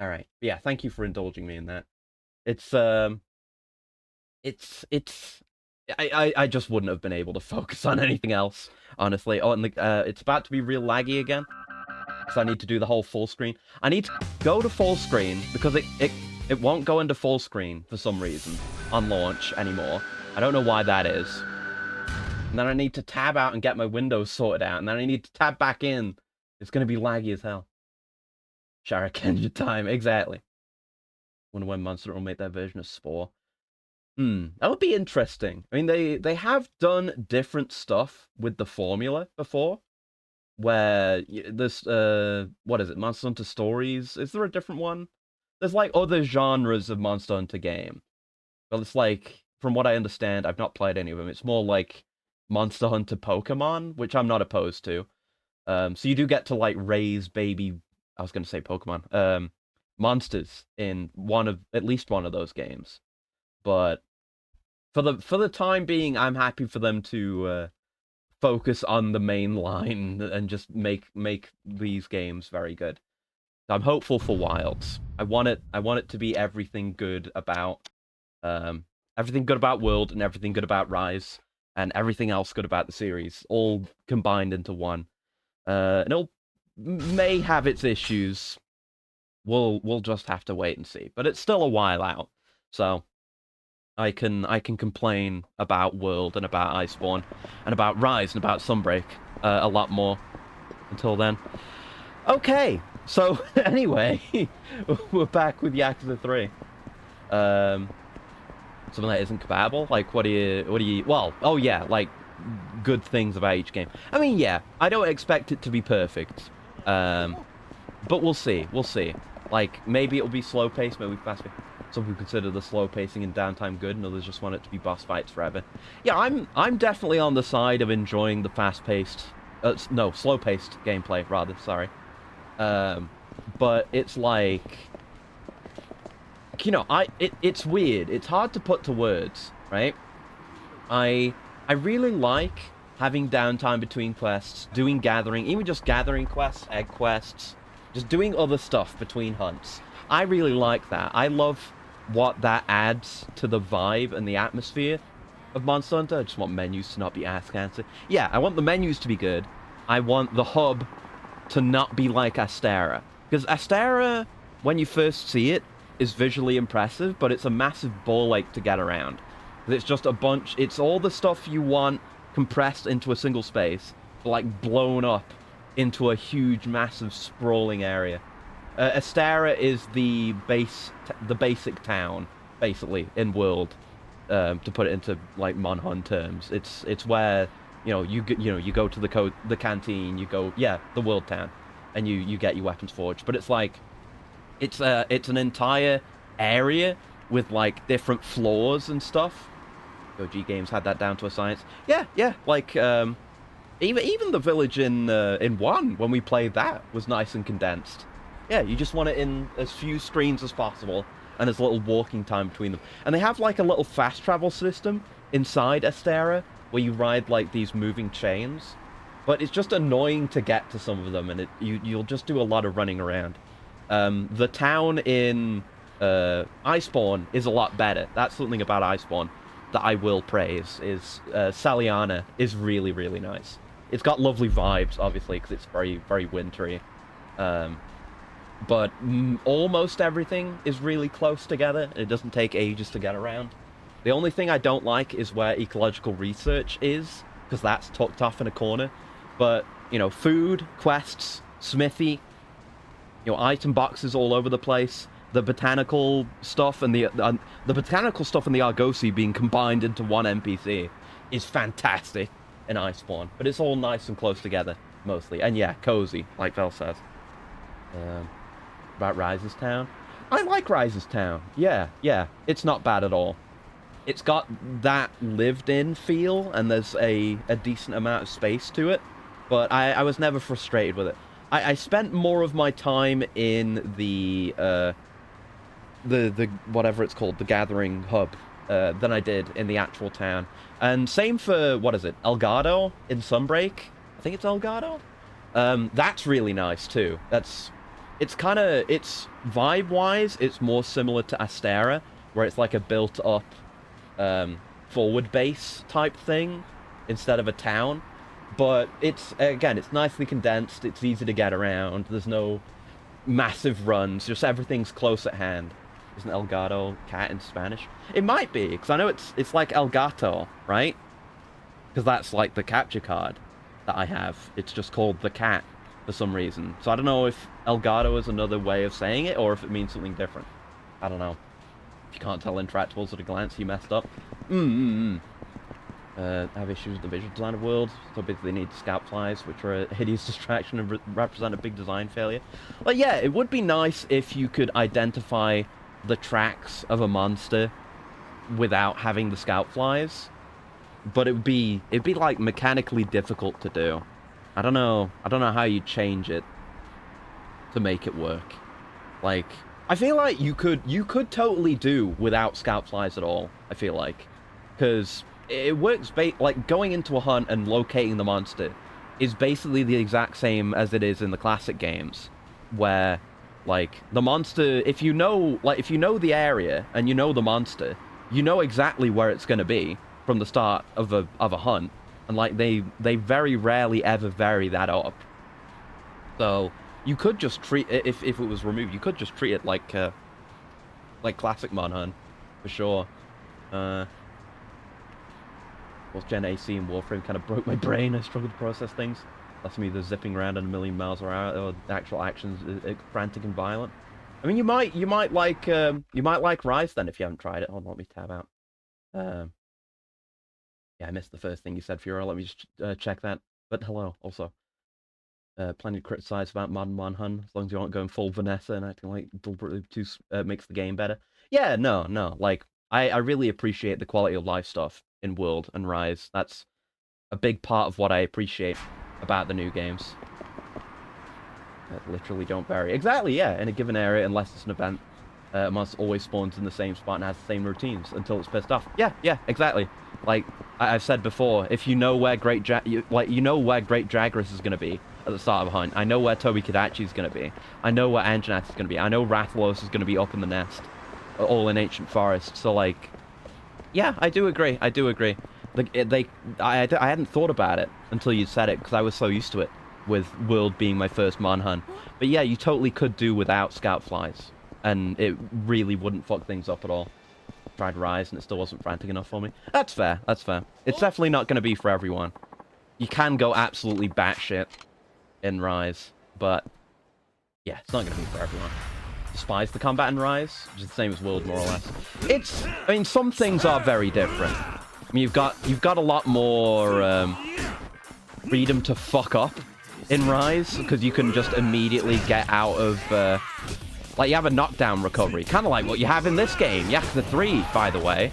All right. Yeah, thank you for indulging me in that. It's I just wouldn't have been able to focus on anything else, honestly. Oh, and it's about to be real laggy again because I need to do the whole full screen. I need to go to full screen because it won't go into full screen for some reason on launch anymore. I don't know why that is. And then I need to tab out and get my Windows sorted out, and then I need to tab back in. It's gonna be laggy as hell. Shara Kenja time, exactly. Wonder when Monster will make their version of Spore. That would be interesting. I mean, they have done different stuff with the formula before, where this what is it, Monster Hunter Stories? Is there a different one? There's like other genres of Monster Hunter game, but it's like, from what I understand, I've not played any of them. It's more like Monster Hunter Pokemon, which I'm not opposed to. So you do get to like raise baby. I was going to say Pokemon. Monsters in one of at least one of those games, but for the time being, I'm happy for them to focus on the main line and just make these games very good. I'm hopeful for Wilds. I want it to be um everything good about World and everything good about Rise and everything else good about the series, all combined into one. And it'll may have its issues. We'll just have to wait and see. But it's still a while out. So I can complain about World and about Iceborne and about Rise and about Sunbreak a lot more until then. Okay, so anyway, we're back with Yakuza 3. Um, Something that isn't compatible. Like, what do you? Well, oh yeah, like good things about each game. I mean, yeah, I don't expect it to be perfect. Um, but we'll see. We'll see. Like, maybe it'll be slow paced, maybe fast paced. Some people consider the slow pacing and downtime good, and others just want it to be boss fights forever. Yeah, I'm definitely on the side of enjoying the fast paced, no, slow paced gameplay rather. Sorry, um, but it's like, it's weird. It's hard to put to words, right? I really like having downtime between quests, doing gathering, even just gathering quests, egg quests, just doing other stuff between hunts. I really like that. I love what that adds to the vibe and the atmosphere of Monster Hunter. I just want menus to not be ass cancer. Yeah, I want the menus to be good. I want the hub to not be like Astera. Because Astera, when you first see it, is visually impressive, but it's a massive ball ache to get around. It's just a bunch, it's all the stuff you want compressed into a single space, but like blown up into a huge, massive, sprawling area. Astera is the basic town, basically, in World, to put it into like Monhun terms. It's where you go to the canteen, you go, yeah, the World town, and you get your weapons forged. But it's like it's an entire area with like different floors and stuff. OG Games had that down to a science. Yeah, yeah, like even the village in one when we played that was nice and condensed. Yeah, you just want it in as few screens as possible and as little walking time between them. And they have like a little fast travel system inside Astera where you ride like these moving chains. But it's just annoying to get to some of them, and you'll just do a lot of running around. The town in Iceborne is a lot better. That's something about Iceborne that I will praise. Is Saliana is really, really nice. It's got lovely vibes, obviously, because it's very, very wintry. Um, but almost everything is really close together. It doesn't take ages to get around. The only thing I don't like is where ecological research is, because that's tucked off in a corner. But, food, quests, smithy, item boxes all over the place. The botanical stuff and the botanical stuff and the Argosy being combined into one NPC is fantastic in Iceborne. But it's all nice and close together, mostly. And yeah, cozy, like Vel says. Um, about Rise's Town. I like Rise's Town. Yeah, yeah. It's not bad at all. It's got that lived-in feel, and there's a decent amount of space to it. But I was never frustrated with it. I spent more of my time in the whatever it's called, the gathering hub, than I did in the actual town. And same for, what is it, Elgato in Sunbreak? I think it's Elgato? That's really nice too. it's kind of, it's vibe-wise, it's more similar to Astera, where it's like a built-up forward base type thing instead of a town. But it's, again, it's nicely condensed, it's easy to get around, there's no massive runs, just everything's close at hand. Isn't El Gato cat in Spanish? It might be, because I know it's like El Gato, right? Because that's like the capture card that I have. It's just called the cat for some reason. So I don't know if El Gato is another way of saying it, or if it means something different. I don't know. If you can't tell Intractables at a glance, you messed up. Have issues with the visual design of world, so basically they need scout flies, which are a hideous distraction and represent a big design failure. But yeah, it would be nice if you could identify the tracks of a monster without having the scout flies, but it'd be like mechanically difficult to do. I don't know how you change it to make it work. Like, I feel like you could totally do without scout flies at all, I feel like, because it works, like, going into a hunt and locating the monster is basically the exact same as it is in the classic games, where, like, the monster, if you know the area and you know the monster, you know exactly where it's going to be from the start of a hunt, and, like, they very rarely ever vary that up. So you could just treat it, if it was removed, you could just treat it like classic Monhunt, for sure. Well, Gen AC and Warframe kind of broke my brain. I struggled to process things. That's me either zipping around at a million miles per hour, or the actual actions frantic and violent. I mean, you might like Rise then if you haven't tried it. Hold on, let me tab out. Yeah, I missed the first thing you said, Furo. Let me just check that. But hello, also. Plenty to criticize about Modern Manhunt, as long as you aren't going full Vanessa and acting like deliberately makes the game better. Yeah, no. Like, I really appreciate the quality of life stuff in World and Rise. That's a big part of what I appreciate about the new games. Literally don't vary. Exactly, yeah. In a given area, unless it's an event, a monster always spawns in the same spot and has the same routines until it's pissed off. Yeah, exactly. Like I've said before, if you know where Great Jagras is going to be at the start of a hunt, I know where Tobi Kadachi is going to be. I know where Anjanath is going to be. I know Rathalos is going to be up in the nest, all in Ancient Forest. So, like, yeah, I do agree. Like, I hadn't thought about it until you said it, because I was so used to it with World being my first Manhunt. But yeah, you totally could do without scout flies, and it really wouldn't fuck things up at all. Tried Rise and it still wasn't frantic enough for me. That's fair. It's definitely not going to be for everyone. You can go absolutely batshit in Rise, but yeah, it's not going to be for everyone. Despise the combat in Rise, which is the same as World, more or less. I mean, some things are very different. I mean, you've got a lot more freedom to fuck up in Rise, because you can just immediately get out of like, you have a knockdown recovery, kind of like what you have in this game, Yakuza 3, by the way.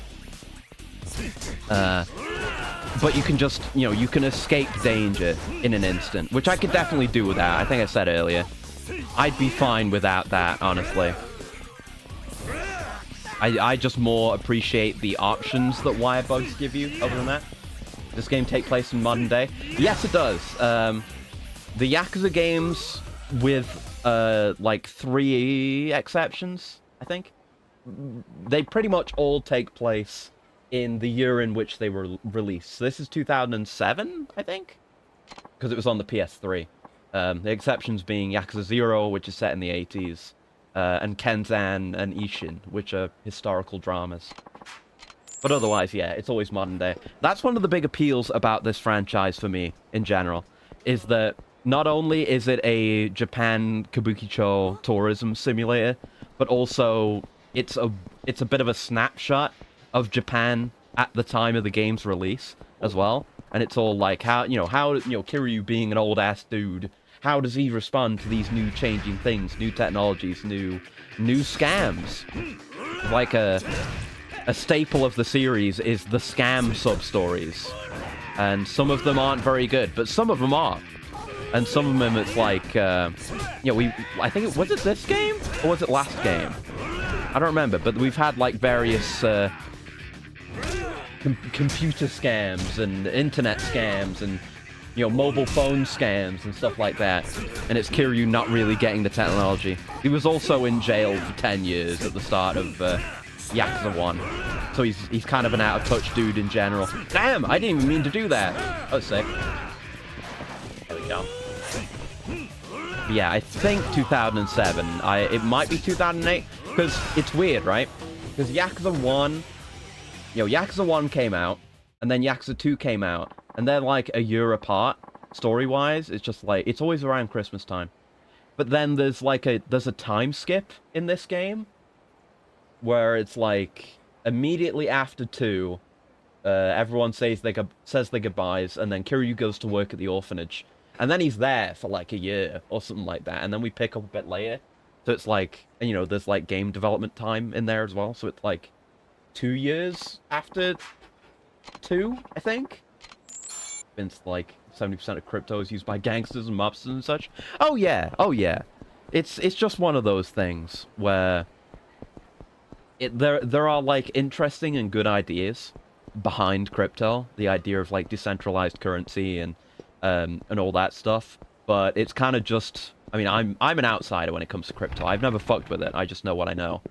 But you can just, you can escape danger in an instant, which I could definitely do without. I think I said earlier, I'd be fine without that, honestly. I just more appreciate the options that wire bugs give you, other than that. Does this game take place in modern day? Yes, it does. The Yakuza games, with like 3 exceptions, I think, they pretty much all take place in the year in which they were released. So this is 2007, I think, because it was on the PS3. The exceptions being Yakuza 0, which is set in the 80s, and Kenzan and Ishin, which are historical dramas. But otherwise, yeah, it's always modern day. That's one of the big appeals about this franchise for me, in general, is that not only is it a Japan Kabukicho tourism simulator, but also it's a bit of a snapshot of Japan at the time of the game's release as well. And it's all like how Kiryu being an old ass dude, how does he respond to these new changing things, new technologies, new scams? Like a staple of the series is the scam sub-stories. And some of them aren't very good, but some of them are. And some of them, it's like, I think, was it this game? Or was it last game? I don't remember, but we've had, like, various computer scams and internet scams and you know, mobile phone scams and stuff like that. And it's Kiryu not really getting the technology. He was also in jail for 10 years at the start of Yakuza 1. So he's kind of an out-of-touch dude in general. Damn, I didn't even mean to do that. That was sick. There we go. But yeah, I think 2007. It might be 2008, because it's weird, right? Because Yakuza 1, you know, Yakuza 1 came out, and then Yakuza 2 came out, and they're like a year apart, story-wise. It's just like, it's always around Christmas time. But then there's like there's a time skip in this game, where it's like, immediately after 2, everyone says their goodbyes, and then Kiryu goes to work at the orphanage. And then he's there for like a year, or something like that, and then we pick up a bit later. So it's like, and you know, there's like game development time in there as well, so it's like 2 years after 2, I think. Since like 70% of crypto is used by gangsters and mobsters and such. Oh yeah, oh yeah. It's just one of those things where there are like interesting and good ideas behind crypto, the idea of like decentralized currency and all that stuff. But it's kind of just, I mean, I'm an outsider when it comes to crypto. I've never fucked with it. I just know what I know.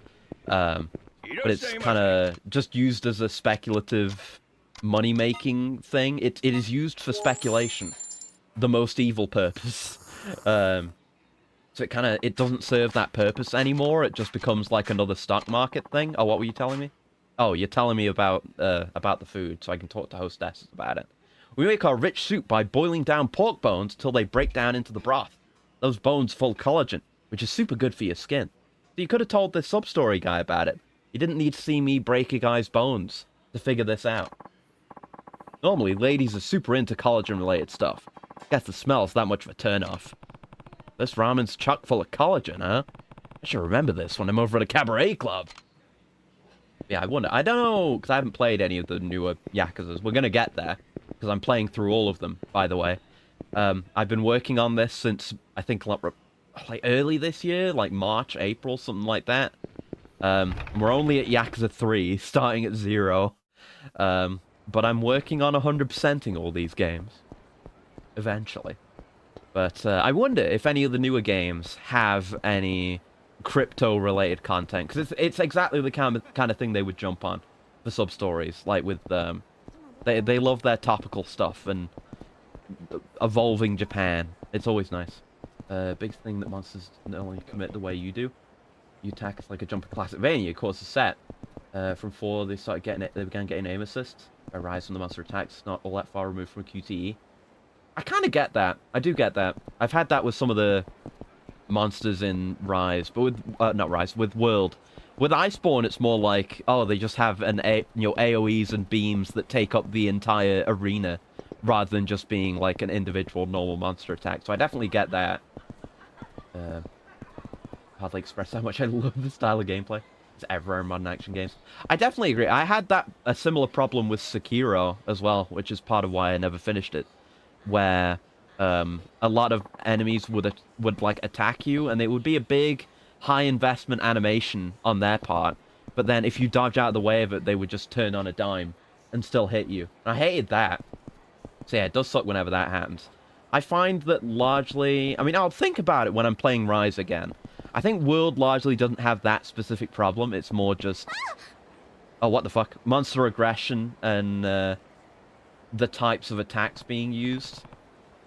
But it's kind of just used as a speculative money-making thing. It is used for speculation, the most evil purpose. So it doesn't serve that purpose anymore. It just becomes like another stock market thing. Oh, what were you telling me? Oh, you're telling me about the food, so I can talk to hostesses about it. We make our rich soup by boiling down pork bones till they break down into the broth. Those bones full of collagen, which is super good for your skin. So you could have told this sub-story guy about it. You didn't need to see me break a guy's bones to figure this out. Normally, ladies are super into collagen-related stuff. Guess the smell's that much of a turn-off. This ramen's chock full of collagen, huh? I should remember this when I'm over at a cabaret club. Yeah, I wonder. I don't know, because I haven't played any of the newer Yakuzas. We're going to get there, because I'm playing through all of them, by the way. I've been working on this since, I think, like early this year, like March, April, something like that. We're only at Yakuza 3, starting at 0. But I'm working on 100%ing all these games. Eventually. But I wonder if any of the newer games have any crypto-related content, because it's exactly the kind of thing they would jump on for sub-stories, like with they love their topical stuff and evolving Japan. It's always nice. Big thing that monsters not only commit the way you do. You attack like a jumper Classicvania, course is set. From 4, they began getting aim assists. A rise from the monster attacks, not all that far removed from QTE. I kind of get that. I do get that. I've had that with some of the monsters in Rise, but with not Rise, with World. With Iceborne, it's more like, oh, they just have AoEs and beams that take up the entire arena, rather than just being like an individual normal monster attack. So I definitely get that. Hardly express how much I love the style of gameplay. It's everywhere in modern action games. I definitely agree. I had a similar problem with Sekiro as well, which is part of why I never finished it. Where a lot of enemies would like attack you, and it would be a big, high investment animation on their part. But then if you dodge out of the way of it, they would just turn on a dime and still hit you. And I hated that. So yeah, it does suck whenever that happens. I find that largely, I mean, I'll think about it when I'm playing Rise again. I think World largely doesn't have that specific problem. It's more just, oh, what the fuck, monster aggression and the types of attacks being used.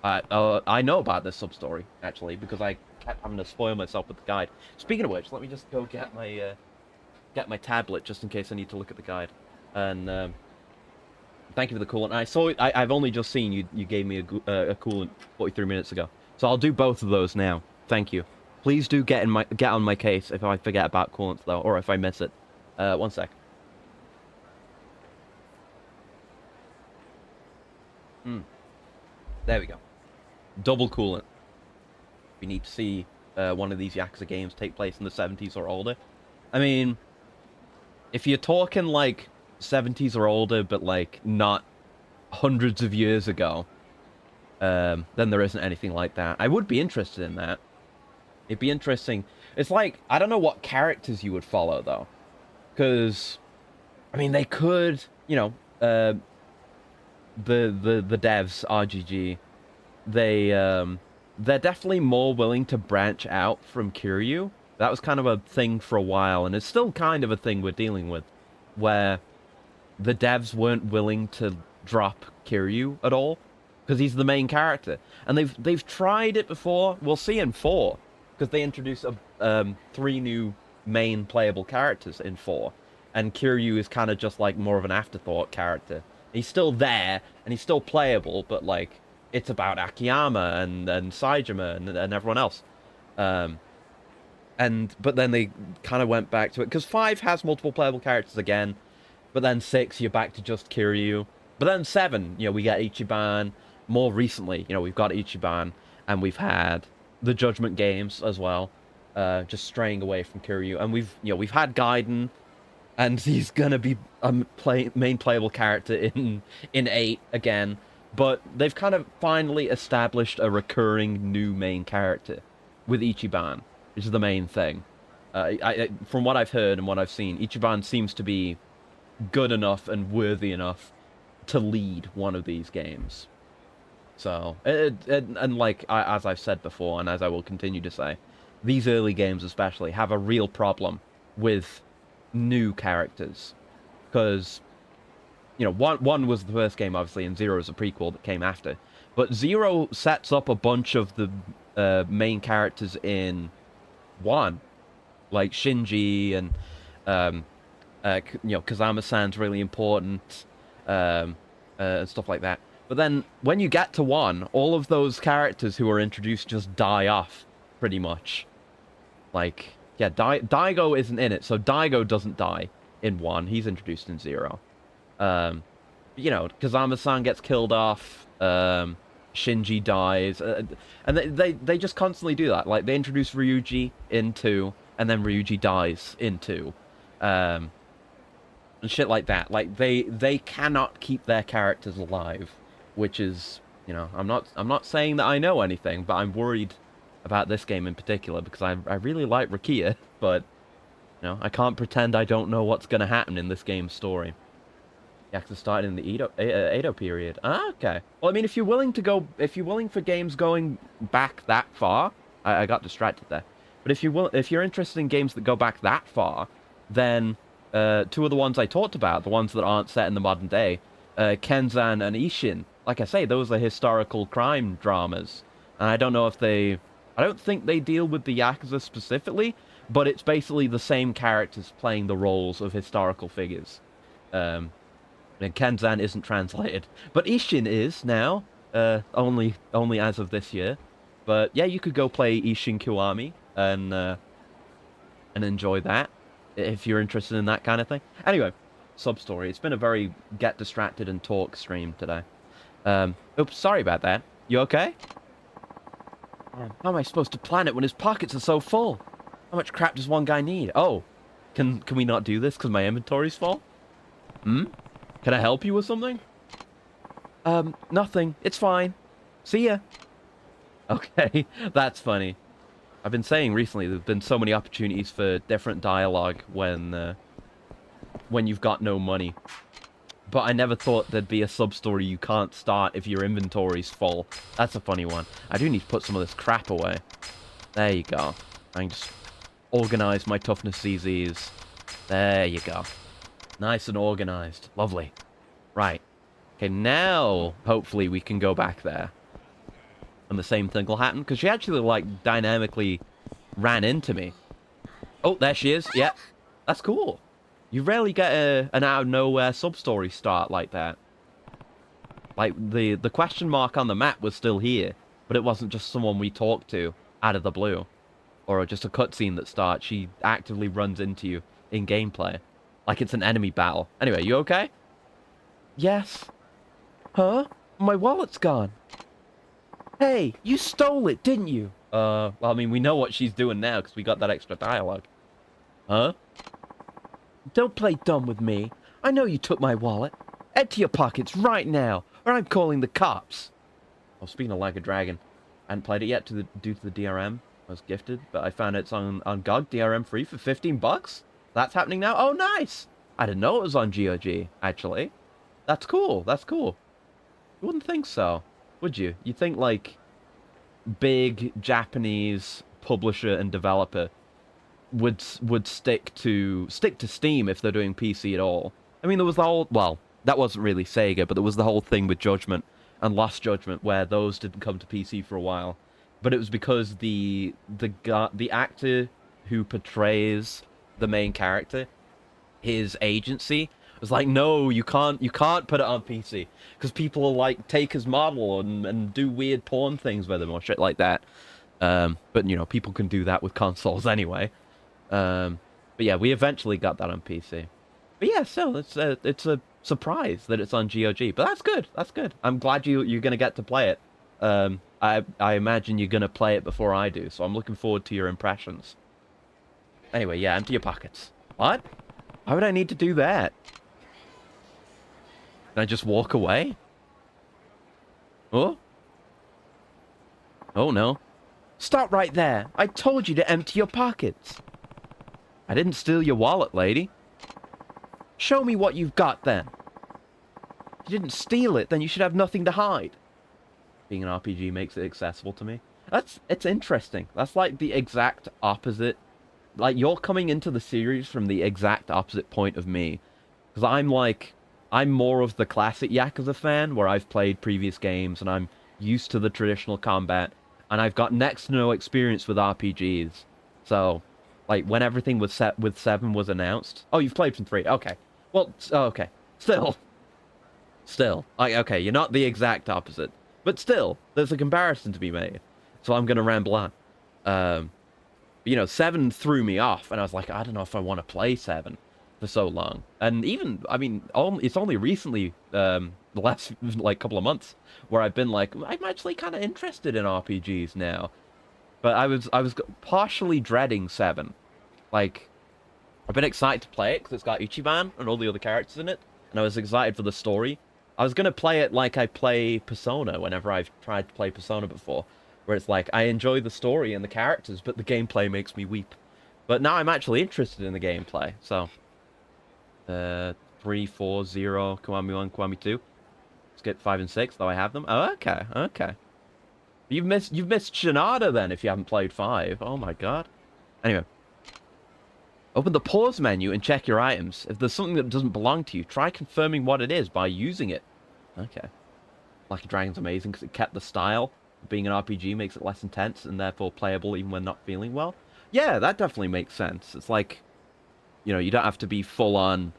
I know about this sub-story, actually, because I kept having to spoil myself with the guide. Speaking of which, let me just go get my tablet, just in case I need to look at the guide. And thank you for the coolant. I've only just seen you gave me a coolant 43 minutes ago. So I'll do both of those now. Thank you. Please do get on my case if I forget about coolants, though, or if I miss it. 1 sec. There we go. Double coolant. We need to see one of these Yakuza games take place in the 70s or older. I mean, if you're talking like 70s or older, but like not hundreds of years ago, then there isn't anything like that. I would be interested in that. It'd be interesting. It's like, I don't know what characters you would follow, though. Because, I mean, they could, you know, the devs, RGG, they're definitely more willing to branch out from Kiryu. That was kind of a thing for a while, and it's still kind of a thing we're dealing with, where the devs weren't willing to drop Kiryu at all because he's the main character, and they've tried it before. We'll see in 4 because they introduced 3 new main playable characters in 4, and Kiryu is kind of just like more of an afterthought character. He's still there and he's still playable, but like it's about Akiyama and Saejima and everyone else. Um, but then they kind of went back to it because 5 has multiple playable characters again. But then 6, you're back to just Kiryu. But then 7, we get Ichiban. More recently, we've got Ichiban, and we've had the Judgment Games as well, just straying away from Kiryu. And we've had Gaiden, and he's gonna be a main playable character in 8 again. But they've kind of finally established a recurring new main character with Ichiban, which is the main thing. From what I've heard and what I've seen, Ichiban seems to be good enough and worthy enough to lead one of these games. So, and like as I've said before, and as I will continue to say, these early games especially have a real problem with new characters, because one was the first game obviously, and 0 is a prequel that came after, but 0 sets up a bunch of the main characters in 1, like Shinji and Kazama-san's really important, and stuff like that. But then when you get to 1, all of those characters who are introduced just die off, pretty much. Like, yeah, Daigo isn't in it, so Daigo doesn't die in 1. He's introduced in 0. Kazama-san gets killed off. Shinji dies, and they just constantly do that. Like, they introduce Ryuji in 2, and then Ryuji dies in 2. And shit like that. Like they cannot keep their characters alive, which is, I'm not saying that I know anything, but I'm worried about this game in particular because I really like Rukia, but I can't pretend I don't know what's going to happen in this game's story. Yakuza started in the Edo period. Ah, okay. Well, I mean, if you're willing for games going back that far, I got distracted there. But if you're interested in games that go back that far, then 2 of the ones I talked about, the ones that aren't set in the modern day, Kenzan and Ishin, like I say, those are historical crime dramas. And I don't think they deal with the Yakuza specifically, but it's basically the same characters playing the roles of historical figures. And Kenzan isn't translated, but Ishin is now, only as of this year. But yeah, you could go play Ishin Kiwami and enjoy that if you're interested in that kind of thing. Anyway, sub-story. It's been a very get distracted and talk stream today. Oops, sorry about that. You okay? How am I supposed to plan it when his pockets are so full? How much crap does one guy need? Oh, can we not do this because my inventory's full? Can I help you with something? Nothing. It's fine. See ya. Okay, that's funny. I've been saying recently there've been so many opportunities for different dialogue when you've got no money. But I never thought there'd be a sub-story you can't start if your inventory's full. That's a funny one. I do need to put some of this crap away. There you go. I can just organize my toughness CZs. There you go. Nice and organized. Lovely. Right. Okay, now hopefully we can go back there. And the same thing will happen, because she actually, like, dynamically ran into me. Oh, there she is. Yeah, that's cool. You rarely get an out-of-nowhere sub-story start like that. Like, the question mark on the map was still here, but it wasn't just someone we talked to out of the blue. Or just a cutscene that starts. She actively runs into you in gameplay. Like it's an enemy battle. Anyway, you okay? Yes. Huh? My wallet's gone. Hey, you stole it, didn't you? Well, I mean, we know what she's doing now because we got that extra dialogue. Huh? Don't play dumb with me. I know you took my wallet. Head to your pockets right now, or I'm calling the cops. Oh, speaking of Like a Dragon, I hadn't played it yet due to the DRM. I was gifted, but I found it's on GOG, DRM free for 15 bucks. That's happening now? Oh, nice! I didn't know it was on GOG, actually. That's cool, that's cool. You wouldn't think so. would you? You'd think, like, big Japanese publisher and developer would stick to Steam if they're doing PC at all. I mean, there was the whole, well, that wasn't really Sega, but there was the whole thing with Judgment and Lost Judgment where those didn't come to PC for a while. But it was because the actor who portrays the main character, his agency was like, no, you can't put it on PC because people will like take his model and do weird porn things with him or shit like that. But you know, people can do that with consoles anyway. But yeah, we eventually got that on PC. But yeah, still, it's a surprise that it's on GOG. But that's good. That's good. I'm glad you're gonna get to play it. I imagine you're gonna play it before I do, so I'm looking forward to your impressions. Anyway, yeah, empty your pockets. What? Why would I need to do that? Can I just walk away? Oh? Oh no. Stop right there. I told you to empty your pockets. I didn't steal your wallet, lady. Show me what you've got, then. If you didn't steal it, then you should have nothing to hide. Being an RPG makes it accessible to me. It's interesting. That's like the exact opposite. Like, you're coming into the series from the exact opposite point of me. Because I'm more of the classic Yakuza fan, where I've played previous games, and I'm used to the traditional combat, and I've got next to no experience with RPGs. So, like, when everything was set with 7 was announced... Oh, you've played from 3. Okay. Well, okay. Still. Okay, you're not the exact opposite. But still, there's a comparison to be made. So I'm going to ramble on. You know, 7 threw me off, and I was like, I don't know if I want to play 7 for so long. And even, I mean, it's only recently, the last, like, couple of months, where I've been like, I'm actually kind of interested in RPGs now. But I was partially dreading 7. Like, I've been excited to play it, because it's got Ichiban and all the other characters in it, and I was excited for the story. I was going to play it like I play Persona whenever I've tried to play Persona before, where it's like, I enjoy the story and the characters, but the gameplay makes me weep. But now I'm actually interested in the gameplay, so... 3, 4, 0, Kiwami 1, Kiwami 2. Skip 5 and 6, though I have them. Oh, okay, okay. You've missed Shinada, then, if you haven't played 5. Oh, my God. Anyway. Open the pause menu and check your items. If there's something that doesn't belong to you, try confirming what it is by using it. Okay. Like a Dragon's amazing because it kept the style. Being an RPG makes it less intense and therefore playable even when not feeling well. Yeah, that definitely makes sense. It's like, you know, you don't have to be full-on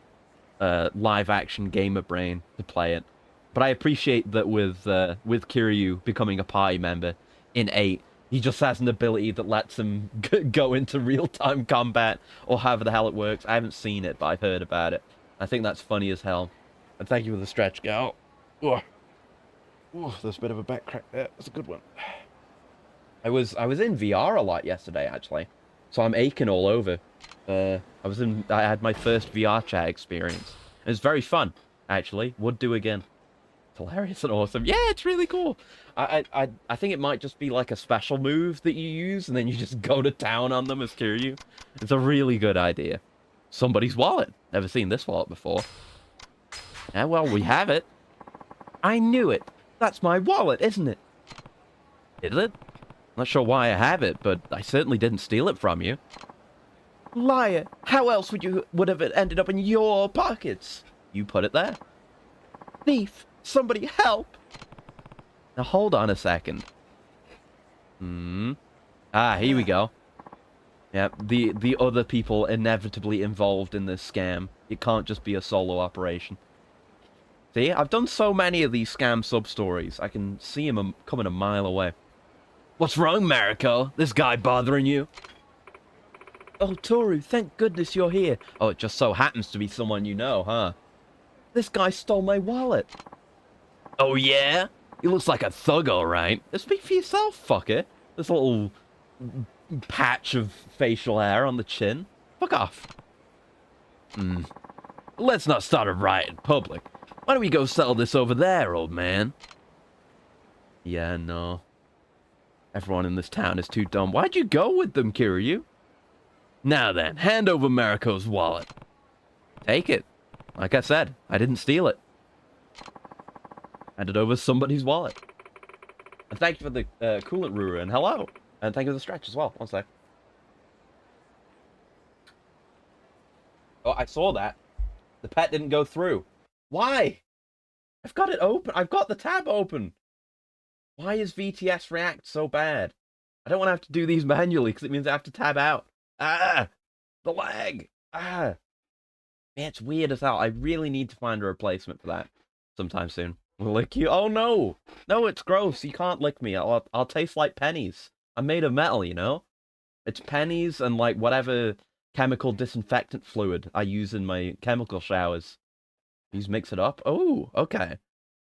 live-action gamer brain to play it. But I appreciate that with Kiryu becoming a party member in 8, he just has an ability that lets him go into real-time combat, or however the hell it works. I haven't seen it, but I've heard about it. I think that's funny as hell. And thank you for the stretch, Gal. Oh, there's a bit of a back crack there. That's a good one. I was in VR a lot yesterday, actually, so I'm aching all over. I had my first VR chat experience. It was very fun, actually. Would do again. It's hilarious and awesome. Yeah, it's really cool. I think it might just be like a special move that you use, and then you just go to town on them as Kiryu. It's a really good idea. Somebody's wallet. Never seen this wallet before. Yeah, well, we have it. I knew it. That's my wallet, isn't it? Is it? Not sure why I have it, but I certainly didn't steal it from you. Liar! How else would have it ended up in your pockets? You put it there. Thief! Somebody help! Now hold on a second. Ah, here we go. Yep, the other people inevitably involved in this scam. It can't just be a solo operation. See, I've done so many of these scam sub-stories. I can see him coming a mile away. What's wrong, Mariko? This guy bothering you? Oh, Toru, thank goodness you're here. Oh, it just so happens to be someone you know, huh? This guy stole my wallet. Oh, yeah? He looks like a thug, all right. Speak for yourself, fucker. This little patch of facial hair on the chin. Fuck off. Let's not start a riot in public. Why don't we go settle this over there, old man? Yeah, no. Everyone in this town is too dumb. Why'd you go with them, Kiryu? Now then, hand over Mariko's wallet. Take it. Like I said, I didn't steal it. Handed over somebody's wallet. And thank you for the coolant Ruru, and hello. And thank you for the stretch as well. One sec. Oh, I saw that. The pet didn't go through. Why? I've got it open. I've got the tab open. Why is VTS React so bad? I don't want to have to do these manually because it means I have to tab out. Ah! The lag! Ah! Man, it's weird as hell. I really need to find a replacement for that sometime soon. I'll lick you. Oh no! No, it's gross. You can't lick me. I'll taste like pennies. I'm made of metal, you know? It's pennies and like whatever chemical disinfectant fluid I use in my chemical showers. You just mix it up. Oh, okay.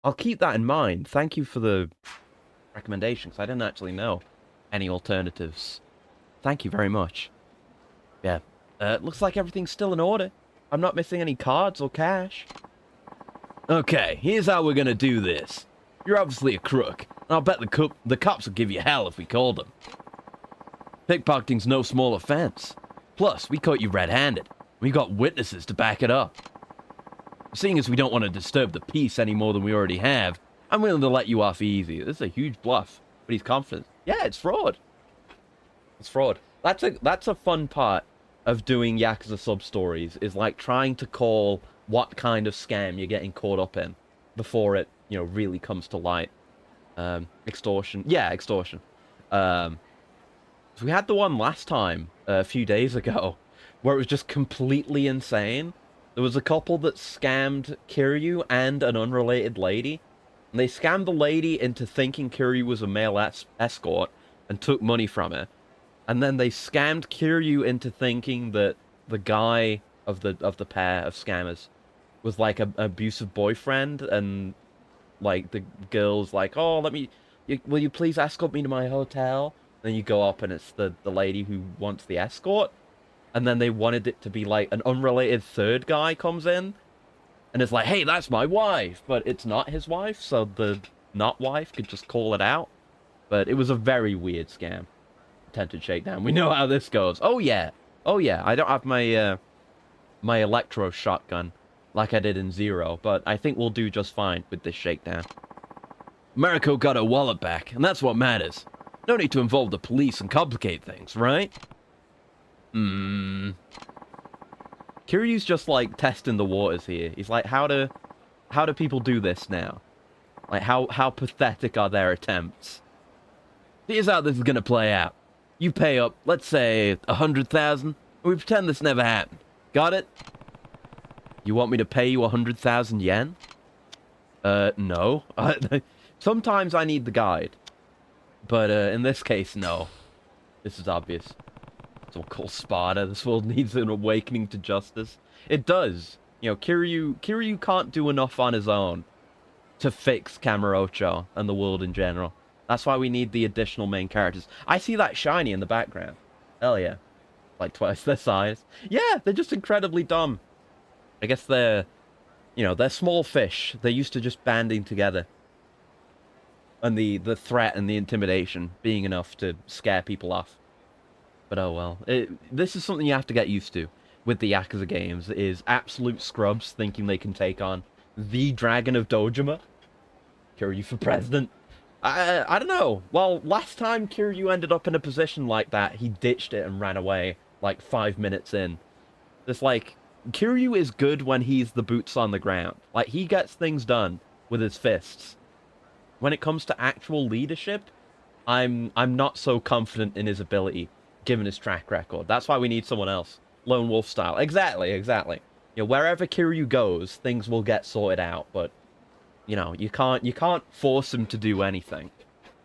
I'll keep that in mind. Thank you for the recommendation, because I didn't actually know any alternatives. Thank you very much. Yeah. Looks like everything's still in order. I'm not missing any cards or cash. Okay, here's how we're gonna do this. You're obviously a crook, and I'll bet the cops will give you hell if we called them. Pickpocketing's no small offense. Plus, we caught you red-handed. We got witnesses to back it up. Seeing as we don't want to disturb the peace any more than we already have, I'm willing to let you off easy. This is a huge bluff, but he's confident. Yeah, it's fraud. It's fraud. That's a fun part of doing Yakuza sub-stories, is like trying to call what kind of scam you're getting caught up in before it, you know, really comes to light. Extortion. Yeah, extortion. So we had the one last time, a few days ago, where it was just completely insane. There was a couple that scammed Kiryu and an unrelated lady. And they scammed the lady into thinking Kiryu was a male escort and took money from her. And then they scammed Kiryu into thinking that the guy of the pair of scammers was like an abusive boyfriend, and like the girl's like, "Oh, will you please escort me to my hotel?" Then you go up and it's the lady who wants the escort. And then they wanted it to be like an unrelated third guy comes in and it's like, "Hey, that's my wife," but it's not his wife, so the not wife could just call it out. But it was a very weird scam. Attempted shakedown. We know how this goes. Oh yeah. Oh yeah. I don't have my my electro shotgun like I did in Zero, but I think we'll do just fine with this shakedown. Mariko got her wallet back, and that's what matters. No need to involve the police and complicate things, right? Kiryu's just like testing the waters here. He's like, how do people do this now? Like, how pathetic are their attempts? Here's how this is gonna play out. You pay up, let's say, 100,000, and we pretend this never happened. Got it? You want me to pay you 100,000 yen? No. Sometimes I need the guide. But, in this case, no. This is obvious. It's all called Sparta. This world needs an awakening to justice. It does. You know, Kiryu can't do enough on his own to fix Kamurocho and the world in general. That's why we need the additional main characters. I see that shiny in the background. Hell yeah. Like twice their size. Yeah, they're just incredibly dumb. I guess they're, you know, they're small fish. They're used to just banding together. And the threat and the intimidation being enough to scare people off. But oh well. This is something you have to get used to with the Yakuza games, is absolute scrubs thinking they can take on the Dragon of Dojima. Kiryu for president. I don't know. Well, last time Kiryu ended up in a position like that, he ditched it and ran away like 5 minutes in. It's like, Kiryu is good when he's the boots on the ground. Like, he gets things done with his fists. When it comes to actual leadership, I'm not so confident in his ability, given his track record. That's why we need someone else. Lone Wolf style. Exactly. You know, wherever Kiryu goes, things will get sorted out, but you know, you can't force him to do anything.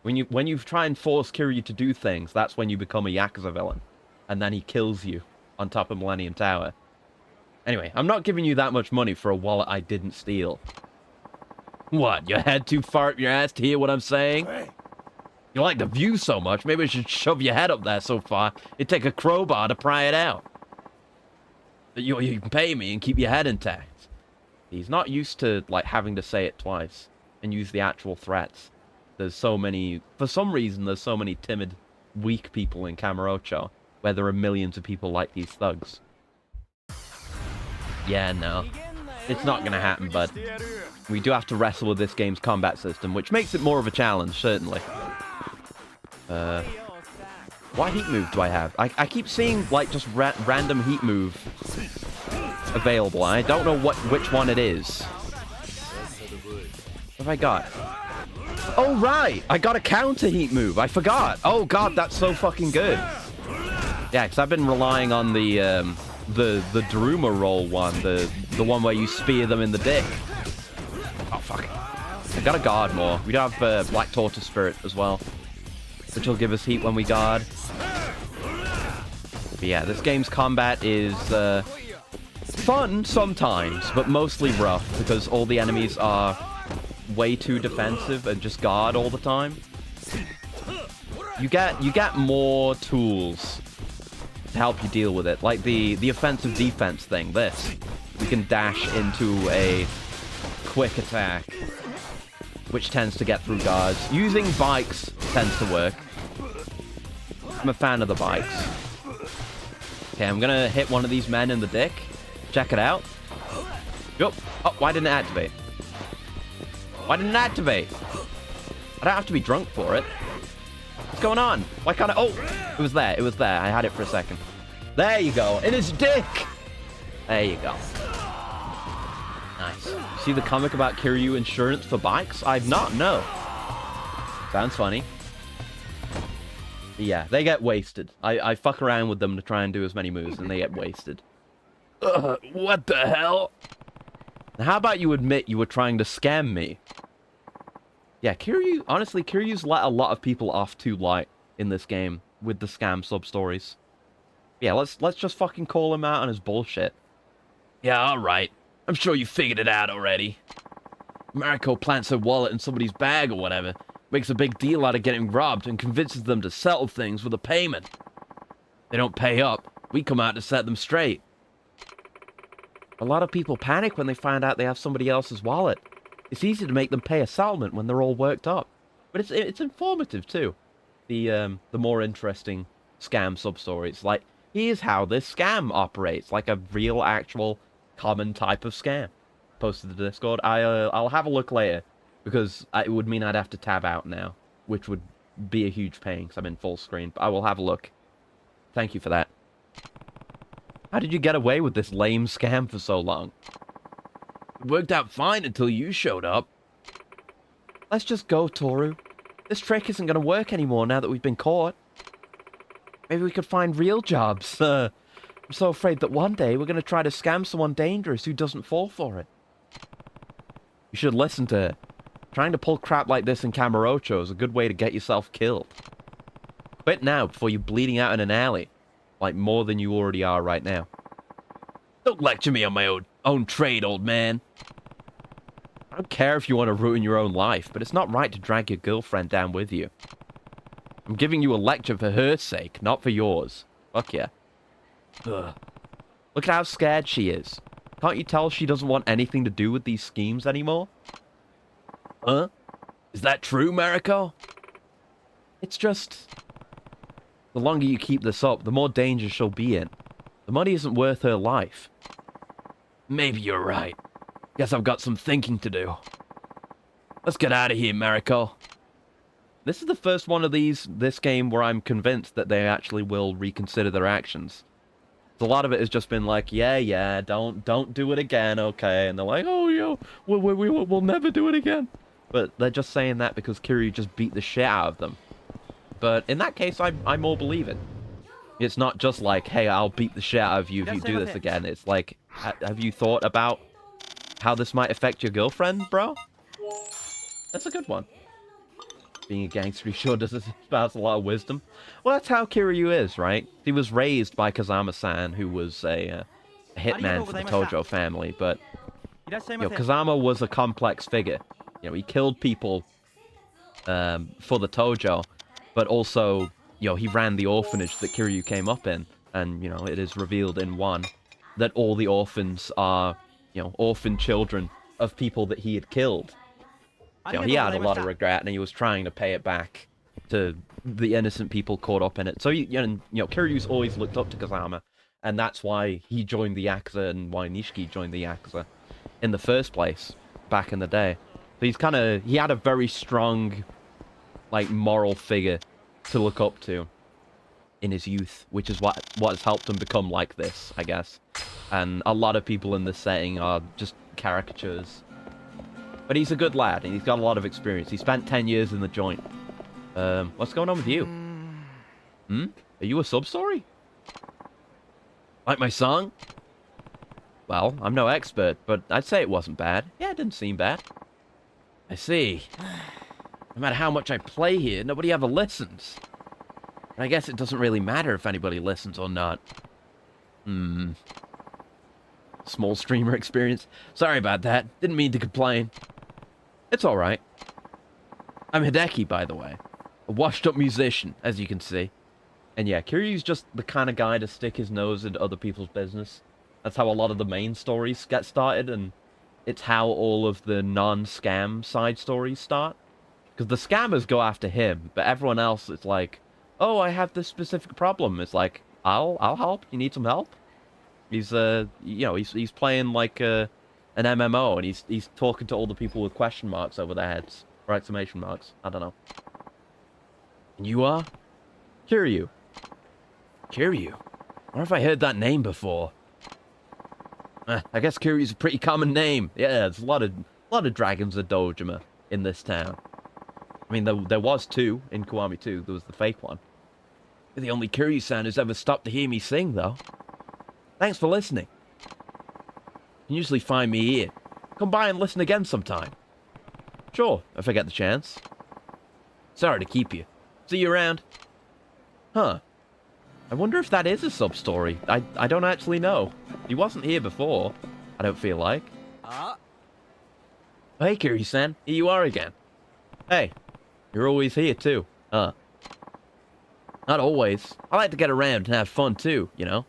When you try and force Kiryu to do things, that's when you become a Yakuza villain. And then he kills you on top of Millennium Tower. Anyway, I'm not giving you that much money for a wallet I didn't steal. What, your head too far up your ass to hear what I'm saying? Hey. You like the view so much, maybe I should shove your head up there so far, it'd take a crowbar to pry it out. You can pay me and keep your head intact. He's not used to, like, having to say it twice and use the actual threats. There's so many... For some reason, there's so many timid, weak people in Kamurocho, where there are millions of people like these thugs. Yeah, no. It's not gonna happen, bud. We do have to wrestle with this game's combat system, which makes it more of a challenge, certainly. What heat move do I have? I keep seeing, like, just random heat move available. I don't know which one it is. What have I got? Oh, right! I got a counter heat move. I forgot. Oh, God, that's so fucking good. Yeah, because I've been relying on the Daruma roll one. The one where you spear them in the dick. Oh, fuck. I gotta guard more. We do have Black Tortoise Spirit as well, which will give us heat when we guard. But yeah, this game's combat is fun sometimes, but mostly rough because all the enemies are way too defensive and just guard all the time. You get more tools to help you deal with it, like the offensive defense thing. This, you can dash into a quick attack, which tends to get through guards. Using bikes tends to work. I'm a fan of the bikes. Okay, I'm gonna hit one of these men in the dick. Check it out. Yup. Oh, why didn't it activate? Why didn't it activate? I don't have to be drunk for it. What's going on? Why can't I? Oh, it was there. It was there. I had it for a second. There you go. In his dick. There you go. Nice. See the comic about Kiryu insurance for bikes? I've not, no. Sounds funny. But yeah, they get wasted. I fuck around with them to try and do as many moves, and they get wasted. What the hell? Now, how about you admit you were trying to scam me? Yeah, Kiryu, honestly, Kiryu's let a lot of people off too light in this game with the scam sub-stories. Yeah, let's just fucking call him out on his bullshit. Yeah, alright. I'm sure you figured it out already. Mariko plants her wallet in somebody's bag or whatever, makes a big deal out of getting robbed, and convinces them to settle things with a payment. They don't pay up. We come out to set them straight. A lot of people panic when they find out they have somebody else's wallet. It's easy to make them pay a settlement when they're all worked up. But it's informative, too. The more interesting scam sub-stories. Like, here's how this scam operates. Like a real, actual, common type of scam. Posted to the Discord. I'll have a look later. Because it would mean I'd have to tab out now. Which would be a huge pain, because I'm in full screen. But I will have a look. Thank you for that. How did you get away with this lame scam for so long? It worked out fine until you showed up. Let's just go, Toru. This trick isn't going to work anymore now that we've been caught. Maybe we could find real jobs. I'm so afraid that one day we're going to try to scam someone dangerous who doesn't fall for it. You should listen to her. Trying to pull crap like this in Kamurocho is a good way to get yourself killed. Quit now before you're bleeding out in an alley. Like more than you already are right now. Don't lecture me on my own trade, old man. I don't care if you want to ruin your own life, but it's not right to drag your girlfriend down with you. I'm giving you a lecture for her sake, not for yours. Fuck yeah. Ugh. Look at how scared she is. Can't you tell she doesn't want anything to do with these schemes anymore? Huh? Is that true, Mariko? It's just... The longer you keep this up, the more danger she'll be in. The money isn't worth her life. Maybe you're right. Guess I've got some thinking to do. Let's get out of here, Mariko. This is the first one of this game where I'm convinced that they actually will reconsider their actions. A lot of it has just been like, yeah, don't do it again, okay? And they're like, oh, yo, we'll never do it again. But they're just saying that because Kiryu just beat the shit out of them. But in that case, I more believe it. It's not just like, hey, I'll beat the shit out of you if you do this again. It's like, have you thought about how this might affect your girlfriend, bro? That's a good one. Being a gangster, he sure does espouse a lot of wisdom. Well, that's how Kiryu is, right? He was raised by Kazama-san, who was a hitman for the Tojo family. But, Kazama was a complex figure. He killed people for the Tojo. But also, he ran the orphanage that Kiryu came up in. And, it is revealed in 1 that all the orphans are, orphan children of people that he had killed. He had a lot of regret, and he was trying to pay it back to the innocent people caught up in it. So, Kiryu's always looked up to Kazama, and that's why he joined the Yakuza and why Nishiki joined the Yakuza. in the first place back in the day. So he had a very strong, like, moral figure to look up to in his youth, which is what has helped him become like this, I guess. And a lot of people in this setting are just caricatures. But he's a good lad, and he's got a lot of experience. He spent 10 years in the joint. What's going on with you? Hmm? Are you a sub-story? Like my song? Well, I'm no expert, but I'd say it wasn't bad. Yeah, it didn't seem bad. I see. No matter how much I play here, nobody ever listens. And I guess it doesn't really matter if anybody listens or not. Small streamer experience. Sorry about that. Didn't mean to complain. It's alright. I'm Hideki, by the way. A washed-up musician, as you can see. And yeah, Kiryu's just the kind of guy to stick his nose into other people's business. That's how a lot of the main stories get started, and it's how all of the non-scam side stories start. Because the scammers go after him, but everyone else is like, oh, I have this specific problem. It's like, I'll help. You need some help? He's he's playing like an MMO, and he's talking to all the people with question marks over their heads or exclamation marks. I don't know. And you are Kiryu. Kiryu. Where have I heard that name before? I guess Kiryu's a pretty common name. Yeah, there's a lot of dragons of Dojima in this town. I mean, there was two in Kiwami 2. There was the fake one. You're the only Kiryu-san who's ever stopped to hear me sing, though. Thanks for listening. You can usually find me here. Come by and listen again sometime. Sure, if I get the chance. Sorry to keep you. See you around. Huh. I wonder if that is a sub-story. I don't actually know. He wasn't here before, I don't feel like. Hey, Kiryu-san. Here you are again. Hey. You're always here, too. Not always. I like to get around and have fun, too, you know?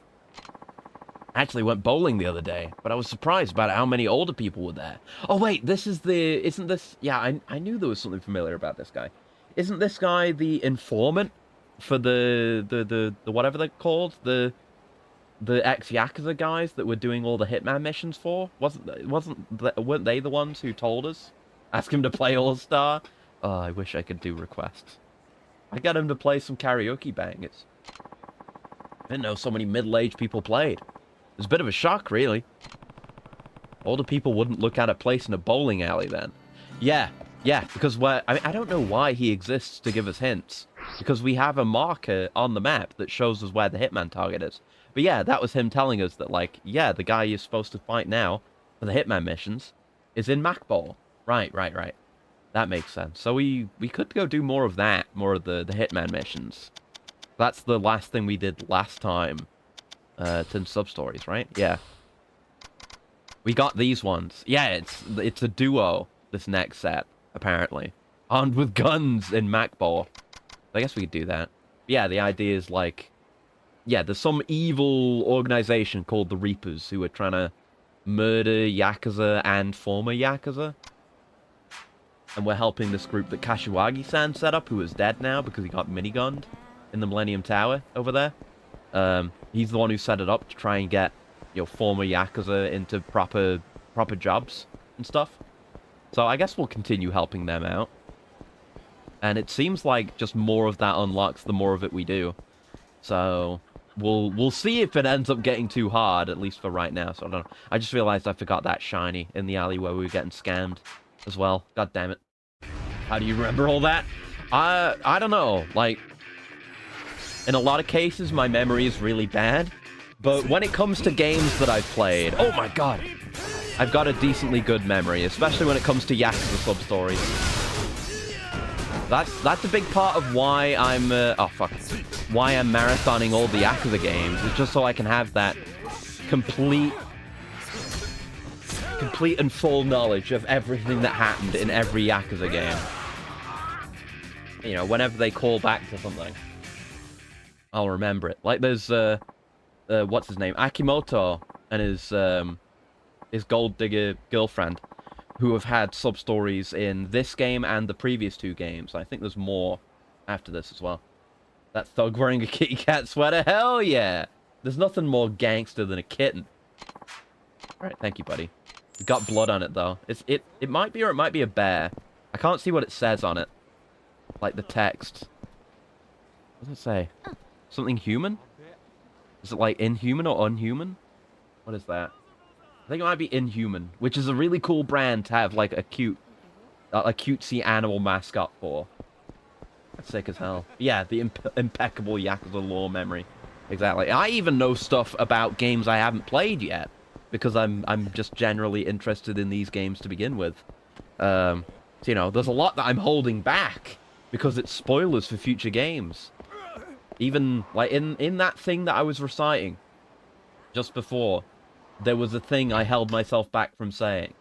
I actually went bowling the other day, but I was surprised about how many older people were there. Oh, wait, this is the... Isn't this... Yeah, I knew there was something familiar about this guy. Isn't this guy the informant for the whatever they're called? The ex-Yakuza guys that were doing all the Hitman missions for? Weren't they the ones who told us? Ask him to play All-Star? Oh, I wish I could do requests. I got him to play some karaoke bangers. I didn't know so many middle-aged people played. It was a bit of a shock, really. Older people wouldn't look at a place in a bowling alley then. Yeah, because I don't know why he exists to give us hints. Because we have a marker on the map that shows us where the Hitman target is. But yeah, that was him telling us that, like, yeah, the guy you're supposed to fight now for the Hitman missions is in Macball. Right. That makes sense. So we could go do more of that, more of the Hitman missions. That's the last thing we did last time. 10 sub-stories, right? Yeah. We got these ones. Yeah, it's a duo, this next set, apparently. Armed with guns in Macball. I guess we could do that. Yeah, the idea is like... Yeah, there's some evil organization called the Reapers who are trying to murder Yakuza and former Yakuza. And we're helping this group that Kashiwagi-san set up, who is dead now because he got minigunned in the Millennium Tower over there. He's the one who set it up to try and get, you know, former Yakuza into proper jobs and stuff. So I guess we'll continue helping them out. And it seems like just more of that unlocks the more of it we do. So we'll see if it ends up getting too hard, at least for right now. So I don't know. I just realized I forgot that shiny in the alley where we were getting scammed as well. God damn it. How do you remember all that? I don't know. Like, in a lot of cases, my memory is really bad. But when it comes to games that I've played, oh my god, I've got a decently good memory, especially when it comes to Yakuza sub-stories. That's a big part of why I'm, why I'm marathoning all the Yakuza games, is just so I can have that complete and full knowledge of everything that happened in every Yakuza game. You know, whenever they call back to something, I'll remember it. Like there's, what's his name? Akimoto and his gold digger girlfriend, who have had sub-stories in this game and the previous two games. I think there's more after this as well. That thug wearing a kitty cat sweater? Hell yeah! There's nothing more gangster than a kitten. Alright, thank you, buddy. It's got blood on it, though. It might be, or it might be a bear. I can't see what it says on it. Like the text. What does it say? Something human? Is it like inhuman or unhuman? What is that? I think it might be Inhuman, which is a really cool brand to have like a cutesy animal mascot for. That's sick as hell. Yeah, the impeccable Yakuza lore memory. Exactly. I even know stuff about games I haven't played yet because I'm just generally interested in these games to begin with. So, you know, there's a lot that I'm holding back because it's spoilers for future games. Even like in that thing that I was reciting just before, there was a thing I held myself back from saying,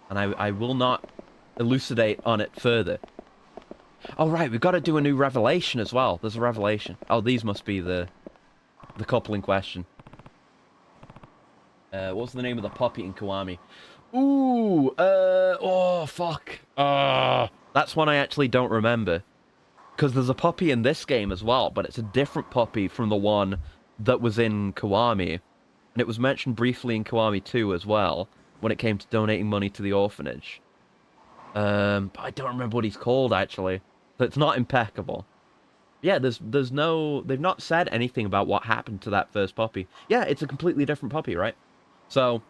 and I will not elucidate on it further. Oh, right, we've got to do a new revelation as well. There's a revelation. Oh, these must be the couple in question. What's the name of the puppy in Kiwami? Ooh, oh, fuck. That's one I actually don't remember. Because there's a puppy in this game as well, but it's a different puppy from the one that was in Kiwami. And it was mentioned briefly in Kiwami 2 as well, when it came to donating money to the orphanage. But I don't remember what he's called, actually. So it's not impeccable. Yeah, there's no... They've not said anything about what happened to that first puppy. Yeah, it's a completely different puppy, right? So,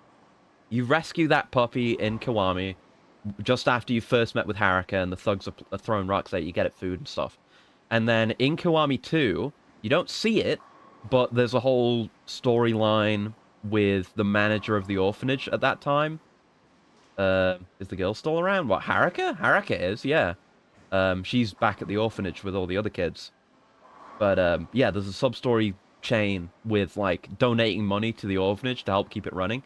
you rescue that puppy in Kiwami just after you first met with Haruka and the thugs are throwing rocks at you, get it food and stuff. And then in Kiwami 2, you don't see it, but there's a whole storyline with the manager of the orphanage at that time. Is the girl still around? What, Haruka? Haruka is, yeah. She's back at the orphanage with all the other kids. But, yeah, there's a sub-story chain with, like, donating money to the orphanage to help keep it running.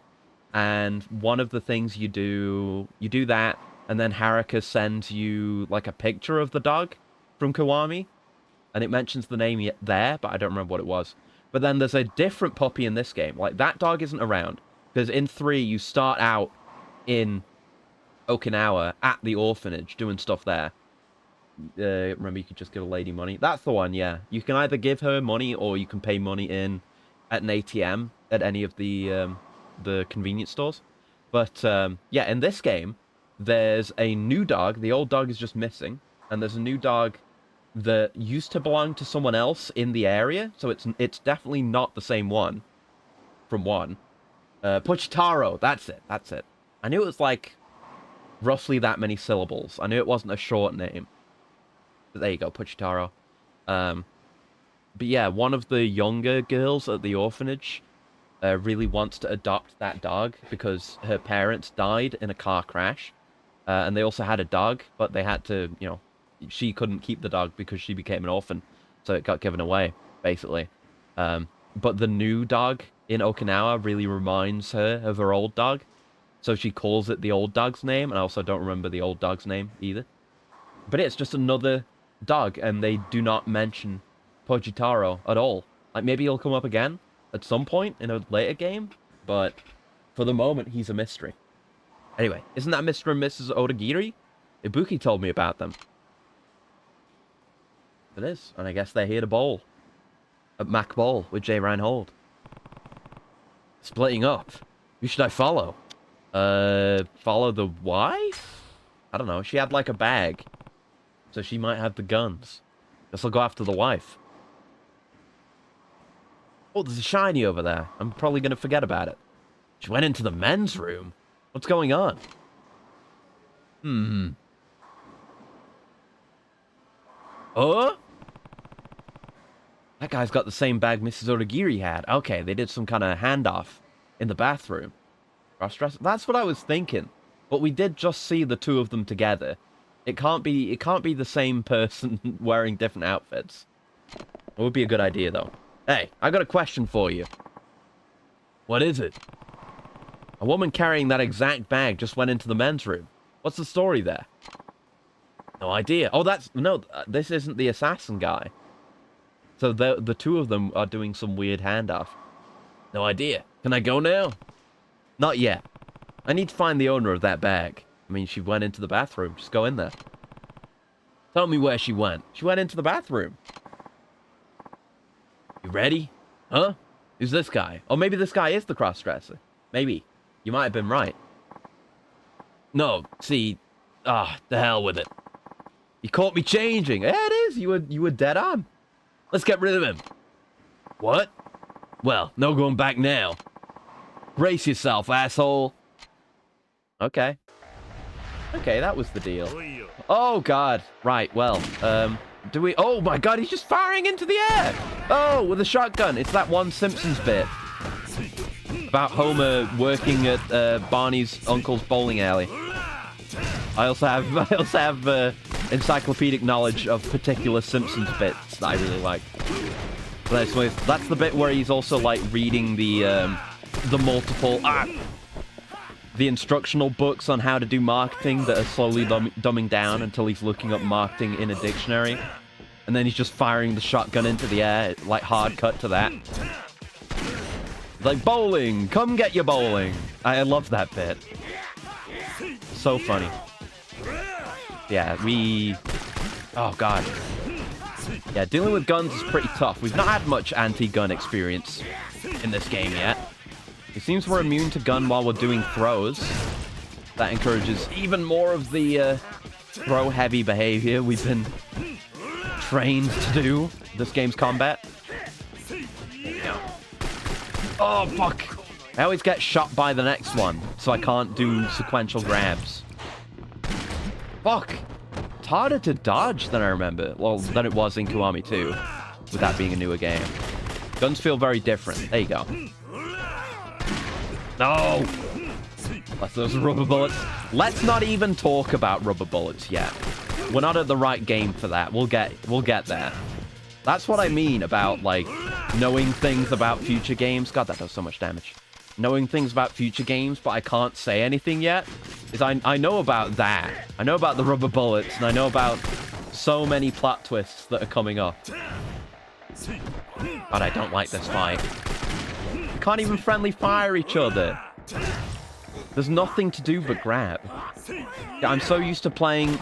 And one of the things you do that, and then Haruka sends you, like, a picture of the dog from Kiwami. And it mentions the name there, but I don't remember what it was. But then there's a different puppy in this game. Like, that dog isn't around. Because in 3, you start out in Okinawa at the orphanage doing stuff there. Remember, you could just give a lady money. That's the one, yeah. You can either give her money or you can pay money in at an ATM at any of the convenience stores. But, yeah, in this game, there's a new dog. The old dog is just missing. And there's a new dog that used to belong to someone else in the area, so it's definitely not the same one from 1. Pochitaro, that's it. I knew it was like roughly that many syllables. I knew it wasn't a short name. But there you go, Pochitaro. But yeah, one of the younger girls at the orphanage really wants to adopt that dog because her parents died in a car crash. And they also had a dog, but they had to, you know, she couldn't keep the dog because she became an orphan, so it got given away, basically. But the new dog in Okinawa really reminds her of her old dog, so she calls it the old dog's name, and I also don't remember the old dog's name either. But it's just another dog, and they do not mention Pojitaro at all. Like, maybe he'll come up again at some point in a later game, but for the moment, he's a mystery. Anyway, isn't that Mr. and Mrs. Odagiri? Ibuki told me about them. It is, and I guess they're here to bowl. At Mac Bowl with Jay Reinhold. Splitting up. Who should I follow? Follow the wife? I don't know. She had like a bag. So she might have the guns. Guess I'll go after the wife. Oh, there's a shiny over there. I'm probably going to forget about it. She went into the men's room. What's going on? Oh? That guy's got the same bag Mrs. Odagiri had. Okay, they did some kind of handoff in the bathroom. Cross-dress? That's what I was thinking. But we did just see the two of them together. It can't be the same person wearing different outfits. It would be a good idea, though. Hey, I got a question for you. What is it? A woman carrying that exact bag just went into the men's room. What's the story there? No idea. Oh, no, this isn't the assassin guy. So the two of them are doing some weird handoff. No idea. Can I go now? Not yet. I need to find the owner of that bag. I mean, she went into the bathroom. Just go in there. Tell me where she went. She went into the bathroom. You ready? Huh? Who's this guy? Oh, maybe this guy is the cross-dresser. Maybe. You might have been right. No, see, the hell with it. You caught me changing. Yeah, it is. You were dead on. Let's get rid of him. What? Well, no going back now. Brace yourself, asshole. Okay. Okay, that was the deal. Oh, God. Right, well, do we... Oh, my God, he's just firing into the air. Oh, with a shotgun. It's that one Simpsons bit about Homer working at Barney's uncle's bowling alley. I also have encyclopedic knowledge of particular Simpsons bits that I really like. But that's the bit where he's also like reading the multiple the instructional books on how to do marketing that are slowly dumbing down until he's looking up marketing in a dictionary, and then he's just firing the shotgun into the air, like hard cut to that. Like, bowling, come get your bowling. I love that bit. So funny. Yeah, oh God. Yeah, dealing with guns is pretty tough. We've not had much anti-gun experience in this game yet. It seems we're immune to gun while we're doing throws. That encourages even more of the throw-heavy behavior we've been trained to do this game's combat. Oh, fuck. I always get shot by the next one, so I can't do sequential grabs. Fuck. It's harder to dodge than I remember. Well, than it was in Kiwami 2, with that being a newer game. Guns feel very different. There you go. No! That's those rubber bullets. Let's not even talk about rubber bullets yet. We're not at the right game for that. We'll get there. That's what I mean about, like, knowing things about future games. God, that does so much damage. Knowing things about future games, but I can't say anything yet. Is I know about that. I know about the rubber bullets, and I know about so many plot twists that are coming up. God, I don't like this fight. We can't even friendly fire each other. There's nothing to do but grab. I'm so used to playing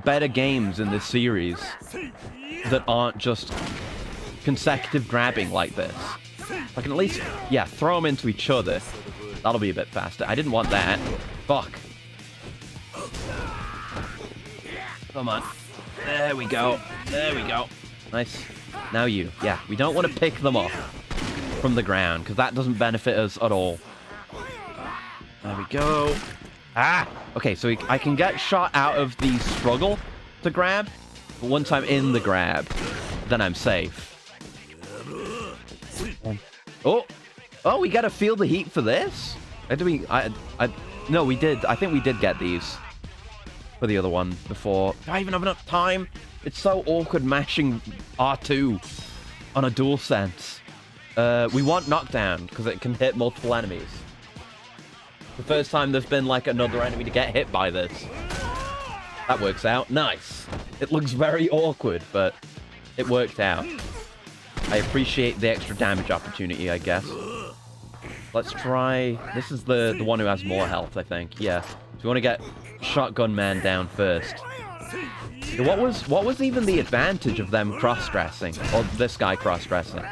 better games in this series that aren't just consecutive grabbing like this. I can at least, yeah, throw them into each other. That'll be a bit faster. I didn't want that. Fuck. Come on. There we go. There we go. Nice. Now you. Yeah, we don't want to pick them up from the ground, because that doesn't benefit us at all. There we go. Ah! Okay, so I can get shot out of the struggle to grab, but once I'm in the grab, then I'm safe. Oh! Oh, we gotta feel the heat for this? No, we did. I think we did get these for the other one before. Do I even have enough time? It's so awkward mashing R2 on a DualSense. We want knockdown, because it can hit multiple enemies. The first time there's been, like, another enemy to get hit by this. That works out. Nice. It looks very awkward, but it worked out. I appreciate the extra damage opportunity, I guess. Let's try... This is the one who has more health, I think. Yeah. So we want to get Shotgun Man down first. What was even the advantage of them cross-dressing? Or this guy cross-dressing?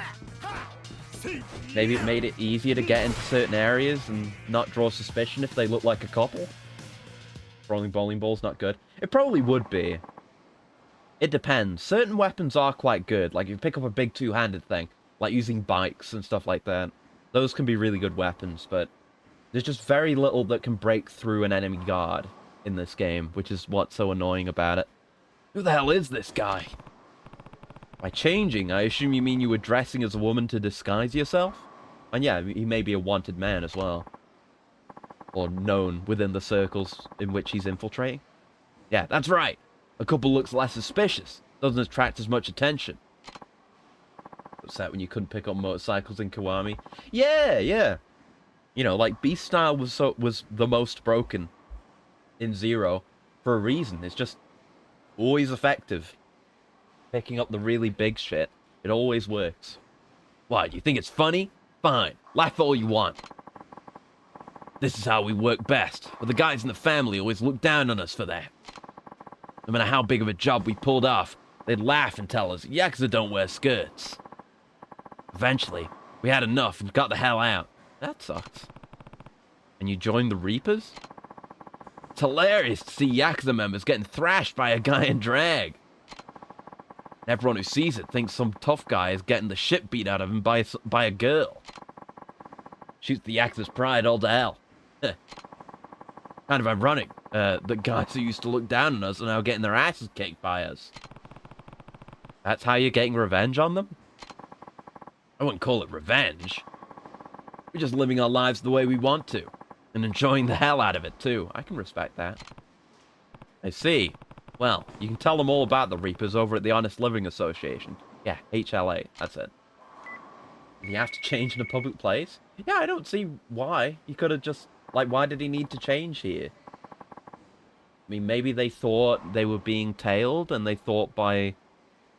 Maybe it made it easier to get into certain areas and not draw suspicion if they look like a couple? Rolling bowling ball's not good. It probably would be. It depends. Certain weapons are quite good. Like, if you pick up a big two-handed thing, like using bikes and stuff like that, those can be really good weapons, but there's just very little that can break through an enemy guard in this game, which is what's so annoying about it. Who the hell is this guy? By changing, I assume you mean you were dressing as a woman to disguise yourself? And yeah, he may be a wanted man as well. Or known within the circles in which he's infiltrating. Yeah, that's right. A couple looks less suspicious. Doesn't attract as much attention. Upset when you couldn't pick up motorcycles in Kiwami. Yeah, yeah. You know, like, Beast Style was the most broken in Zero for a reason. It's just always effective. Picking up the really big shit. It always works. Why, do you think it's funny? Fine. Laugh all you want. This is how we work best. But the guys in the family always look down on us for that. No matter how big of a job we pulled off, they'd laugh and tell us, Yakuza don't wear skirts. Eventually, we had enough and got the hell out. That sucks. And you joined the Reapers? It's hilarious to see Yakuza members getting thrashed by a guy in drag. Everyone who sees it thinks some tough guy is getting the shit beat out of him by a girl. Shoots the Yakuza's pride all to hell. Kind of ironic that guys who used to look down on us are now getting their asses kicked by us. That's how you're getting revenge on them? I wouldn't call it revenge. We're just living our lives the way we want to. And enjoying the hell out of it, too. I can respect that. I see. Well, you can tell them all about the Reapers over at the Honest Living Association. Yeah, HLA. That's it. Do you have to change in a public place? Yeah, I don't see why. He could have just... Like, why did he need to change here? I mean, maybe they thought they were being tailed, and they thought by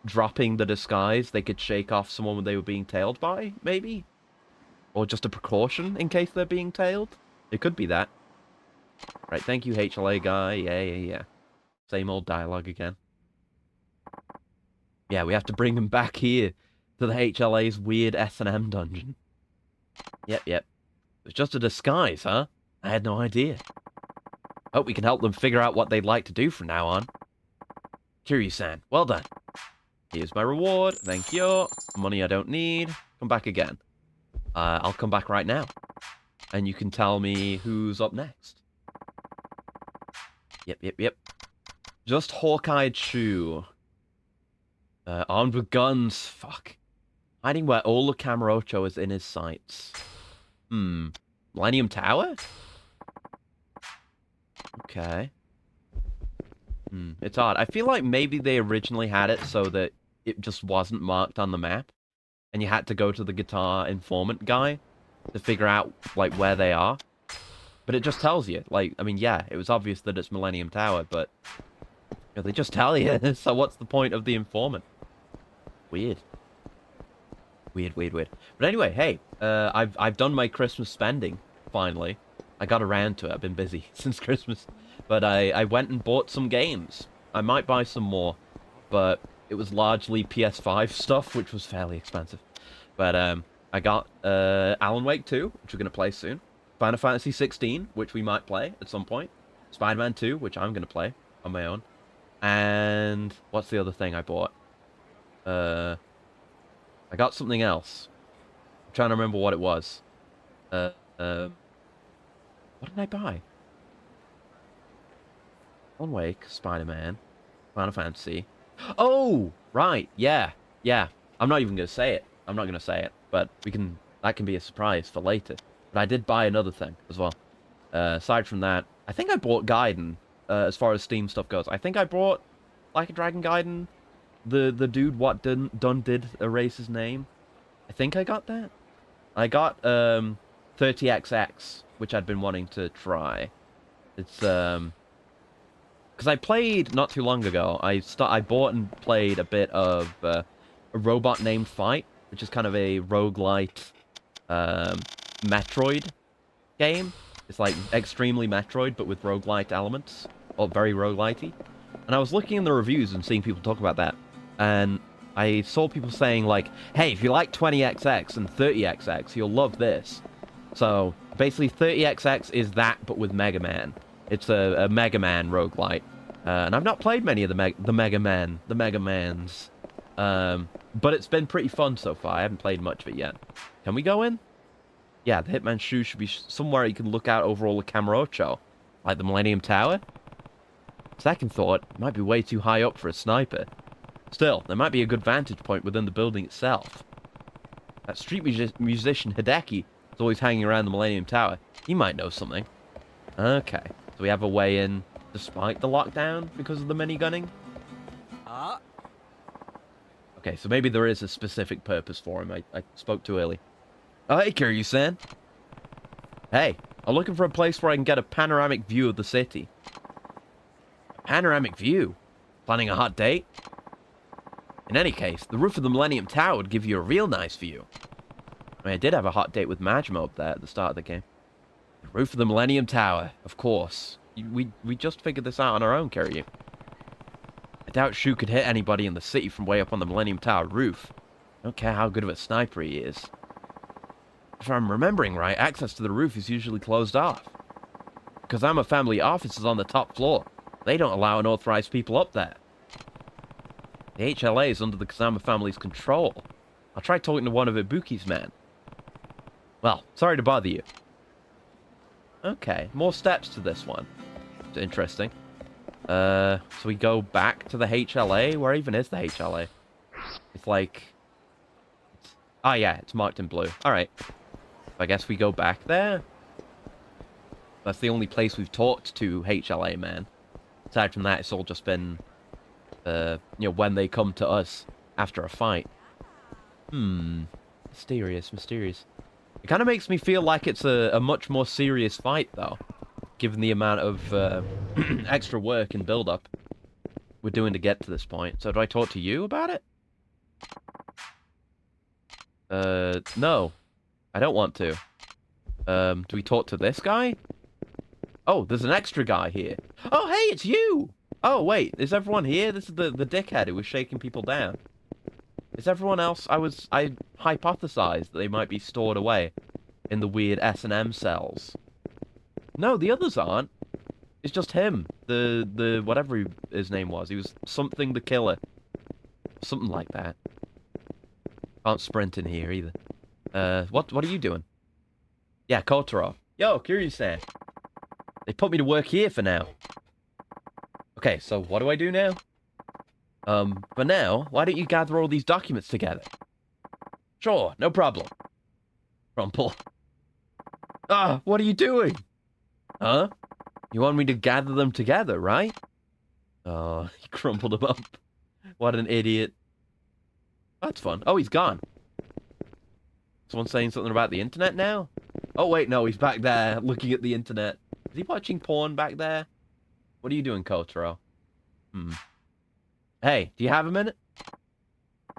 dropping the disguise they could shake off someone they were being tailed by, maybe? Or just a precaution in case they're being tailed? It could be that. Right, thank you, HLA guy. Yeah. Same old dialogue again. Yeah, we have to bring him back here to the HLA's weird S&M dungeon. Yep. It's just a disguise, huh? I had no idea. Hope we can help them figure out what they'd like to do from now on. Kiryu-san, well done. Here's my reward. Thank you. Money I don't need. Come back again. I'll come back right now. And you can tell me who's up next. Yep. Just Hawkeye Chu. Armed with guns. Fuck. Hiding where all the Kamurocho is in his sights. Millennium Tower? Okay. It's odd. I feel like maybe they originally had it so that it just wasn't marked on the map. And you had to go to the guitar informant guy to figure out, like, where they are. But it just tells you. Like, I mean, yeah, it was obvious that it's Millennium Tower, but... You know, they just tell you. So what's the point of the informant? Weird. Weird. But anyway, hey, I've done my Christmas spending, finally. I got around to it. I've been busy since Christmas. But I went and bought some games. I might buy some more, but it was largely PS5 stuff, which was fairly expensive. But I got Alan Wake 2, which we're going to play soon. Final Fantasy 16, which we might play at some point. Spider-Man 2, which I'm going to play on my own. And what's the other thing I bought? I got something else. I'm trying to remember what it was. What did I buy? Alan Wake, Spider-Man, Final Fantasy. Oh, right, yeah. I'm not even going to say it. I'm not going to say it, but that can be a surprise for later. But I did buy another thing as well. Aside from that, I think I bought Gaiden, as far as Steam stuff goes. I think I bought Like a Dragon Gaiden. The dude what done did erase his name. I think I got that. I got 30XX, which I'd been wanting to try. It's because I played not too long ago. I bought and played a bit of a Robot Named Fight, which is kind of a roguelite Metroid game. It's like extremely Metroid, but with roguelite elements, or very roguelitey. And I was looking in the reviews and seeing people talk about that, and I saw people saying like, "Hey, if you like 20XX and 30XX, you'll love this." So basically, 30XX is that, but with Mega Man. It's a Mega Man roguelite, and I've not played many of the Mega Mans, but it's been pretty fun so far. I haven't played much of it yet. Can we go in? Yeah, the Hitman's shoe should be somewhere you can look out over all the Kamurocho, like the Millennium Tower. Second thought, it might be way too high up for a sniper. Still, there might be a good vantage point within the building itself. That street musician Hideki is always hanging around the Millennium Tower. He might know something. Okay, so we have a way in despite the lockdown because of the minigunning? Okay, so maybe there is a specific purpose for him. I spoke too early. Oh, hey, Kiryu-san. Hey, I'm looking for a place where I can get a panoramic view of the city. A panoramic view? Planning a hot date? In any case, the roof of the Millennium Tower would give you a real nice view. I mean, I did have a hot date with Majima up there at the start of the game. The roof of the Millennium Tower, of course. We just figured this out on our own, Kiryu. I doubt Shu could hit anybody in the city from way up on the Millennium Tower roof. I don't care how good of a sniper he is. If I'm remembering right, access to the roof is usually closed off. Kazama family office is on the top floor. They don't allow unauthorized people up there. The HLA is under the Kazama family's control. I'll try talking to one of Ibuki's men. Well, sorry to bother you. Okay, more steps to this one. It's interesting. So we go back to the HLA? Where even is the HLA? It's like... Oh yeah, it's marked in blue. Alright. I guess we go back there? That's the only place we've talked to HLA, man. Aside from that, it's all just been... you know, when they come to us after a fight. Mysterious, mysterious. It kind of makes me feel like it's a much more serious fight, though. Given the amount of extra work and build-up we're doing to get to this point. So do I talk to you about it? No. I don't want to. Do we talk to this guy? Oh, there's an extra guy here. Oh, hey, it's you! Oh, wait, is everyone here? This is the dickhead who was shaking people down. Is everyone else? I hypothesized that they might be stored away in the weird S&M cells. No, the others aren't. It's just him. The whatever his name was. He was something the killer. Something like that. Can't sprint in here either. What are you doing? Yeah, Kotaro. Yo, Kiryu-san. They put me to work here for now. Okay, so what do I do now? For now, why don't you gather all these documents together? Sure, no problem. Crumple. Ah, what are you doing? Huh? You want me to gather them together, right? Oh, he crumpled them up. What an idiot. That's fun. Oh, he's gone. Someone saying something about the internet now? Oh, wait, no, he's back there looking at the internet. Is he watching porn back there? What are you doing, Kotaro? Hey, do you have a minute?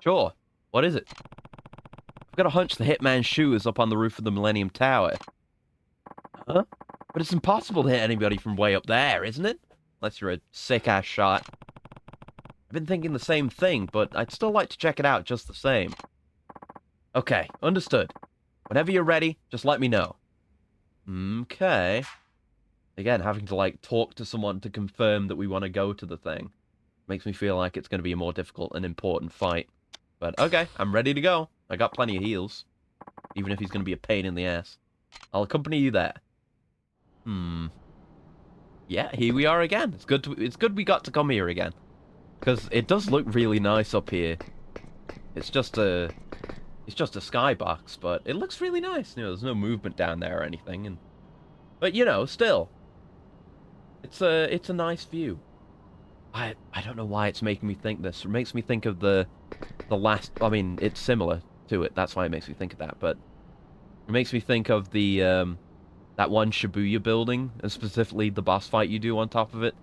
Sure. What is it? I've got a hunch the hitman's shoe is up on the roof of the Millennium Tower. Huh? But it's impossible to hit anybody from way up there, isn't it? Unless you're a sick-ass shot. I've been thinking the same thing, but I'd still like to check it out just the same. Okay, understood. Whenever you're ready, just let me know. Okay. Again, having to, like, talk to someone to confirm that we want to go to the thing makes me feel like it's going to be a more difficult and important fight. But, okay, I'm ready to go. I got plenty of heals. Even if he's going to be a pain in the ass. I'll accompany you there. Yeah, here we are again. It's good we got to come here again. Because it does look really nice up here. It's just a skybox, but it looks really nice. You know, there's no movement down there or anything. But, you know, still. It's a nice view. I don't know why it's making me think this. It makes me think of the last... I mean, it's similar to it. That's why it makes me think of that. But it makes me think of the that one Shibuya building, and specifically the boss fight you do on top of it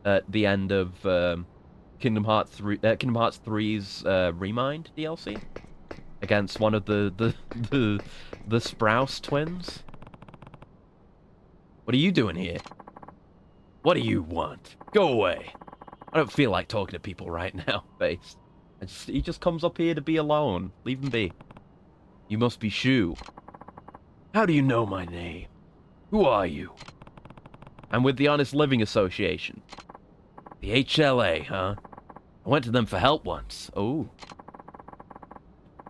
at the end of Kingdom Hearts 3's Remind DLC against one of the Sprouse twins. What are you doing here? What do you want? Go away. I don't feel like talking to people right now, Face. He just comes up here to be alone. Leave him be. You must be Shu. How do you know my name? Who are you? I'm with the Honest Living Association. The HLA, huh? I went to them for help once. Oh.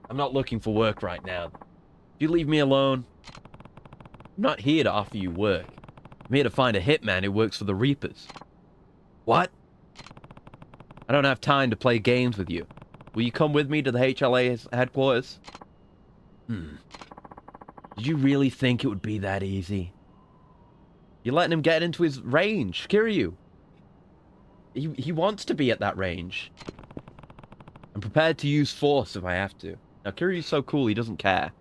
I'm not looking for work right now. You leave me alone. I'm not here to offer you work. I'm here to find a hitman who works for the Reapers. What? I don't have time to play games with you. Will you come with me to the HLA's headquarters? Did you really think it would be that easy? You're letting him get into his range, Kiryu. He wants to be at that range. I'm prepared to use force if I have to. Now, Kiryu's so cool, he doesn't care.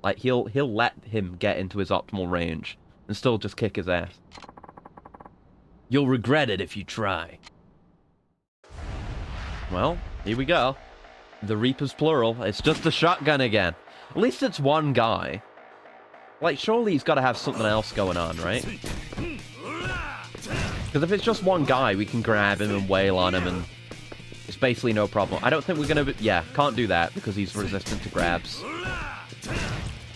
Like, he'll let him get into his optimal range and still just kick his ass. You'll regret it if you try. Well, here we go. The Reapers plural. It's just a shotgun again. At least it's one guy. Like, surely he's got to have something else going on, right? Because if it's just one guy, we can grab him and wail on him, and it's basically no problem. I don't think we're going to... Yeah, can't do that, because he's resistant to grabs.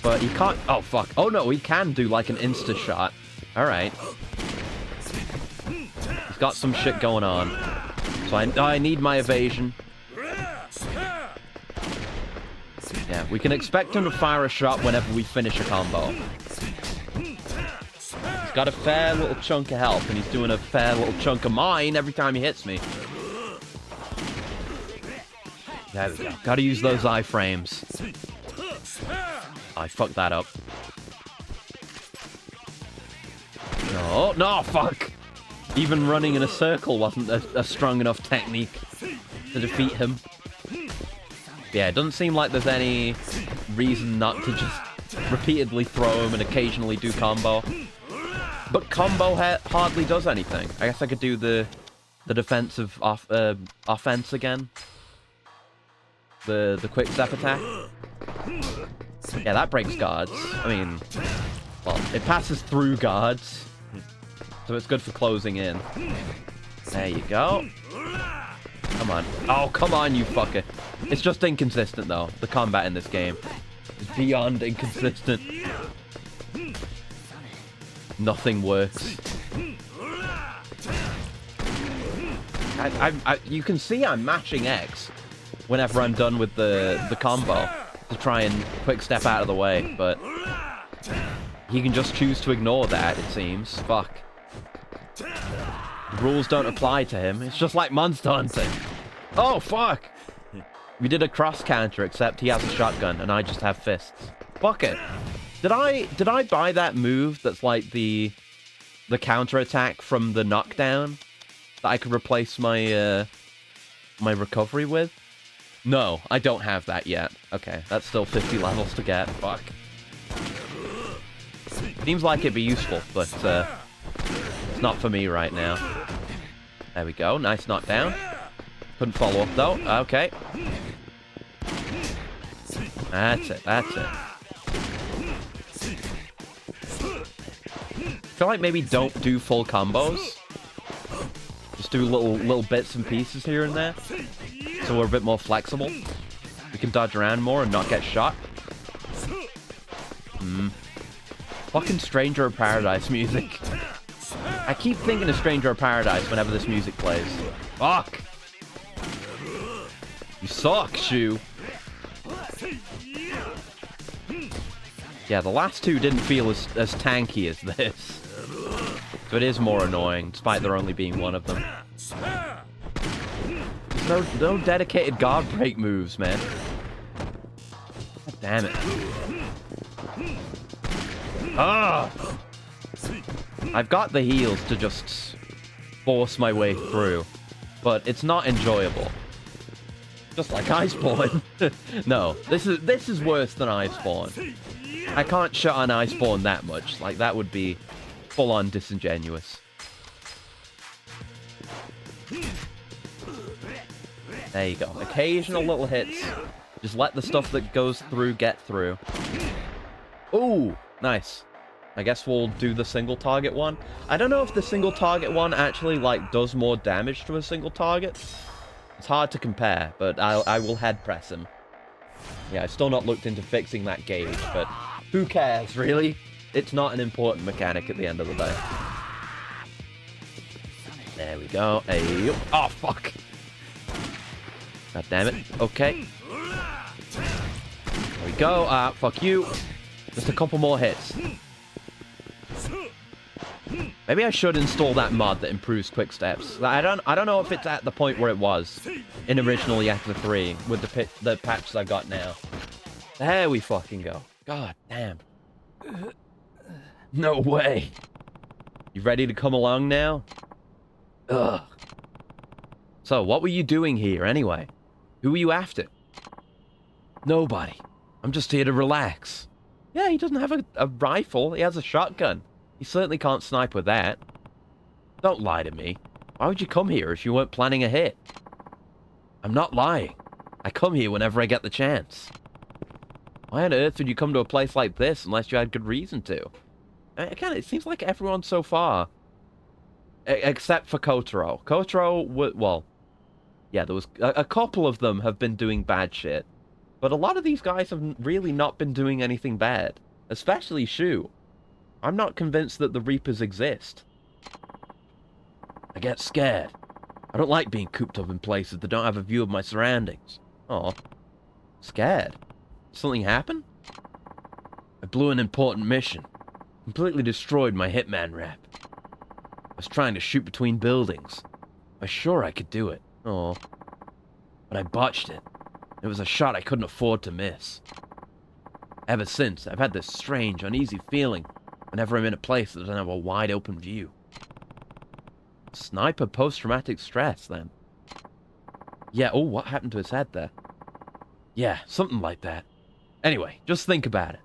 But he can't... Oh, fuck. Oh, no, he can do, like, an insta-shot. Alright. got some shit going on. So I need my evasion. Yeah, we can expect him to fire a shot whenever we finish a combo. He's got a fair little chunk of health, and he's doing a fair little chunk of mine every time he hits me. There we go. Gotta use those iframes. I fucked that up. No, no, fuck! Even running in a circle wasn't a strong enough technique to defeat him. Yeah, it doesn't seem like there's any reason not to just repeatedly throw him and occasionally do combo. But combo hardly does anything. I guess I could do the defensive offense again. The quick step attack. Yeah, that breaks guards. I mean, well, it passes through guards. So it's good for closing in. There you go. Come on. Oh, come on, you fucker. It's just inconsistent, though. The combat in this game is beyond inconsistent. Nothing works. You can see I'm mashing X whenever I'm done with the combo to try and quick step out of the way, but he can just choose to ignore that, it seems. Fuck. The rules don't apply to him. It's just like Monster Hunter. Oh, fuck! We did a cross counter, except he has a shotgun and I just have fists. Fuck it. Did I buy that move that's like the counter attack from the knockdown that I could replace my my recovery with? No, I don't have that yet. Okay, that's still 50 levels to get. Fuck. Seems like it'd be useful, but it's not for me right now. There we go. Nice knockdown. Couldn't follow up though. Okay. That's it. That's it. I feel like maybe don't do full combos. Just do little bits and pieces here and there, so we're a bit more flexible. We can dodge around more and not get shot. Fucking Stranger of Paradise music. I keep thinking of Stranger of Paradise whenever this music plays. Fuck! You suck, Shu. Yeah, the last two didn't feel as tanky as this. So it is more annoying, despite there only being one of them. There's no dedicated guard break moves, man. God damn it. Ah! I've got the heals to just force my way through, but it's not enjoyable. Just like Iceborne. No, this is worse than Iceborne. I can't shut on Iceborne that much. Like, that would be full-on disingenuous. There you go. Occasional little hits. Just let the stuff that goes through get through. Ooh, nice. I guess we'll do the single target one. I don't know if the single target one actually, like, does more damage to a single target. It's hard to compare, but I will head press him. Yeah, I've still not looked into fixing that gauge, but who cares, really? It's not an important mechanic at the end of the day. There we go. Hey, oh, fuck. God damn it. Okay. There we go. Fuck you. Just a couple more hits. Maybe I should install that mod that improves quick steps. I don't know if it's at the point where it was in original Yakuza 3 with the patches I got now. There we fucking go. God damn. No way. You ready to come along now? Ugh. So, what were you doing here anyway? Who were you after? Nobody. I'm just here to relax. Yeah, he doesn't have a rifle. He has a shotgun. He certainly can't snipe with that. Don't lie to me. Why would you come here if you weren't planning a hit? I'm not lying. I come here whenever I get the chance. Why on earth would you come to a place like this unless you had good reason to? Again, it seems like everyone so far, except for Kotaro. Kotaro, well, yeah, there was a couple of them have been doing bad shit. But a lot of these guys have really not been doing anything bad. Especially Shu. I'm not convinced that the Reapers exist. I get scared. I don't like being cooped up in places that don't have a view of my surroundings. Oh, scared? Something happened? I blew an important mission. Completely destroyed my hitman rep. I was trying to shoot between buildings. I was sure I could do it. Oh, but I botched it. It was a shot I couldn't afford to miss. Ever since, I've had this strange, uneasy feeling whenever I'm in a place that doesn't have a wide open view. Sniper post-traumatic stress, then. Yeah, oh, what happened to his head there? Yeah, something like that. Anyway, just think about it.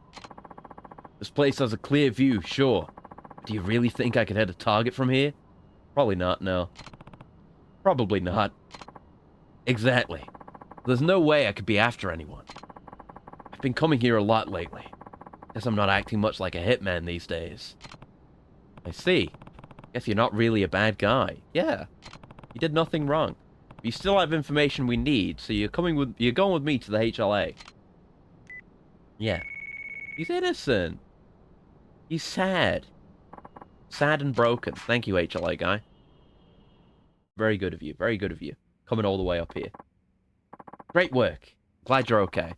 This place has a clear view, sure. But do you really think I could hit a target from here? Probably not, no. Probably not. Exactly. There's no way I could be after anyone. I've been coming here a lot lately. Guess I'm not acting much like a hitman these days. I see. Guess you're not really a bad guy. Yeah. You did nothing wrong. But you still have information we need, so you're going with me to the HLA. Yeah. He's innocent. He's sad. Sad and broken. Thank you, HLA guy. Very good of you. Very good of you. Coming all the way up here. Great work. Glad you're okay.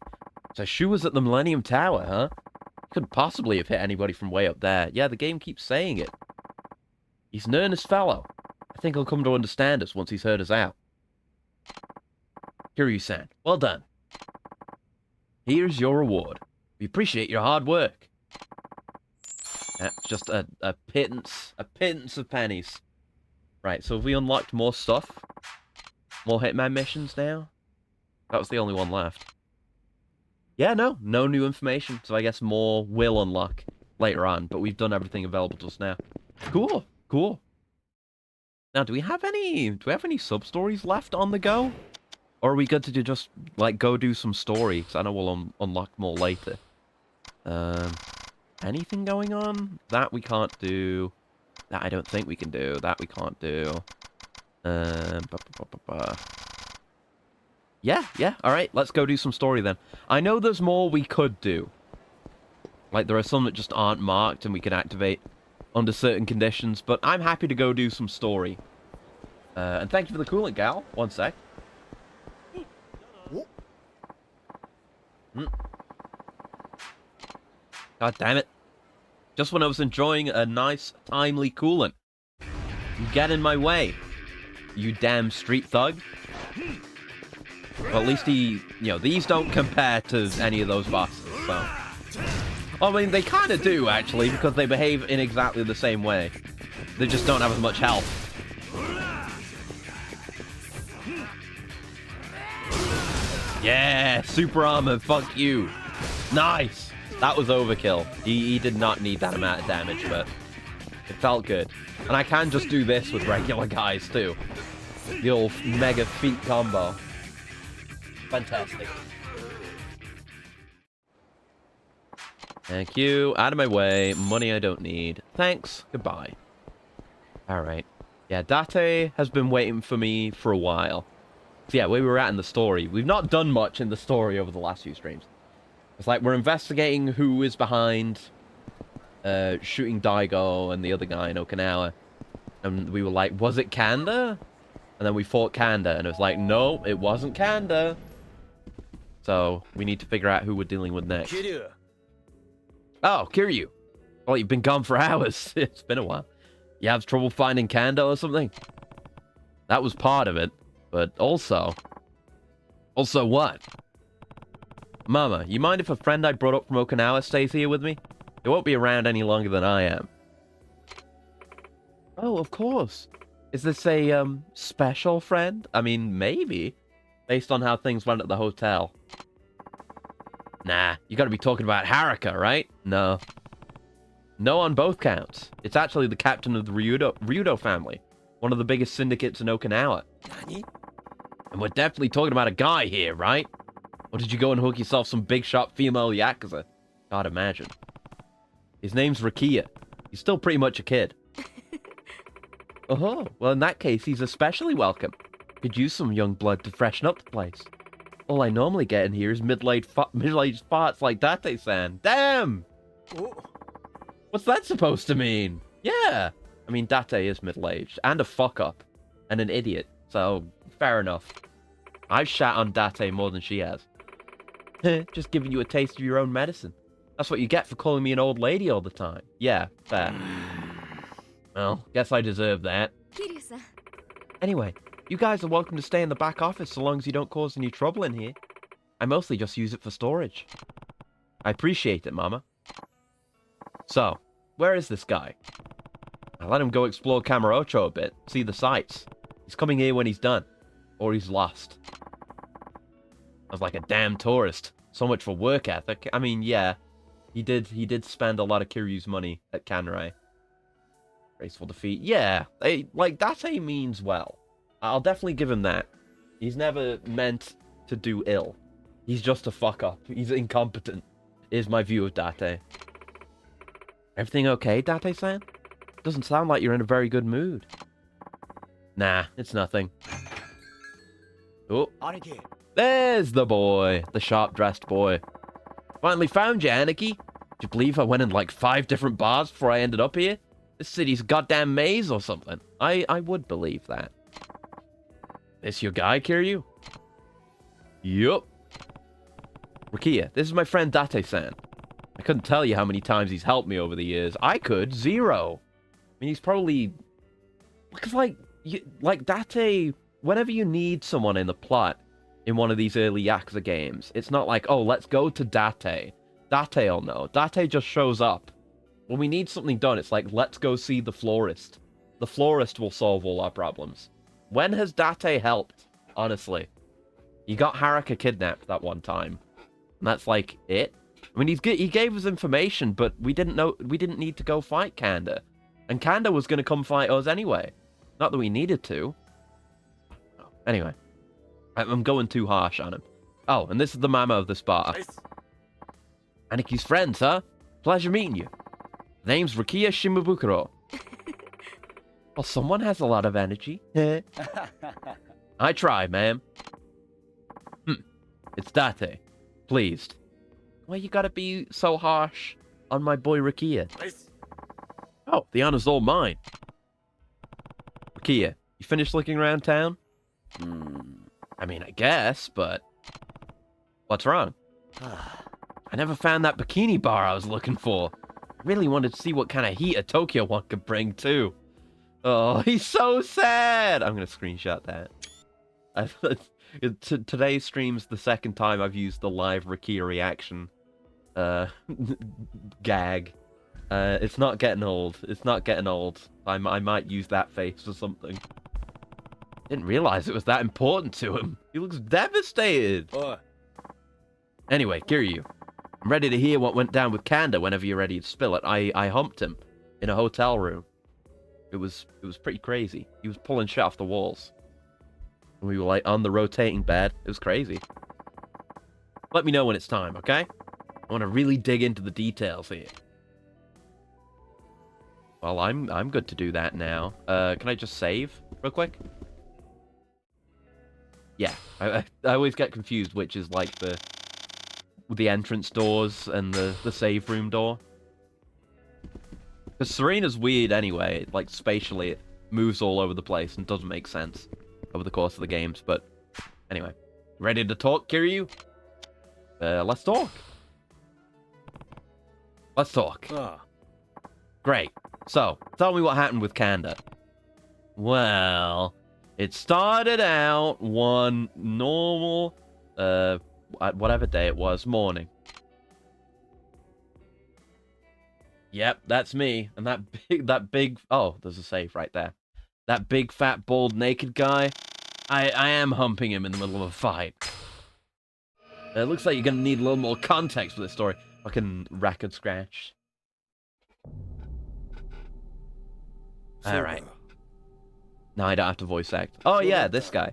So Shu was at the Millennium Tower, huh? Couldn't possibly have hit anybody from way up there. Yeah, the game keeps saying it. He's an earnest fellow. I think he'll come to understand us once he's heard us out. Kiryu-san, well done. Here's your reward. We appreciate your hard work. That's just a pittance of pennies. Right, so have we unlocked more stuff? More Hitman missions now? That was the only one left. Yeah, no new information, so I guess more will unlock later on, but we've done everything available to us now. Cool, cool. Now, do we have any sub-stories left on the go? Or are we good to just, like, go do some story? Because I know we'll unlock more later. Anything going on? That we can't do. That I don't think we can do. That we can't do. Yeah, alright, let's go do some story then. I know there's more we could do. Like, there are some that just aren't marked and we can activate under certain conditions, but I'm happy to go do some story. And thank you for the coolant, gal. One sec. God damn it. Just when I was enjoying a nice, timely coolant. You get in my way, you damn street thug. Well, at least these don't compare to any of those bosses, so. I mean, they kind of do, actually, because they behave in exactly the same way. They just don't have as much health. Yeah, super armor, fuck you. Nice. That was overkill. He did not need that amount of damage, but it felt good. And I can just do this with regular guys, too. The old mega feat combo. Fantastic. Thank you. Out of my way. Money I don't need. Thanks. Goodbye. Alright. Yeah, Date has been waiting for me for a while. So yeah, where we were at in the story. We've not done much in the story over the last few streams. It's like we're investigating who is behind shooting Daigo and the other guy in Okinawa. And we were like, was it Kanda? And then we fought Kanda, and it was like, no, it wasn't Kanda. So we need to figure out who we're dealing with next. Kiryu. Oh, Kiryu. Well, you've been gone for hours. It's been a while. You have trouble finding Kanda or something? That was part of it. But also... Also what? Mama, you mind if a friend I brought up from Okinawa stays here with me? He won't be around any longer than I am. Oh, of course. Is this a, special friend? I mean, maybe. Based on how things went at the hotel. Nah, you gotta be talking about Haruka, right? No. No on both counts. It's actually the captain of the Ryudo family. One of the biggest syndicates in Okinawa. Nani? And we're definitely talking about a guy here, right? Or did you go and hook yourself some big shot female Yakuza? God, imagine. His name's Rakia. He's still pretty much a kid. Oh, well in that case, he's especially welcome. Could use some young blood to freshen up the place. All I normally get in here is middle-aged farts like Date-san. Damn! Oh. What's that supposed to mean? Yeah! I mean, Date is middle-aged, and a fuck-up, and an idiot, so fair enough. I've shat on Date more than she has. Just giving you a taste of your own medicine. That's what you get for calling me an old lady all the time. Yeah, fair. Well, guess I deserve that. Anyway, you guys are welcome to stay in the back office so long as you don't cause any trouble in here. I mostly just use it for storage. I appreciate it, Mama. So, where is this guy? I let him go explore Camarocho a bit, see the sights. He's coming here when he's done. Or he's lost. I was like a damn tourist. So much for work ethic. I mean, yeah. He did spend a lot of Kiryu's money at Kanrai. Graceful defeat. Yeah, like, Date means well. I'll definitely give him that. He's never meant to do ill. He's just a fuck-up. He's incompetent, is my view of Date. Everything okay, Date-san? Doesn't sound like you're in a very good mood. Nah, it's nothing. Oh, there's the boy. The sharp-dressed boy. Finally found you, Anarchy. Do you believe I went in like 5 different bars before I ended up here? This city's a goddamn maze or something. I would believe that. This your guy, Kiryu? Yup. Rukia, this is my friend Date-san. I couldn't tell you how many times he's helped me over the years. I could. 0. I mean, he's probably... Because, like Date... Whenever you need someone in the plot in one of these early Yakuza games, it's not like, oh, let's go to Date. Date'll know. Date just shows up. When we need something done, it's like, let's go see the florist. The florist will solve all our problems. When has Date helped? Honestly. He got Haruka kidnapped that one time. And that's like it. I mean, he gave us information, but we didn't need to go fight Kanda. And Kanda was going to come fight us anyway. Not that we needed to. Anyway. I'm going too harsh on him. Oh, and this is the mama of this bar. Nice. Aniki's friends, huh? Pleasure meeting you. Name's Rukia Shimabukuro. Well, someone has a lot of energy. I try, ma'am. It's Date. Pleased. Why you gotta be so harsh on my boy Rukia? Nice. Oh, the honor's all mine. Rukia, you finished looking around town? I mean, I guess, but... What's wrong? I never found that bikini bar I was looking for. I really wanted to see what kind of heat a Tokyo one could bring, too. Oh, he's so sad! I'm gonna screenshot that. Today's stream's the second time I've used the live Rukia reaction gag. It's not getting old. It's not getting old. I might use that face or something. Didn't realize it was that important to him. He looks devastated. Anyway, Kiryu, I'm ready to hear what went down with Kanda whenever you're ready to spill it. I humped him in a hotel room. It was pretty crazy. He was pulling shit off the walls. And we were like on the rotating bed. It was crazy. Let me know when it's time, okay? I want to really dig into the details here. Well, I'm good to do that now. Can I just save real quick? Yeah, I always get confused which is like the entrance doors and the save room door. Because Serena's weird anyway. Like, spatially, it moves all over the place and doesn't make sense over the course of the games. But anyway, ready to talk, Kiryu? Let's talk. Let's talk. Great. So, tell me what happened with Kanda. Well, it started out one normal, whatever day it was, morning. Yep, that's me. And that big, oh, there's a save right there. That big, fat, bald, naked guy, I am humping him in the middle of a fight. It looks like you're gonna need a little more context for this story. Fucking record scratch. Alright. Now I don't have to voice act. Oh yeah, this guy.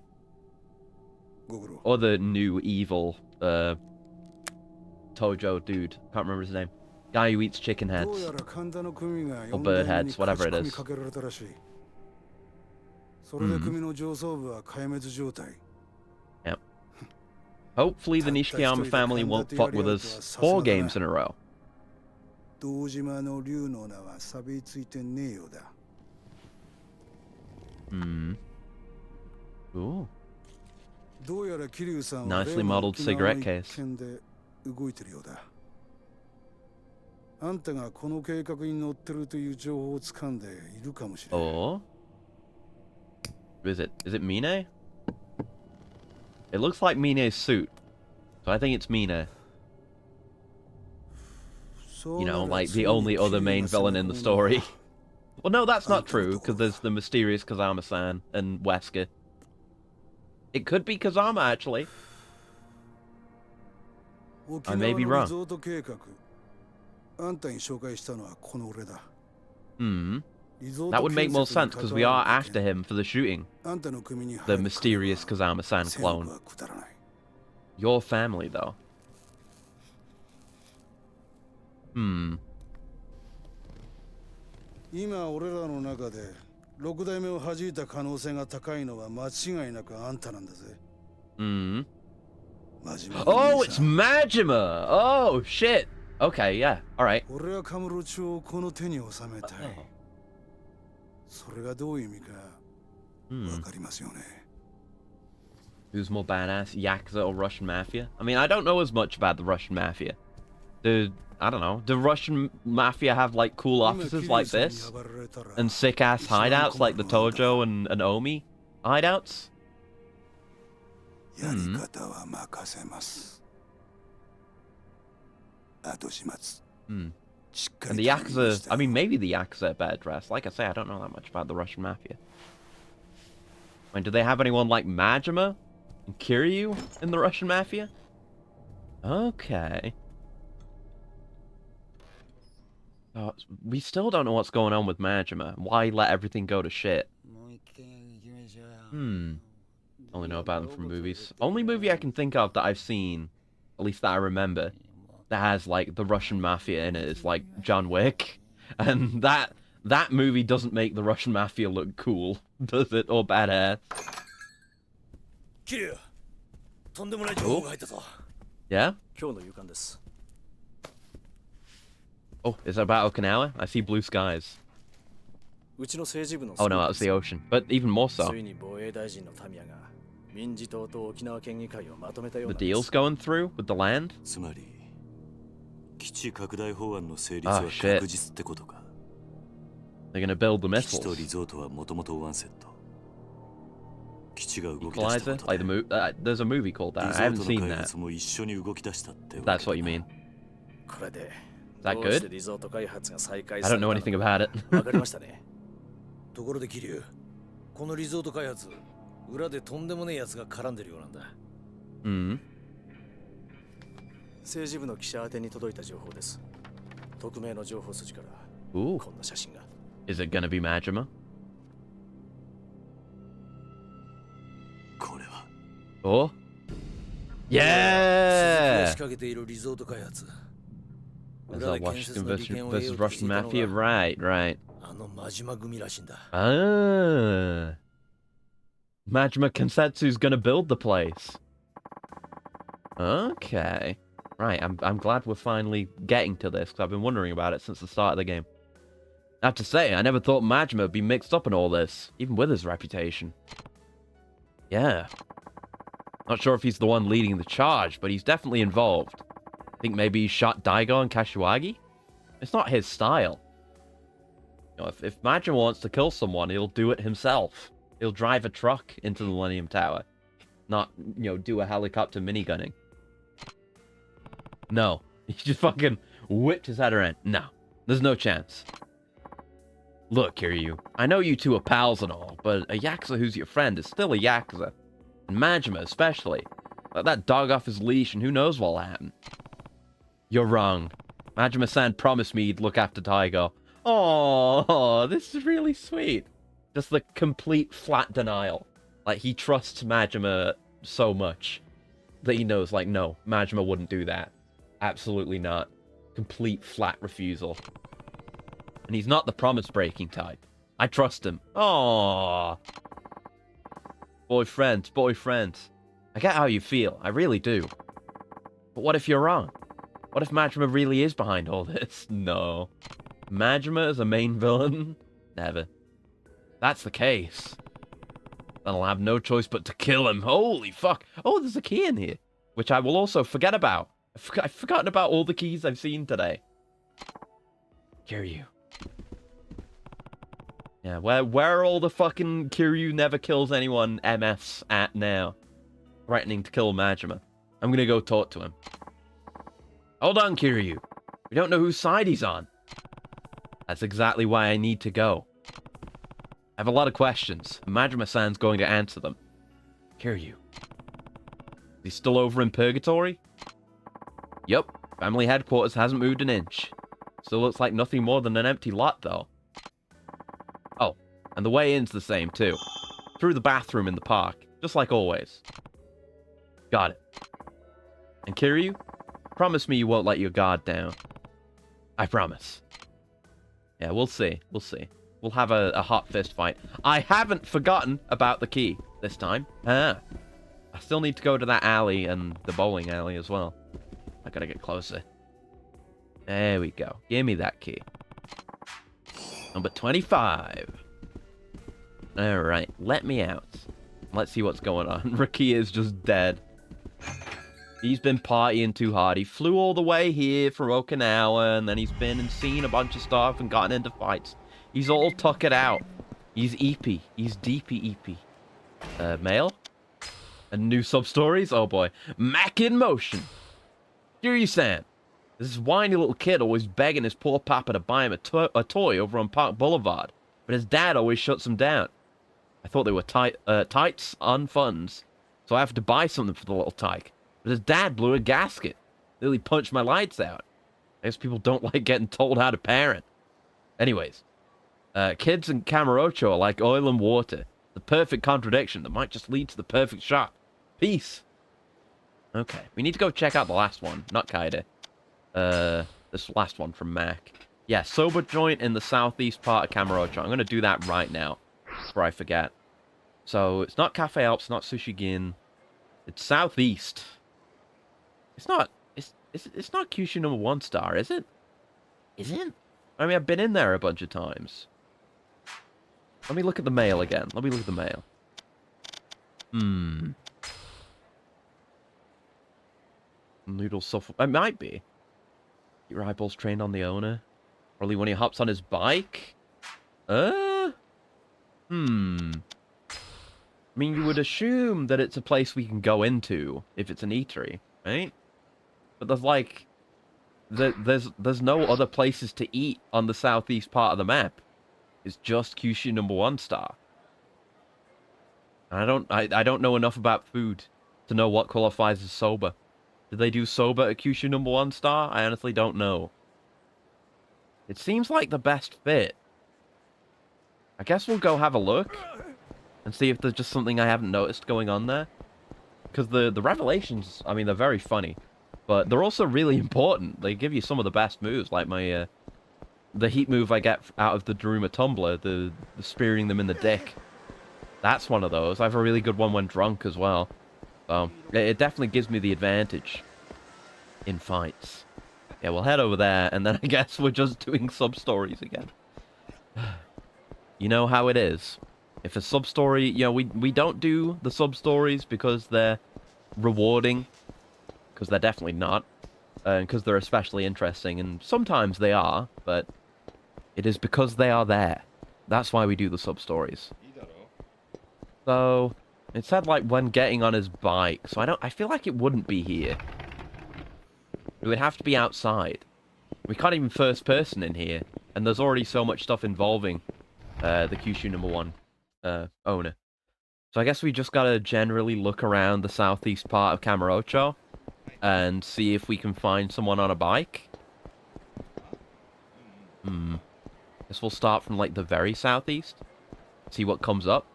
Or the new evil, Tojo dude. Can't remember his name. Guy who eats chicken heads. Or bird heads, whatever it is. Yep. Hopefully the Nishikiyama family won't fuck with us 4 games in a row. 堂島の竜の名は錆びついてねえようだ。 What? 堂島の竜の名は錆びついてねえようだ。 What? 堂島の竜の名は錆びついてねえようだ。 Hmm. 堂島の竜の名は錆びついてねえようだ。 What? 堂島の竜の名は錆びついてねえようだ。 Hopefully the Nishikiyama family won't fuck with us 4 games in a row. Hmm. Ooh. Nicely Nicely modeled cigarette case. 動いてるようだ。あんたがこの計画に乗ってるという情報を掴んでいるかもしれない。Oh. Is it Mine? It looks like Mine's suit. So I think it's Mine. You know, like the only other main villain in the story. Well, no, that's not true, because there's the mysterious Kazama-san and Wesker. It could be Kazama, actually. I may be wrong. Hmm. That would make more sense, because we are after him for the shooting. The mysterious Kazama-san clone. Your family, though. Hmm. 今俺らの中で6代目を弾いた可能性が高いのは間違いなくあんたなんだぜ。Hmm. Oh, it's Majima! Oh, shit! Okay, yeah, alright. 俺はカムロ町をこの手に収めたい。それがどういう意味かわかりますよね。Who's more badass, Yakuza or Russian Mafia? I mean, I don't know as much about the Russian Mafia. I don't know. Do Russian Mafia have, like, cool offices like this? And sick-ass hideouts like the Tojo and Omi hideouts? Hmm. And the Yakuza... I mean, maybe the Yakuza are better dressed. Like I say, I don't know that much about the Russian Mafia. I mean, do they have anyone like Majima and Kiryu in the Russian Mafia? Okay. Oh, we still don't know what's going on with Majima. Why let everything go to shit? Only know about them from movies. Only movie I can think of that I've seen, at least that I remember, that has, like, the Russian Mafia in it is, like, John Wick. And that movie doesn't make the Russian Mafia look cool, does it? Or badass. Oh. Yeah? Oh, is it about Okinawa? I see blue skies. Oh no, that was the ocean. But even more so. The deal's going through with the land? Oh shit. They're gonna build the missiles. Equalizer? Like the there's a movie called that. I haven't seen that. That's what you mean. Is that good? I don't know anything about it. ところで桐生、このリゾート開発、裏でとんでもねえ奴が絡んでるようなんだ。政治部の記者宛てに届いた情報です。匿名の情報筋からこんな写真が。Is it gonna be Majima? これは。Oh? Yeah! 仕掛けているリゾート開発。Is that Washington versus Russian Mafia? Right, right. あの真島組らしいんだ。Ah. Majima Kensetsu's gonna build the place. Okay. Right, I'm glad we're finally getting to this, because I've been wondering about it since the start of the game. I have to say, I never thought Majima would be mixed up in all this, even with his reputation. Yeah. Not sure if he's the one leading the charge, but he's definitely involved. Think maybe he shot Daigo and Kashiwagi? It's not his style. You know, if Majima wants to kill someone, he'll do it himself. He'll drive a truck into the Millennium Tower. Not, you know, do a helicopter minigunning. No. He just fucking whipped his head around. No. There's no chance. Look, Kiryu, I know you two are pals and all, but a Yakuza who's your friend is still a Yakuza. And Majima especially. Let that dog off his leash and who knows what'll happen. You're wrong. Majima-san promised me he'd look after Daigo. Oh, this is really sweet. Just the complete flat denial. Like, he trusts Majima so much that he knows, like, no, Majima wouldn't do that. Absolutely not. Complete flat refusal. And he's not the promise-breaking type. I trust him. Oh, boyfriend. I get how you feel. I really do. But what if you're wrong? What if Majima really is behind all this? No. Majima as a main villain? Never. That's the case. then I'll have no choice but to kill him. Holy fuck. Oh, there's a key in here, which I will also forget about. I've forgotten about all the keys I've seen today. Kiryu. Yeah, where are all the fucking Kiryu never kills anyone MFs at now? Threatening to kill Majima. I'm gonna go talk to him. Hold on, Kiryu. We don't know whose side he's on. That's exactly why I need to go. I have a lot of questions. Majima-san's going to answer them. Kiryu. Is he still over in Purgatory? Yup. Family headquarters hasn't moved an inch. Still looks like nothing more than an empty lot, though. Oh, and the way in's the same, too. Through the bathroom in the park, just like always. Got it. And Kiryu, promise me you won't let your guard down. I promise. Yeah, we'll see. We'll see. We'll have a hot fist fight. I haven't forgotten about the key this time. I still need to go to that alley and the bowling alley as well. I gotta get closer. There we go. Give me that key. Number 25. Alright, let me out. Let's see what's going on. Rakia is just dead. He's been partying too hard. He flew all the way here from Okinawa, and then he's been and seen a bunch of stuff and gotten into fights. He's all tuckered out. He's eepy. He's deepy eepy. Mail? And new sub-stories? Oh boy. Mac in motion. Kiryu-san. This whiny little kid always begging his poor papa to buy him a toy over on Park Boulevard, but his dad always shuts him down. I thought they were tights on funds, so I have to buy something for the little tyke. But his dad blew a gasket. Nearly punched my lights out. I guess people don't like getting told how to parent. Anyways, kids in Kamurocho are like oil and water. The perfect contradiction that might just lead to the perfect shot. Peace. Okay, we need to go check out the last one, not Kaide. This last one from Mac. Yeah, soba joint in the southeast part of Kamurocho. I'm gonna do that right now, before I forget. So, it's not Cafe Alps, not Sushi Gin. It's southeast. It's not, it's not Kyushu number 1 star, is it? Is it? I mean, I've been in there a bunch of times. Let me look at the mail again. Let me look at the mail. Noodle suffer. It might be. Your eyeballs trained on the owner. Probably when he hops on his bike. I mean, you would assume that it's a place we can go into if it's an eatery, right? But there's like, there's no other places to eat on the southeast part of the map. It's just Kyushu number 1 star. And I don't know enough about food to know what qualifies as soba. Did they do soba at Kyushu number 1 star? I honestly don't know. It seems like the best fit. I guess we'll go have a look and see if there's just something I haven't noticed going on there. Because the revelations, I mean, they're very funny. But they're also really important. They give you some of the best moves, like my, the heat move I get out of the Daruma Tumbler, the spearing them in the dick. That's one of those. I have a really good one when drunk as well. So, it definitely gives me the advantage in fights. Yeah, we'll head over there, and then I guess we're just doing sub-stories again. You know how it is. If a sub-story, you know, we don't do the sub-stories because they're rewarding. Because they're definitely not. Because they're especially interesting, and sometimes they are, but it is because they are there. That's why we do the sub-stories. So, it said, like, when getting on his bike, so I feel like it wouldn't be here. It would have to be outside. We can't even first person in here, and there's already so much stuff involving the Kyushu number 1 owner. So I guess we just gotta generally look around the southeast part of Kamurocho and see if we can find someone on a bike. Guess we'll start from, like, the very southeast. See what comes up.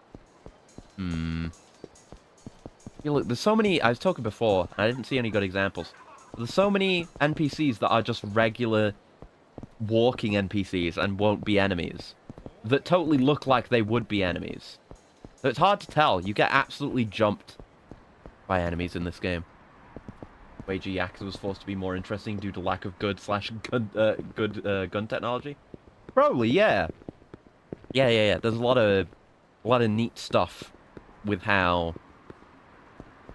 Yeah, look, there's so many... I was talking before, I didn't see any good examples. There's so many NPCs that are just regular walking NPCs and won't be enemies. That totally look like they would be enemies. So it's hard to tell. You get absolutely jumped by enemies in this game. Wager Yakuza was forced to be more interesting due to lack of good gun technology. Probably, yeah. Yeah. There's a lot of neat stuff with how...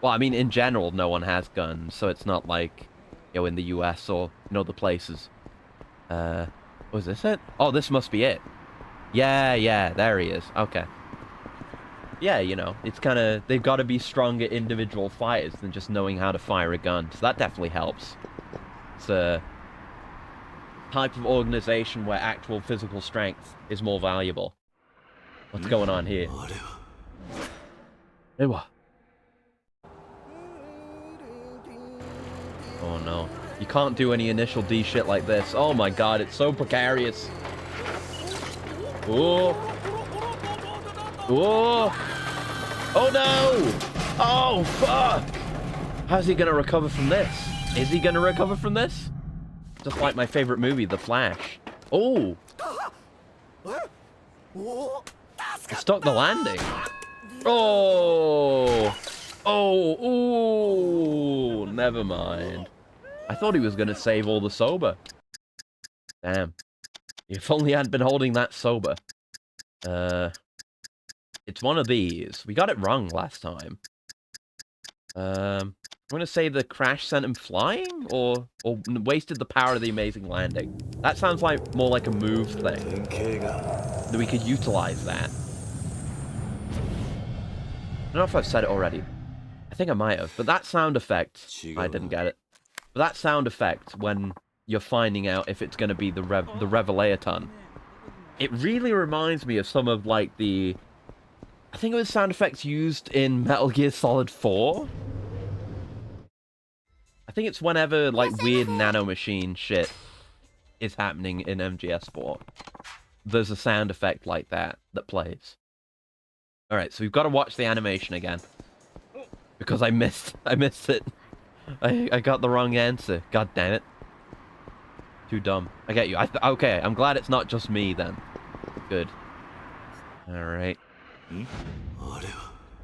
Well, I mean, in general, no one has guns, so it's not like, you know, in the US or in other places. Was this it? Oh, this must be it. Yeah, there he is. Okay. Yeah, you know, it's kind of... They've got to be stronger individual fighters than just knowing how to fire a gun, so that definitely helps. It's a type of organization where actual physical strength is more valuable. What's going on here? Ewa. Oh no. You can't do any initial D shit like this. Oh my god, it's so precarious. Oh. Oh. Oh no! Oh fuck! How's he gonna recover from this? Is he gonna recover from this? Just like my favorite movie, The Flash. Oh! He stuck the landing. Oh! Oh! Ooh! Never mind. I thought he was gonna save all the soba. Damn. If only I'd been holding that soba. It's one of these. We got it wrong last time. I'm gonna say the crash sent him flying, or wasted the power of the amazing landing. That sounds like more like a move thing. That we could utilize that. I don't know if I've said it already. I think I might have, but that sound effect, I didn't get it. But that sound effect when you're finding out if it's gonna be the Revelator, it really reminds me of some of like the... I think it was sound effects used in Metal Gear Solid 4. I think it's whenever, like, weird nanomachine shit is happening in MGS4. There's a sound effect like that plays. Alright, so we've got to watch the animation again. Because I missed it. I got the wrong answer. God damn it. Too dumb. I get you. Okay, I'm glad it's not just me, then. Good. Alright.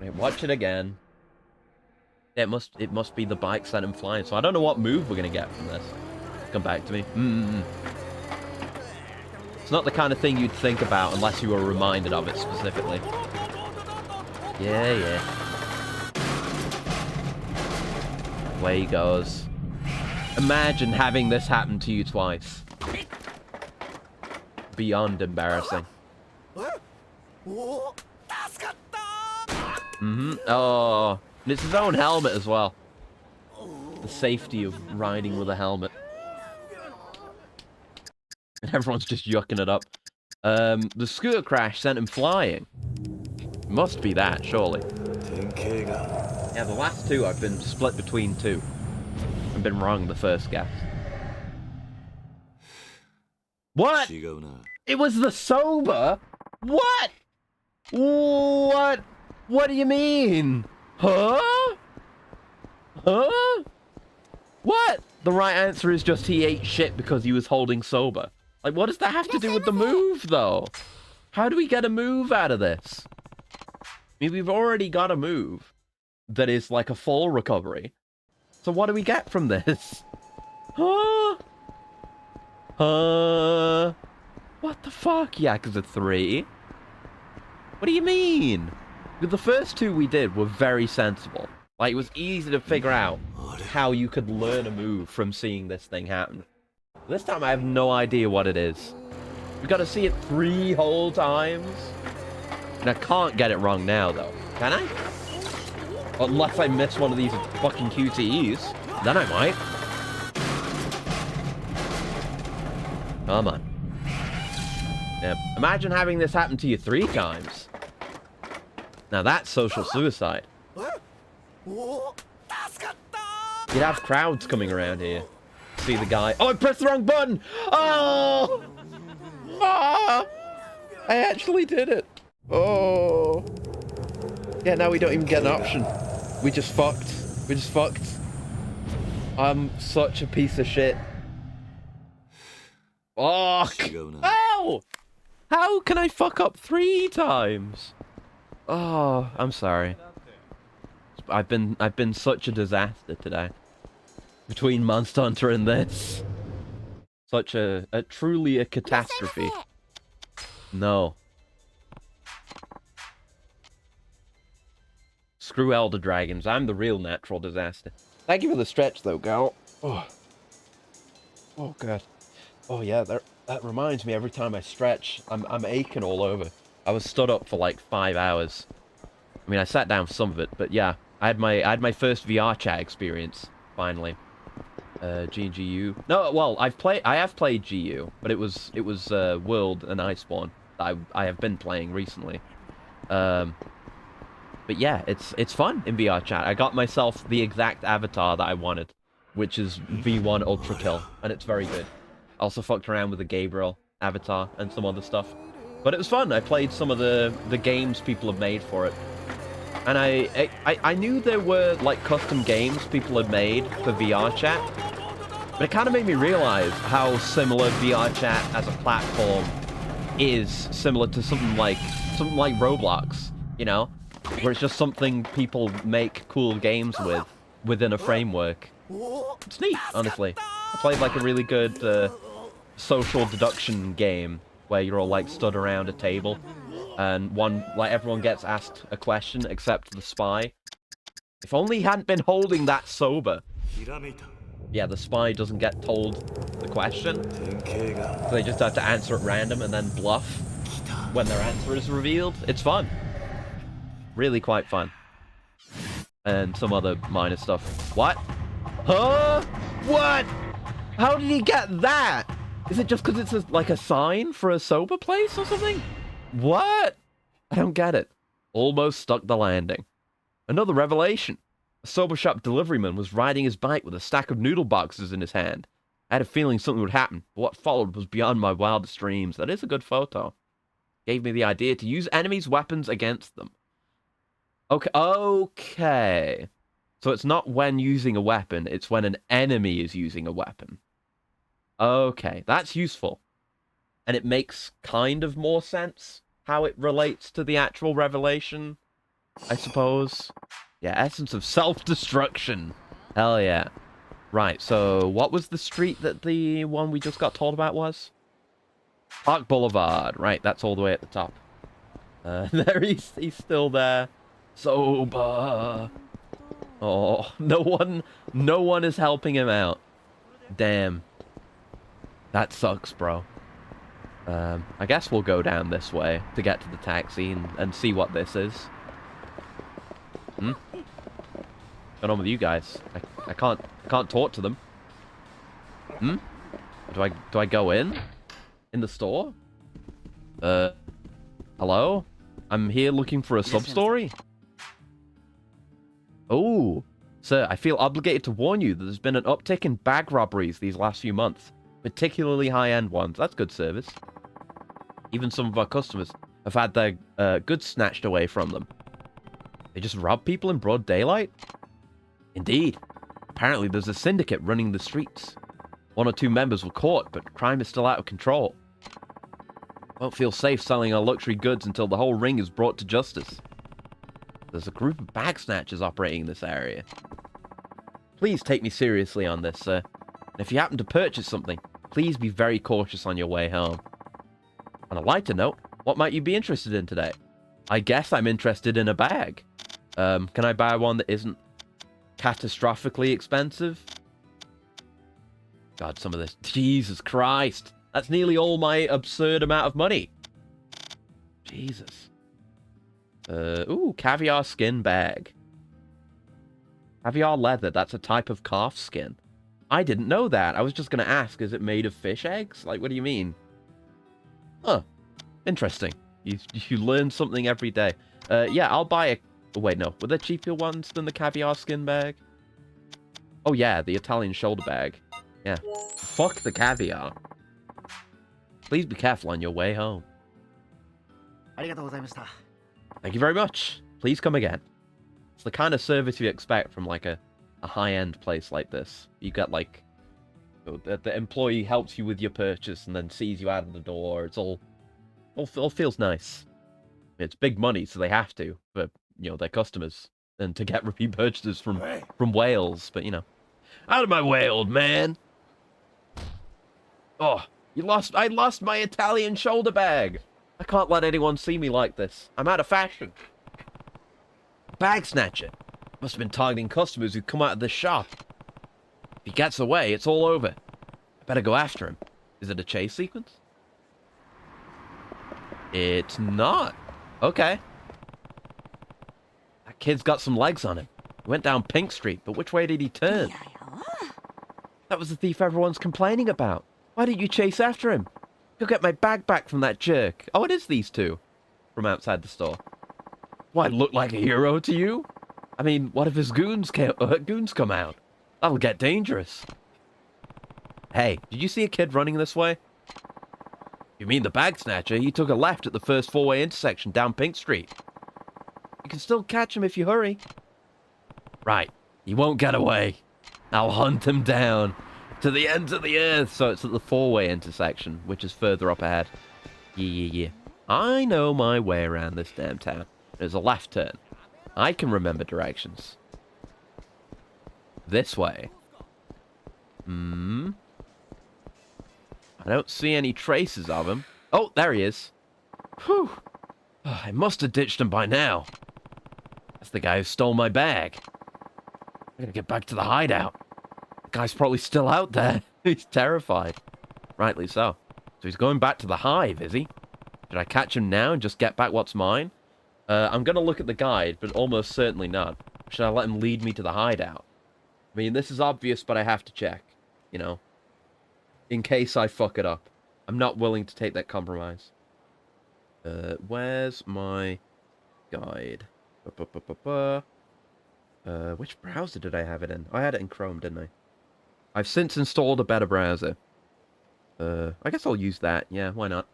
Right, watch it again. It must be the bike sent him flying. So I don't know what move we're gonna get from this. Come back to me. It's not the kind of thing you'd think about unless you were reminded of it specifically. Yeah. Away he goes. Imagine having this happen to you twice. Beyond embarrassing. Oh, and it's his own helmet as well. The safety of riding with a helmet. And everyone's just yucking it up. The scooter crash sent him flying. Must be that, surely. Yeah, the last two I've been split between two. I've been wrong the first guess. What? It was the sober? What? What? What do you mean? Huh? Huh? What? The right answer is just he ate shit because he was holding sober. Like, what does that have to do with the move, though? How do we get a move out of this? I mean, we've already got a move that is like a full recovery. So what do we get from this? Huh? Huh? What the fuck, Yakuza 3? What do you mean? The first two we did were very sensible. Like, it was easy to figure out how you could learn a move from seeing this thing happen. This time I have no idea what it is. We've got to see it 3 whole times. And I can't get it wrong now, though. Can I? Unless I miss one of these fucking QTEs. Then I might. Come on. Yeah, imagine having this happen to you 3 times. Now that's social suicide. You'd have crowds coming around here. See the guy. Oh, I pressed the wrong button! Oh! Ah! I actually did it. Oh. Yeah, now we don't even get an option. We just fucked. We just fucked. I'm such a piece of shit. Fuck! Ow! How can I fuck up 3 times? Oh, I'm sorry. I've been such a disaster today. Between Monster Hunter and this. Such truly a catastrophe. No. Screw Elder Dragons. I'm the real natural disaster. Thank you for the stretch, though, gal. Oh, oh God. Oh yeah, that reminds me. Every time I stretch, I'm aching all over. I was stood up for like 5 hours. I mean, I sat down for some of it, but yeah, I had my first VR chat experience finally. GGU. No, well, I have played GU, but it was World and Iceborne that I have been playing recently. But yeah, it's fun in VR chat. I got myself the exact avatar that I wanted, which is V1 Ultra Kill, and it's very good. I also fucked around with the Gabriel avatar and some other stuff. But it was fun. I played some of the games people have made for it. And I knew there were, like, custom games people had made for VR chat. But it kind of made me realize how similar VR chat as a platform is similar to something like Roblox, you know? Where it's just something people make cool games with within a framework. It's neat, honestly. I played, like, a really good social deduction game where you're all, like, stood around a table. And everyone gets asked a question except the spy. If only he hadn't been holding that sober. Yeah, the spy doesn't get told the question. So they just have to answer at random and then bluff when their answer is revealed. It's fun. Really quite fun. And some other minor stuff. What? Huh? What? How did he get that? Is it just because it's like a sign for a sober place or something? What? I don't get it. Almost stuck the landing. Another revelation. A sober shop deliveryman was riding his bike with a stack of noodle boxes in his hand. I had a feeling something would happen, but what followed was beyond my wildest dreams. That is a good photo. Gave me the idea to use enemies' weapons against them. Okay. So it's not when using a weapon, it's when an enemy is using a weapon. Okay, that's useful. And it makes kind of more sense how it relates to the actual revelation, I suppose. Yeah, essence of self-destruction. Hell yeah. Right, so what was the street that the one we just got told about was? Park Boulevard. Right, that's all the way at the top. There he's still there. Sober. Oh, no one is helping him out. Damn. That sucks, bro. I guess we'll go down this way to get to the taxi and see what this is. Hmm? What's going on with you guys? I can't talk to them. Hmm? Do I go in the store? Hello? I'm here looking for a sub-story. Oh, sir, I feel obligated to warn you that there's been an uptick in bag robberies these last few months, particularly high-end ones. That's good service. Even some of our customers have had their goods snatched away from them. They just rob people in broad daylight? Indeed. Apparently there's a syndicate running the streets. 1 or 2 members were caught, but crime is still out of control. Won't feel safe selling our luxury goods until the whole ring is brought to justice. There's a group of bag snatchers operating in this area. Please take me seriously on this, sir. And if you happen to purchase something, please be very cautious on your way home. On a lighter note, what might you be interested in today? I guess I'm interested in a bag. Can I buy one that isn't catastrophically expensive? God, some of this. Jesus Christ. That's nearly all my absurd amount of money. Jesus. Ooh, caviar skin bag. Caviar leather, that's a type of calf skin. I didn't know that. I was just going to ask, is it made of fish eggs? Like, what do you mean? Huh. Interesting. You learn something every day. Yeah, I'll buy a... Oh, wait, no. Were there cheaper ones than the caviar skin bag? Oh, yeah, the Italian shoulder bag. Yeah. Fuck the caviar. Please be careful on your way home. Thank you very much. Please come again. It's the kind of service you expect from, like, a high-end place like this. You get, like... The employee helps you with your purchase and then sees you out of the door. It's all feels nice. It's big money, so they have to. But, you know, they're customers. And to get repeat purchases from Wales. But, you know. Out of my way, old man! Oh, I lost my Italian shoulder bag! I can't let anyone see me like this. I'm out of fashion. bag snatcher. Must have been targeting customers who come out of this shop. If he gets away, it's all over. I better go after him. Is it a chase sequence? It's not. Okay. That kid's got some legs on him. He went down Pink Street, but which way did he turn? That was the thief everyone's complaining about. Why didn't you chase after him? Go get my bag back from that jerk. Oh, it is these two. From outside the store. Why, look like a hero to you? I mean, what if his goons come out? That'll get dangerous. Hey, did you see a kid running this way? You mean the bag snatcher? He took a left at the first four-way intersection down Pink Street. You can still catch him if you hurry. Right, he won't get away. I'll hunt him down to the ends of the earth. So it's at the four-way intersection, which is further up ahead. Yeah. I know my way around this damn town. There's a left turn. I can remember directions. This way. I don't see any traces of him. Oh, there he is. Whew. Oh, I must have ditched him by now. That's the guy who stole my bag. I gotta get back to the hideout. The guy's probably still out there. He's terrified. Rightly so. So he's going back to the hive, is he? Should I catch him now and just get back what's mine? I'm gonna look at the guide, but almost certainly not. Should I let him lead me to the hideout? I mean, this is obvious, but I have to check. You know? In case I fuck it up. I'm not willing to take that compromise. Where's my guide? Which browser did I have it in? I had it in Chrome, didn't I? I've since installed a better browser. I guess I'll use that. Yeah, why not?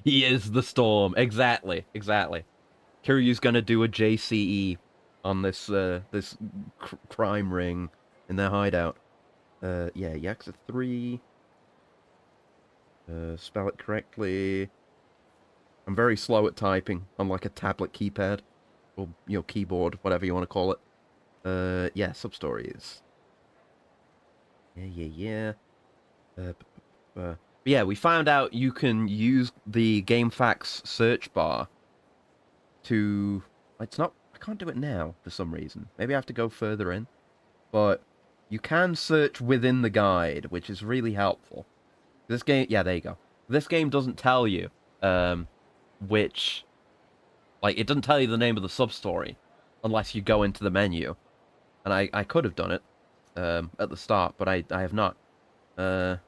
He is the storm. Exactly. Kiryu's gonna do a JCE on this this crime ring in their hideout. Yeah, Yakuza 3. Spell it correctly. I'm very slow at typing on like a tablet keypad. Or, you know, keyboard, whatever you want to call it. Yeah, sub-stories. Yeah. Yeah, we found out you can use the GameFAQs search bar to... It's not... I can't do it now, for some reason. Maybe I have to go further in. But you can search within the guide, which is really helpful. This game... Yeah, there you go. This game doesn't tell you which... Like, it doesn't tell you the name of the sub-story unless you go into the menu. And I could have done it at the start, but I have not. So,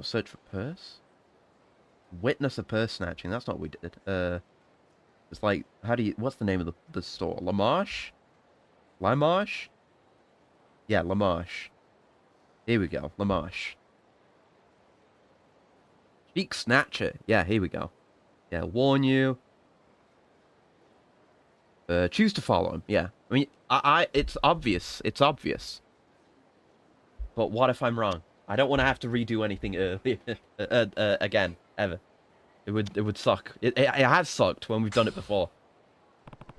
search for purse? Witness a purse snatching. That's not what we did. It's like, how do you... What's the name of the store? Lamarche? Lamarche? Yeah, Lamarche. Here we go. Lamarche. Cheek snatcher. Yeah, here we go. Yeah, warn you. Choose to follow him. Yeah. I mean, it's obvious. It's obvious. But what if I'm wrong? I don't want to have to redo anything again, ever. It would suck. It has sucked when we've done it before.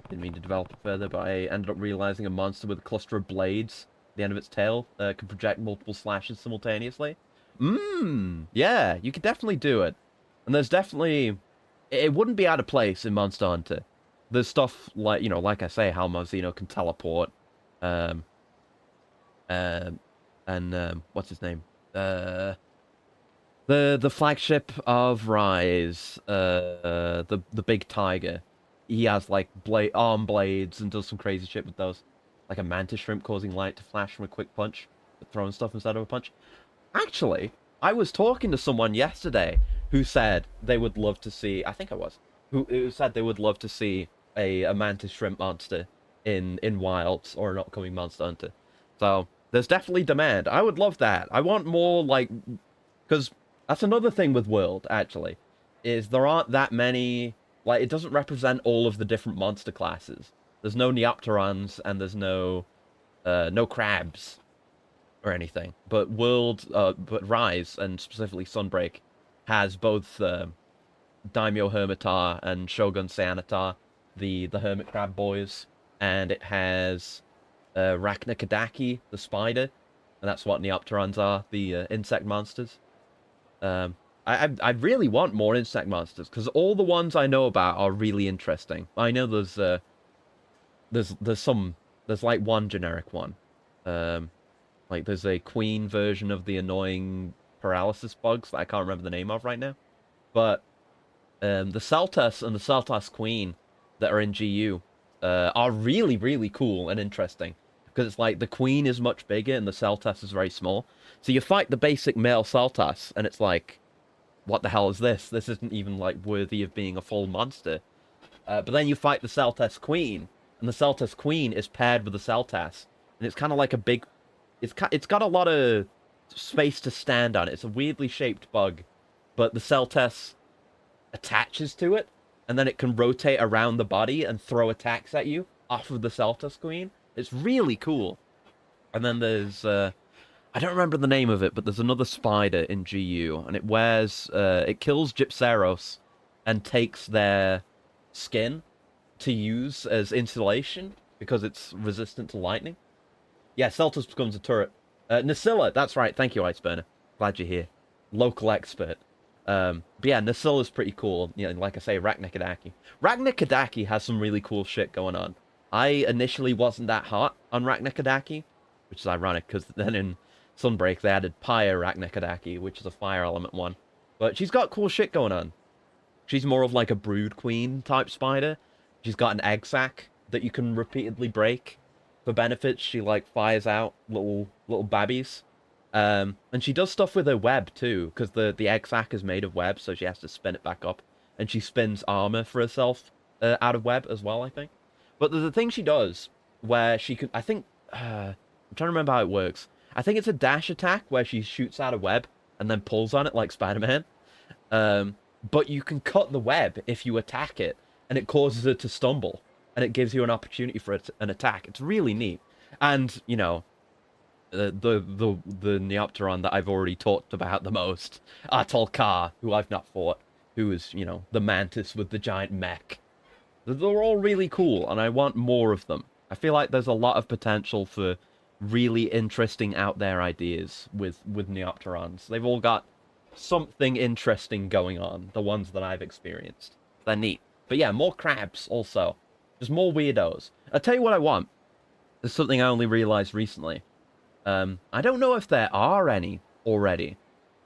Didn't mean to develop it further, but I ended up realizing a monster with a cluster of blades at the end of its tail can project multiple slashes simultaneously. Yeah, you could definitely do it. And there's definitely... It wouldn't be out of place in Monster Hunter. There's stuff like, you know, like I say, how Marzino can teleport. What's his name? The flagship of Rise, the big tiger. He has like arm blades and does some crazy shit with those. Like a mantis shrimp causing light to flash from a quick punch, but throwing stuff instead of a punch. Actually, I was talking to someone yesterday who said they would love to see, I think I was, who said they would love to see a mantis shrimp monster in Wilds or an upcoming Monster Hunter. So there's definitely demand. I would love that. I want more, like, because that's another thing with World, actually, is there aren't that many, like, it doesn't represent all of the different monster classes. There's no Neopterons, and there's no crabs or anything. But but Rise, and specifically Sunbreak, has both Daimyo Hermitar and Shogun Seanatar, the hermit crab boys, and it has Rachna Kadaki, the spider, and that's what Neopterons are, the insect monsters. I really want more insect monsters because all the ones I know about are really interesting. I know there's like one generic one. Um, like there's a queen version of the annoying paralysis bugs that I can't remember the name of right now. But the Celtas and the Celtas Queen that are in GU are really, really cool and interesting. Because it's like the Queen is much bigger and the Celtas is very small. So you fight the basic male Celtas, and it's like, what the hell is this? This isn't even like worthy of being a full monster. But then you fight the Celtas Queen, and the Celtas Queen is paired with the Celtas, and it's kind of like a big. It's got a lot of space to stand on. It's a weirdly shaped bug, but the Celtas attaches to it, and then it can rotate around the body and throw attacks at you off of the Celtas Queen. It's really cool. And then there's I don't remember the name of it, but there's another spider in GU, and it kills Gypceros and takes their skin to use as insulation because it's resistant to lightning. Yeah, Celtus becomes a turret. Nasilla, that's right. Thank you, Iceburner. Glad you're here. Local expert. But yeah, Nasilla's pretty cool. You know, like I say, Rachnikodaki. Rachnikodaki has some really cool shit going on. I initially wasn't that hot on Rachnikodaki, which is ironic because then in Sunbreak they added Pyre Rachnikodaki, which is a fire element one. But she's got cool shit going on. She's more of like a brood queen type spider. She's got an egg sac that you can repeatedly break for benefits. She like fires out little babbies. And she does stuff with her web too, because the egg sac is made of web, so she has to spin it back up. And she spins armor for herself out of web as well, I think. But there's a thing she does where she can, I think, I'm trying to remember how it works. I think it's a dash attack where she shoots out a web and then pulls on it like Spider-Man. But you can cut the web if you attack it, and it causes her to stumble, and it gives you an opportunity for an attack. It's really neat. And, you know, the Neopteron that I've already talked about the most, Atolkar, who I've not fought, who is, you know, the mantis with the giant mech. They're all really cool, and I want more of them. I feel like there's a lot of potential for really interesting out there ideas with Neopterons. They've all got something interesting going on, the ones that I've experienced. They're neat. But yeah, more crabs also. Just more weirdos. I'll tell you what I want. There's something I only realized recently. I don't know if there are any already.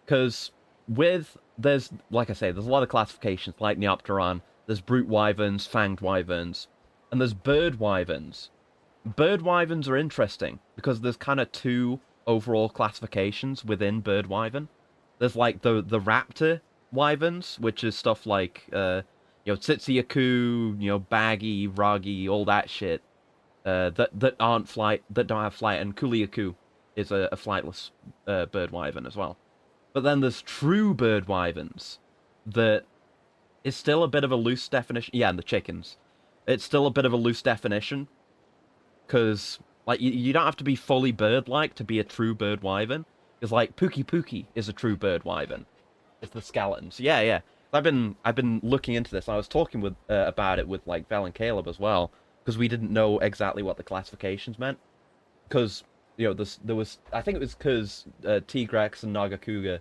Because there's, like I say, there's a lot of classifications like Neopteron. There's brute wyverns, fanged wyverns, and there's bird wyverns. Bird wyverns are interesting because there's kind of two overall classifications within bird wyvern. There's like the raptor wyverns, which is stuff like Tsitsi-Yaku, Baggy, Ragi, all that shit. That don't have flight, and Kuliaku is a flightless bird wyvern as well. But then there's true bird wyverns that is still a bit of a loose definition. Yeah, and the chickens. It's still a bit of a loose definition because like you don't have to be fully bird-like to be a true bird wyvern. Because like Pookie Pookie is a true bird wyvern. It's the skeletons. Yeah, yeah. I've been looking into this. I was talking with about it with like Val and Caleb as well because we didn't know exactly what the classifications meant. Because there was, I think it was because Tigrex and Nagakuga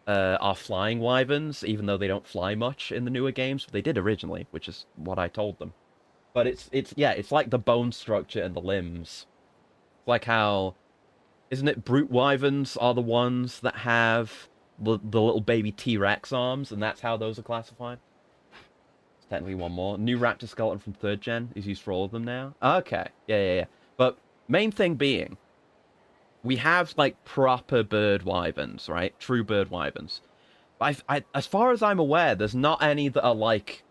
are flying wyverns, even though they don't fly much in the newer games. But they did originally, which is what I told them. But it's like the bone structure and the limbs. Like how, isn't it brute wyverns are the ones that have the little baby T-Rex arms, and that's how those are classified? It's technically one more. New raptor skeleton from 3rd gen is used for all of them now. Okay, yeah. But main thing being, we have like proper bird wyverns, right? True bird wyverns. As far as I'm aware, there's not any that are like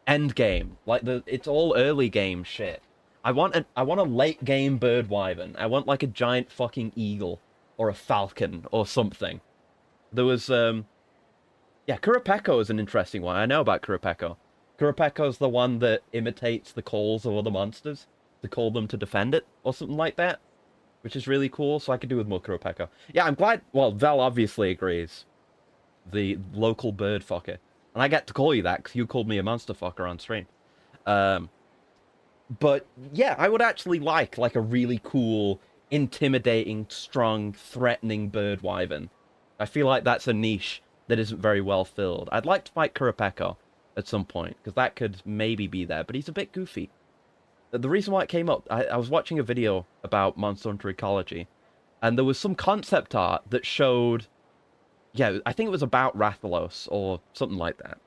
end game. Like it's all early game shit. I want a late game bird wyvern. I want like a giant fucking eagle or a falcon or something. There was Kurapeko is an interesting one. I know about Kurapeko. Kurapeko's the one that imitates the calls of other monsters to call them to defend it or something like that, which is really cool. So I could do with more Kurapeko. Yeah, I'm glad. Well, Vel obviously agrees. The local bird fucker. And I get to call you that because you called me a monster fucker on stream. But yeah, I would actually like a really cool, intimidating, strong, threatening bird wyvern. I feel like that's a niche that isn't very well filled. I'd like to fight Kurapeko at some point, because that could maybe be there, but he's a bit goofy. The reason why it came up, I was watching a video about Monster Hunter Ecology, and there was some concept art that showed, yeah, I think it was about Rathalos or something like that.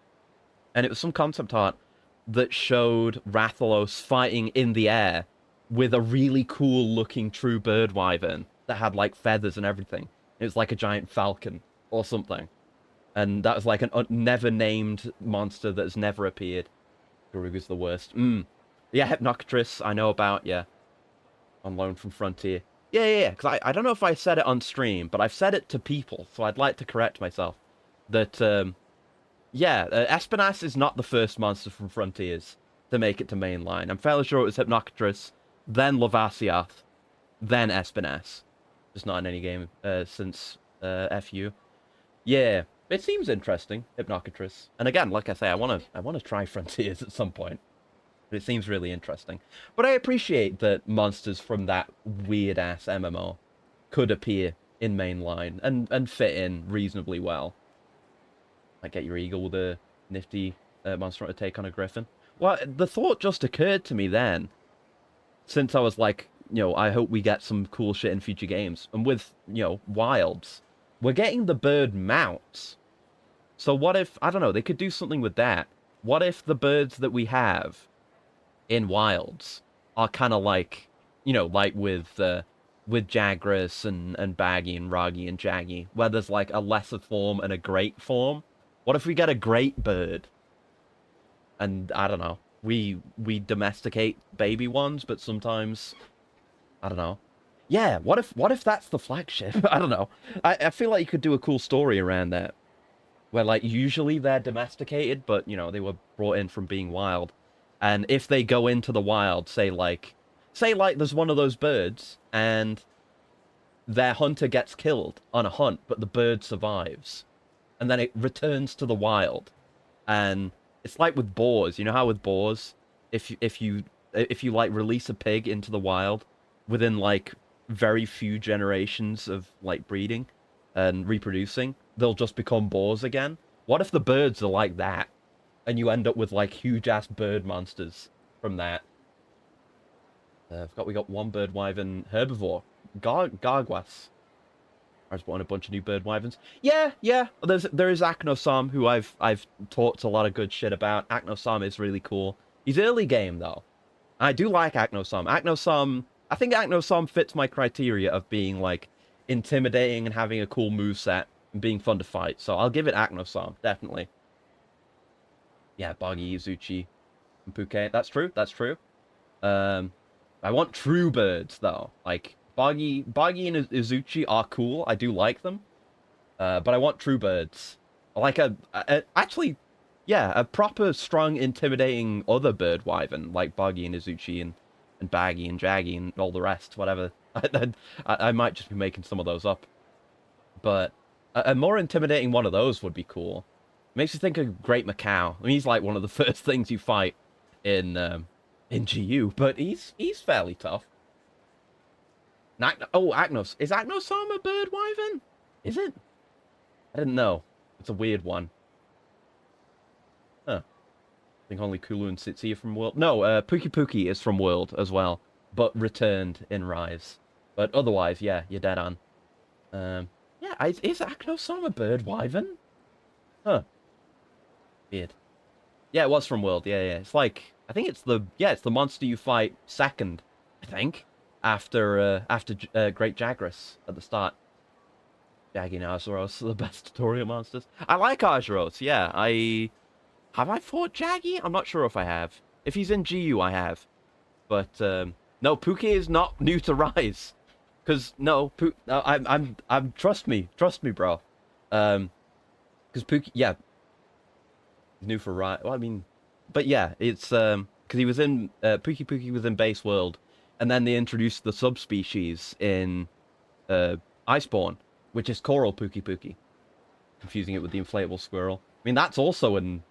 And it was some concept art that showed Rathalos fighting in the air with a really cool looking true bird wyvern that had like feathers and everything. It was like a giant falcon or something. And that was like an never named monster that has never appeared. Garuga's the worst. Yeah, Hypnocratrix, I know about, yeah. On loan from Frontier. Yeah, because I don't know if I said it on stream, but I've said it to people, so I'd like to correct myself. That, Espinas is not the first monster from Frontiers to make it to mainline. I'm fairly sure it was Hypnocratrix, then Lavasiath, then Espinas. Just not in any game since FU. Yeah, it seems interesting, Hypnocratrix. And again, like I say, I wanna try Frontiers at some point. It seems really interesting. But I appreciate that monsters from that weird-ass MMO could appear in mainline and fit in reasonably well. Like get your eagle with a nifty monster hunter take on a griffin. Well, the thought just occurred to me then, since I was like, I hope we get some cool shit in future games. And with, wilds, we're getting the bird mounts. So what if, I don't know, they could do something with that. What if the birds that we have in wilds are kind of like, like with Jagras and Baggy and Ragi and Jaggy, where there's like a lesser form and a great form. What if we get a great bird? And I don't know, we domesticate baby ones, but sometimes I don't know. Yeah, what if that's the flagship? I don't know. I feel like you could do a cool story around that, where like usually they're domesticated, but they were brought in from being wild. And if they go into the wild, say like there's one of those birds and their hunter gets killed on a hunt, but the bird survives. And then it returns to the wild. And it's like with boars, you know how with boars, if you like release a pig into the wild within like very few generations of like breeding and reproducing, they'll just become boars again. What if the birds are like that? And you end up with like huge ass bird monsters from that. We got one bird wyvern herbivore, Garguas. I was brought a bunch of new bird wyverns. Yeah. There is Aknosom, who I've talked a lot of good shit about. Aknosom is really cool. He's early game though. I do like Aknosom. I think Aknosom fits my criteria of being like intimidating and having a cool moveset and being fun to fight. So I'll give it Aknosom, definitely. Yeah, Boggy, Izuchi, and Puke. That's true. I want true birds though. Like Boggy and Izuchi are cool. I do like them. But I want true birds. I like actually, yeah, a proper, strong, intimidating other bird wyvern like Boggy and Izuchi and Baggy and Jaggy and all the rest. Whatever. I might just be making some of those up. But a more intimidating one of those would be cool. Makes you think of Great Macau. I mean, he's like one of the first things you fight in GU, but he's fairly tough. Agnos. Is Agnosom a bird wyvern? Is it? I didn't know. It's a weird one. Huh. I think only Kulu and Sitsi are from World. No, Puki is from World as well, but returned in Rise. But otherwise, yeah, you're dead on. Yeah, is Agnosom a bird wyvern? Huh. Weird. Yeah, it was from World. Yeah. It's like I think it's the monster you fight second. I think after Great Jagras at the start. Jaggy and Arzuros are the best tutorial monsters. I like Arzuros. Yeah, have I fought Jaggy? I'm not sure if I have. If he's in GU, I have. But no, Puke is not new to Rise. Because no, I'm trust me, bro. Because Puke, yeah. New for Rise. Well, I mean, but yeah, it's because he was in Puki was in Base World, and then they introduced the subspecies in Iceborne, which is Coral Puki, confusing it with the inflatable squirrel. I mean, that's also in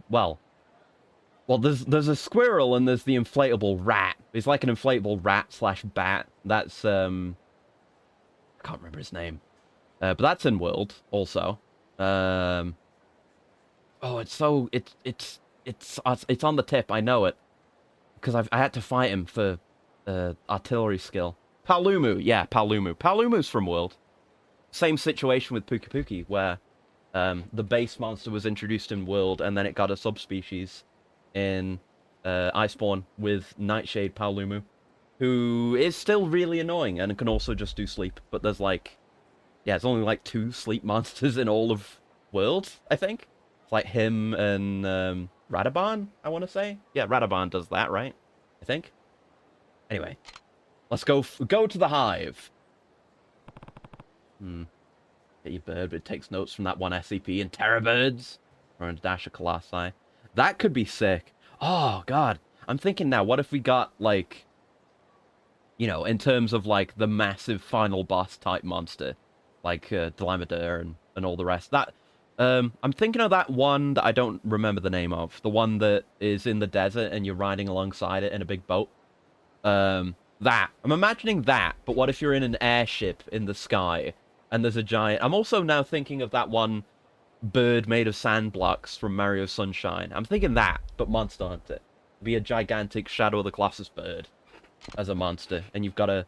well, there's a squirrel and there's the inflatable rat. It's like an inflatable rat / bat. That's I can't remember his name. But that's in World also. Oh, it's so it's on the tip. I know it because I had to fight him for artillery skill. Palumu, yeah, Palumu. Palumu's from World. Same situation with Puki Puki, where the base monster was introduced in World, and then it got a subspecies in Iceborne with Nightshade Palumu, who is still really annoying and can also just do sleep. But there's like, yeah, it's only like 2 sleep monsters in all of World, I think. It's like him and Radaban, I want to say. Yeah, Radaban does that, right? I think. Anyway, let's go to the hive. Get your bird, but it takes notes from that one SCP and Terror Birds. Or a dash of Colossi. That could be sick. Oh, God. I'm thinking now, what if we got, like, you know, in terms of, like, the massive final boss type monster, like Delimadur and all the rest. That, I'm thinking of that one that I don't remember the name of. The one that is in the desert and you're riding alongside it in a big boat. That. I'm imagining that, but what if you're in an airship in the sky and there's a giant... I'm also now thinking of that one bird made of sand blocks from Mario Sunshine. I'm thinking that, but Monster Hunter. Be a gigantic Shadow of the Colossus bird as a monster, and you've got to...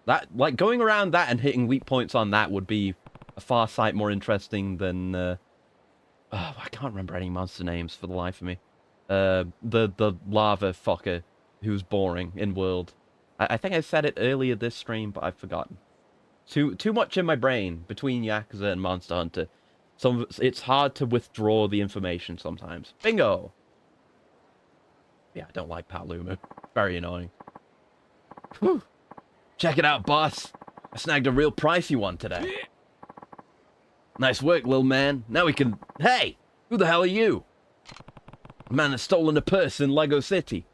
That, like, going around that and hitting weak points on that would be a far sight more interesting than... Oh, I can't remember any monster names for the life of me. The lava fucker who's boring in World. I think I said it earlier this stream, but I've forgotten. Too much in my brain between Yakuza and Monster Hunter. It's hard to withdraw the information sometimes. Bingo! Yeah, I don't like Palumu. Very annoying. Whew. Check it out, boss. I snagged a real pricey one today. Nice work, little man. Now we can... Hey! Who the hell are you? A man has stolen a purse in Lego City.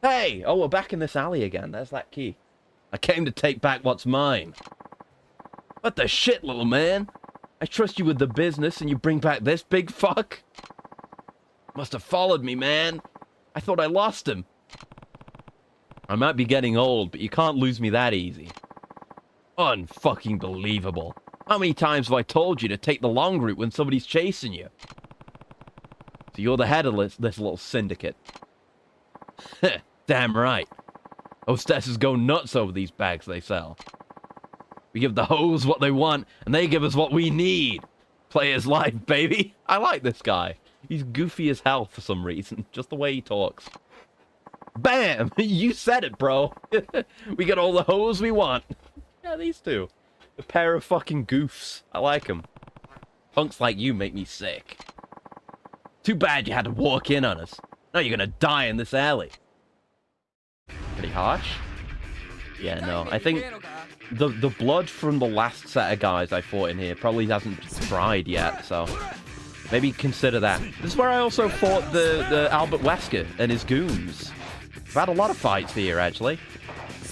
Hey! Oh, we're back in this alley again. There's that key. I came to take back what's mine. What the shit, little man? I trust you with the business and you bring back this big fuck? Must have followed me, man. I thought I lost him. I might be getting old, but you can't lose me that easy. Unfucking believable. How many times have I told you to take the long route when somebody's chasing you? So you're the head of this little syndicate. Damn right. Hostesses go nuts over these bags they sell. We give the hoes what they want, and they give us what we need. Player's life, baby. I like this guy. He's goofy as hell for some reason. Just the way he talks. Bam! You said it, bro. We get all the hoes we want. Yeah, these two. A pair of fucking goofs. I like them. Punks like you make me sick. Too bad you had to walk in on us. Now you're gonna die in this alley. Pretty harsh? Yeah, no. I think the blood from the last set of guys I fought in here probably hasn't dried yet, so maybe consider that. This is where I also fought the Albert Wesker and his goons. I've had a lot of fights here, actually.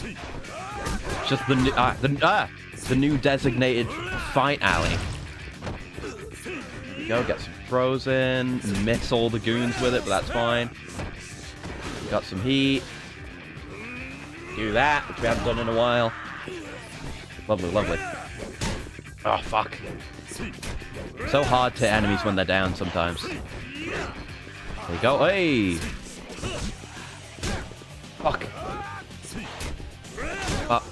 It's just the new designated fight alley. There we go, get some throws in, miss all the goons with it, but that's fine. Got some heat. Do that, which we haven't done in a while. Lovely, lovely. Oh, fuck. So hard to hit enemies when they're down sometimes. There you go. Hey! Fuck. Oh.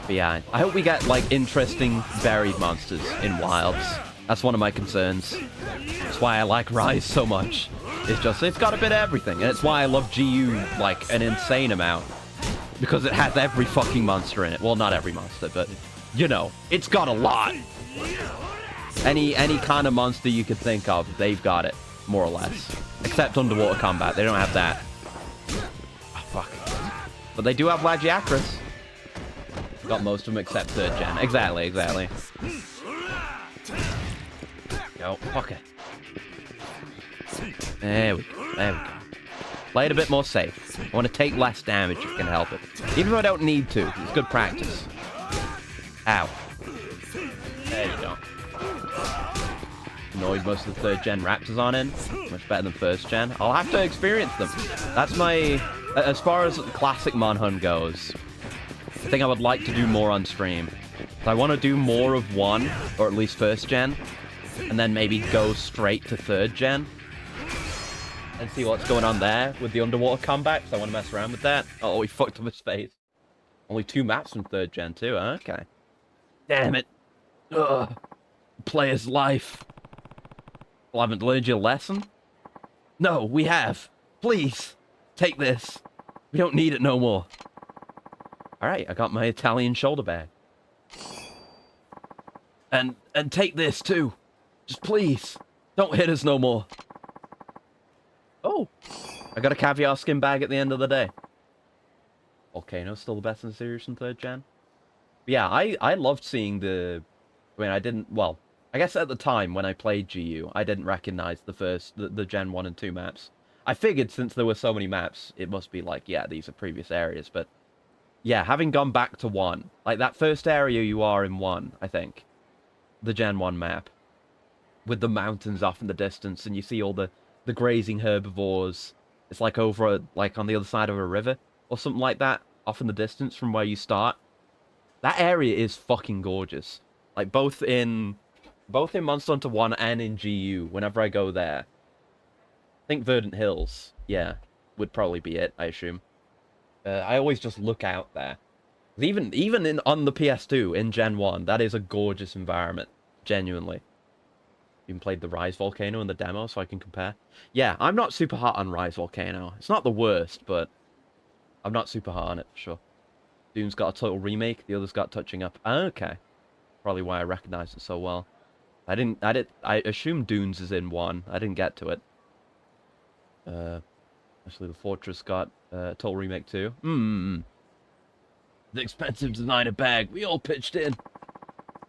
But yeah, I hope we get, like, interesting buried monsters in Wilds. That's one of my concerns. That's why I like Rise so much. It's just, it's got a bit of everything. And it's why I love GU, like, an insane amount. Because it has every fucking monster in it. Well, not every monster, but, you know, it's got a lot. Any kind of monster you could think of, they've got it, more or less. Except underwater combat, they don't have that. Oh, fuck. But they do have Lagiacrus. Got most of them except 3rd gen. Exactly, exactly. Yo, fuck it. There we go, there we go. Play it a bit more safe. I want to take less damage if you can help it. Even if I don't need to, it's good practice. Ow. There you go. Annoyed most of the 3rd gen Raptors aren't in. Much better than 1st gen. I'll have to experience them. That's my... As far as classic Monhun goes, I think I would like to do more on stream. So I want to do more of 1, or at least first gen, and then maybe go straight to 3rd gen. And see what's going on there with the underwater combat, because I want to mess around with that. Oh, he fucked up his face. Only 2 maps from 3rd gen too, okay. Damn it. Ugh. Player's life. Well, I haven't learned your lesson? No, we have. Please, take this. We don't need it no more. Alright, I got my Italian shoulder bag. And take this too. Just please, don't hit us no more. Oh, I got a caviar skin bag at the end of the day. Volcano's still the best in the series from 3rd gen. But yeah, I loved seeing the... I mean, I didn't... Well, I guess at the time when I played GU, I didn't recognize the Gen 1 and 2 maps. I figured since there were so many maps, it must be like, yeah, these are previous areas. But yeah, having gone back to 1, like that first area you are in 1, I think, the Gen 1 map, with the mountains off in the distance, and you see all the grazing herbivores. It's like over, like on the other side of a river, or something like that, off in the distance from where you start. That area is fucking gorgeous. Like, both in Monster Hunter 1 and in GU, whenever I go there. I think Verdant Hills, yeah, would probably be it, I assume. I always just look out there. Even on the PS2, in Gen 1, that is a gorgeous environment, genuinely. Even played the Rise Volcano in the demo, so I can compare. Yeah, I'm not super hot on Rise Volcano. It's not the worst, but I'm not super hot on it, for sure. Dune's got a total remake, the other's got touching up. Okay. Probably why I recognize it so well. I assume Dunes is in 1. I didn't get to it. Actually, the Fortress got total remake too. The expensive designer bag. We all pitched in.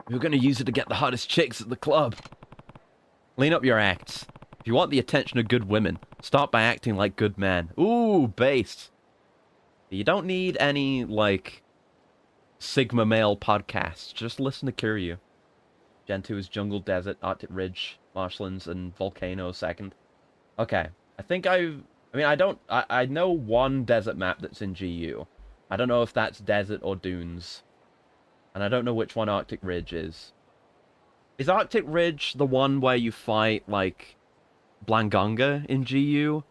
We were gonna use it to get the hottest chicks at the club. Clean up your acts. If you want the attention of good women, start by acting like good men. Ooh, base. You don't need any, like, Sigma male podcasts. Just listen to Kiryu. Gen 2 is Jungle, Desert, Arctic Ridge, Marshlands, and Volcano 2nd. Okay. I know one desert map that's in GU. I don't know if that's Desert or Dunes. And I don't know which one Arctic Ridge is. Is Arctic Ridge the one where you fight, like, Blangonga in GU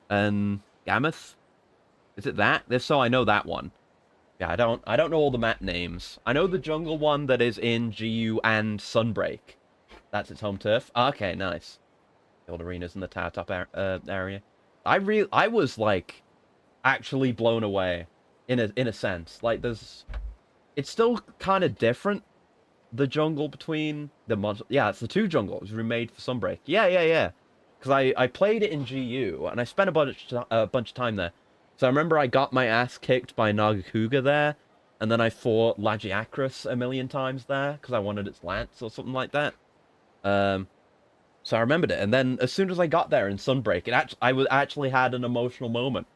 and Gammoth? Is it that? If so, I know that one. Yeah, I don't know all the map names. I know the jungle one that is in GU and Sunbreak. That's its home turf. Okay, nice. The old arenas in the tower top area. I was like actually blown away in a sense. Like it's still kind of different. The jungle between the monster. Yeah, it's the 2 jungles remade for Sunbreak. Yeah. Because I played it in GU and I spent a bunch of time there. So I remember I got my ass kicked by Nagakuga there, and then I fought Lagiacrus a million times there, because I wanted its lance or something like that. So I remembered it, and then as soon as I got there in Sunbreak, I actually had an emotional moment.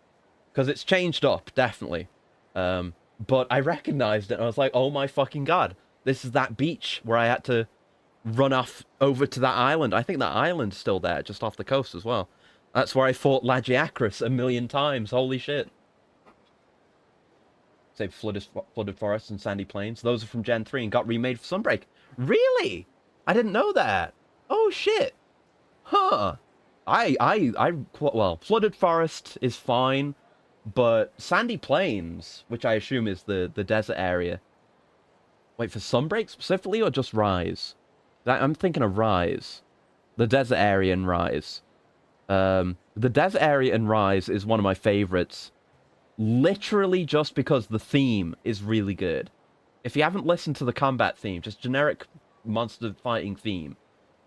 Because it's changed up, definitely. But I recognized it, and I was like, oh my fucking god. This is that beach where I had to run off over to that island. I think that island's still there, just off the coast as well. That's where I fought Lagiacrus a million times. Holy shit. Save flooded forests and sandy plains. Those are from Gen 3 and got remade for Sunbreak. Really? I didn't know that. Oh shit. Huh. Well, flooded forest is fine, but sandy plains, which I assume is the desert area. Wait, for Sunbreak specifically or just Rise? I'm thinking of Rise. The desert area in Rise. The desert area in Rise is one of my favorites, literally just because the theme is really good. If you haven't listened to the combat theme, just generic monster fighting theme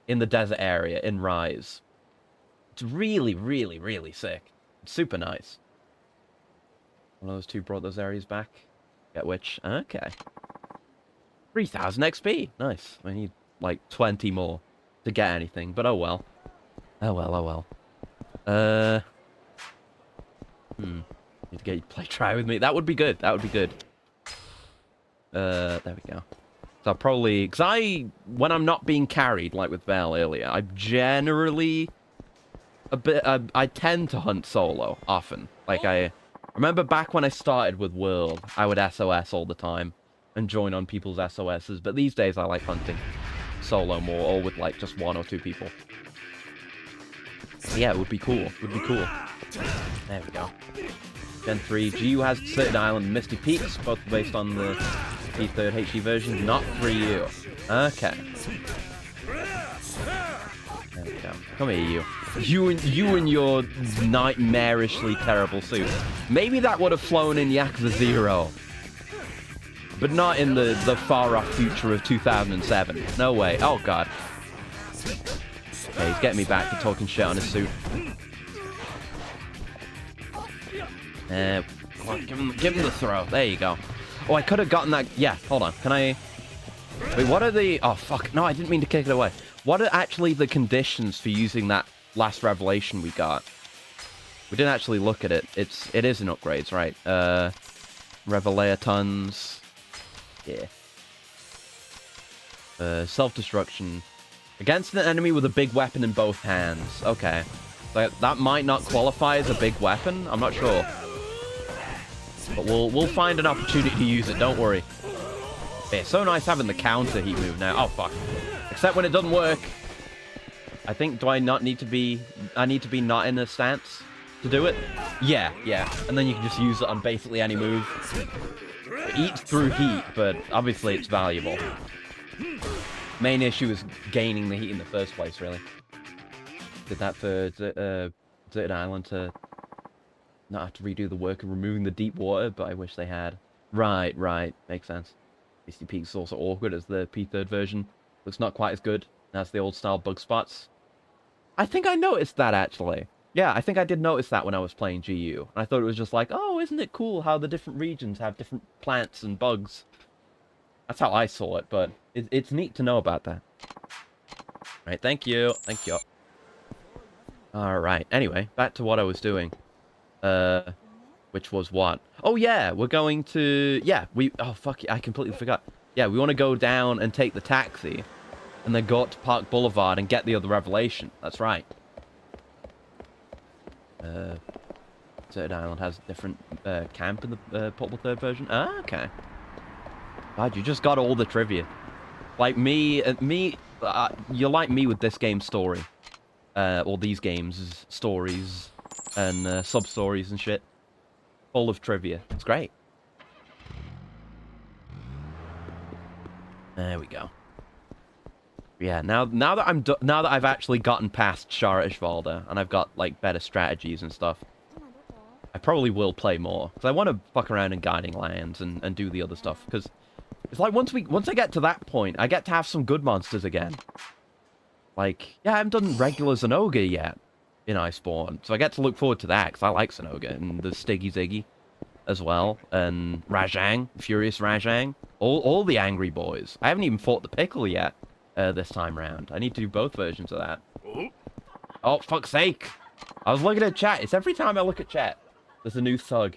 in the desert area in Rise, it's really, really, really sick. It's super nice. One of those 2 brought those areas back. Get which? Okay. 3,000 XP. Nice. I need like 20 more to get anything, but oh well. Oh well. Need to get you to play try with me. That would be good. That would be good. There we go. So I'll probably... Because when I'm not being carried, like with Val earlier, I generally... I tend to hunt solo, often. Like, I remember back when I started with World, I would SOS all the time. and join on people's SOSs, but these days I like hunting solo more, or with like just 1 or 2 people. Yeah, it would be cool. Would be cool. There we go. Gen 3. GU has Deserted Island and Misty Peaks, both based on the P3 HD version, not 3U. Okay. There we go. Come here, you. You and your nightmarishly terrible suit. Maybe that would have flown in Yakuza 0. But not in the far-off future of 2007. No way. Oh, God. Okay, he's getting me back for talking shit on his suit. Come on, give him the throw. There you go. Oh, I could have gotten that. Yeah, hold on. Can I... Wait, what are the... Oh, fuck. No, I didn't mean to kick it away. What are actually the conditions for using that last revelation we got? We didn't actually look at it. It is in upgrades, right? Revelatons. Yeah. Self-destruction. Against an enemy with a big weapon in both hands. Okay. That might not qualify as a big weapon. I'm not sure. But we'll find an opportunity to use it, don't worry. Yeah, it's so nice having the counter heat move now. Oh, fuck. Except when it doesn't work. I think, do I not need to be... I need to be not in a stance to do it? Yeah. And then you can just use it on basically any move. It eats through heat, but obviously it's valuable. Main issue is gaining the heat in the first place, really. Did that for Deserted Island to not have to redo the work of removing the deep water, but I wish they had. Right. Makes sense. Misty Peaks is also awkward as the P3 version. Looks not quite as good as the old style bug spots. I think I noticed that, actually. Yeah, I think I did notice that when I was playing GU. I thought it was just like, oh, isn't it cool how the different regions have different plants and bugs? That's how I saw it, but it's neat to know about that. Right, thank you. Alright, anyway, back to what I was doing. Which was what? Oh, yeah, we're going to... Yeah, oh, fuck it, I completely forgot. Yeah, we want to go down and take the taxi, and then go up to Park Boulevard and get the other revelation. That's right. Deserted Island has a different camp in the Portable 3rd version. Ah, okay. God, you just got all the trivia. Like you're like me with this game's story. Or these games' stories and sub-stories and shit. Full of trivia. It's great. There we go. Yeah, now that I've actually gotten past Shara Ishvalda and I've got like better strategies and stuff, I probably will play more because I want to fuck around in Guiding Lands and do the other stuff because it's like once I get to that point, I get to have some good monsters again. Like, yeah, I haven't done regular Zenoga yet in Iceborne, so I get to look forward to that because I like Zenoga and the Stiggy Ziggy as well, and Rajang, Furious Rajang, all the angry boys. I haven't even fought the Pickle yet this time round. I need to do both versions of that. Oh, fuck's sake! I was looking at chat. It's every time I look at chat, there's a new thug.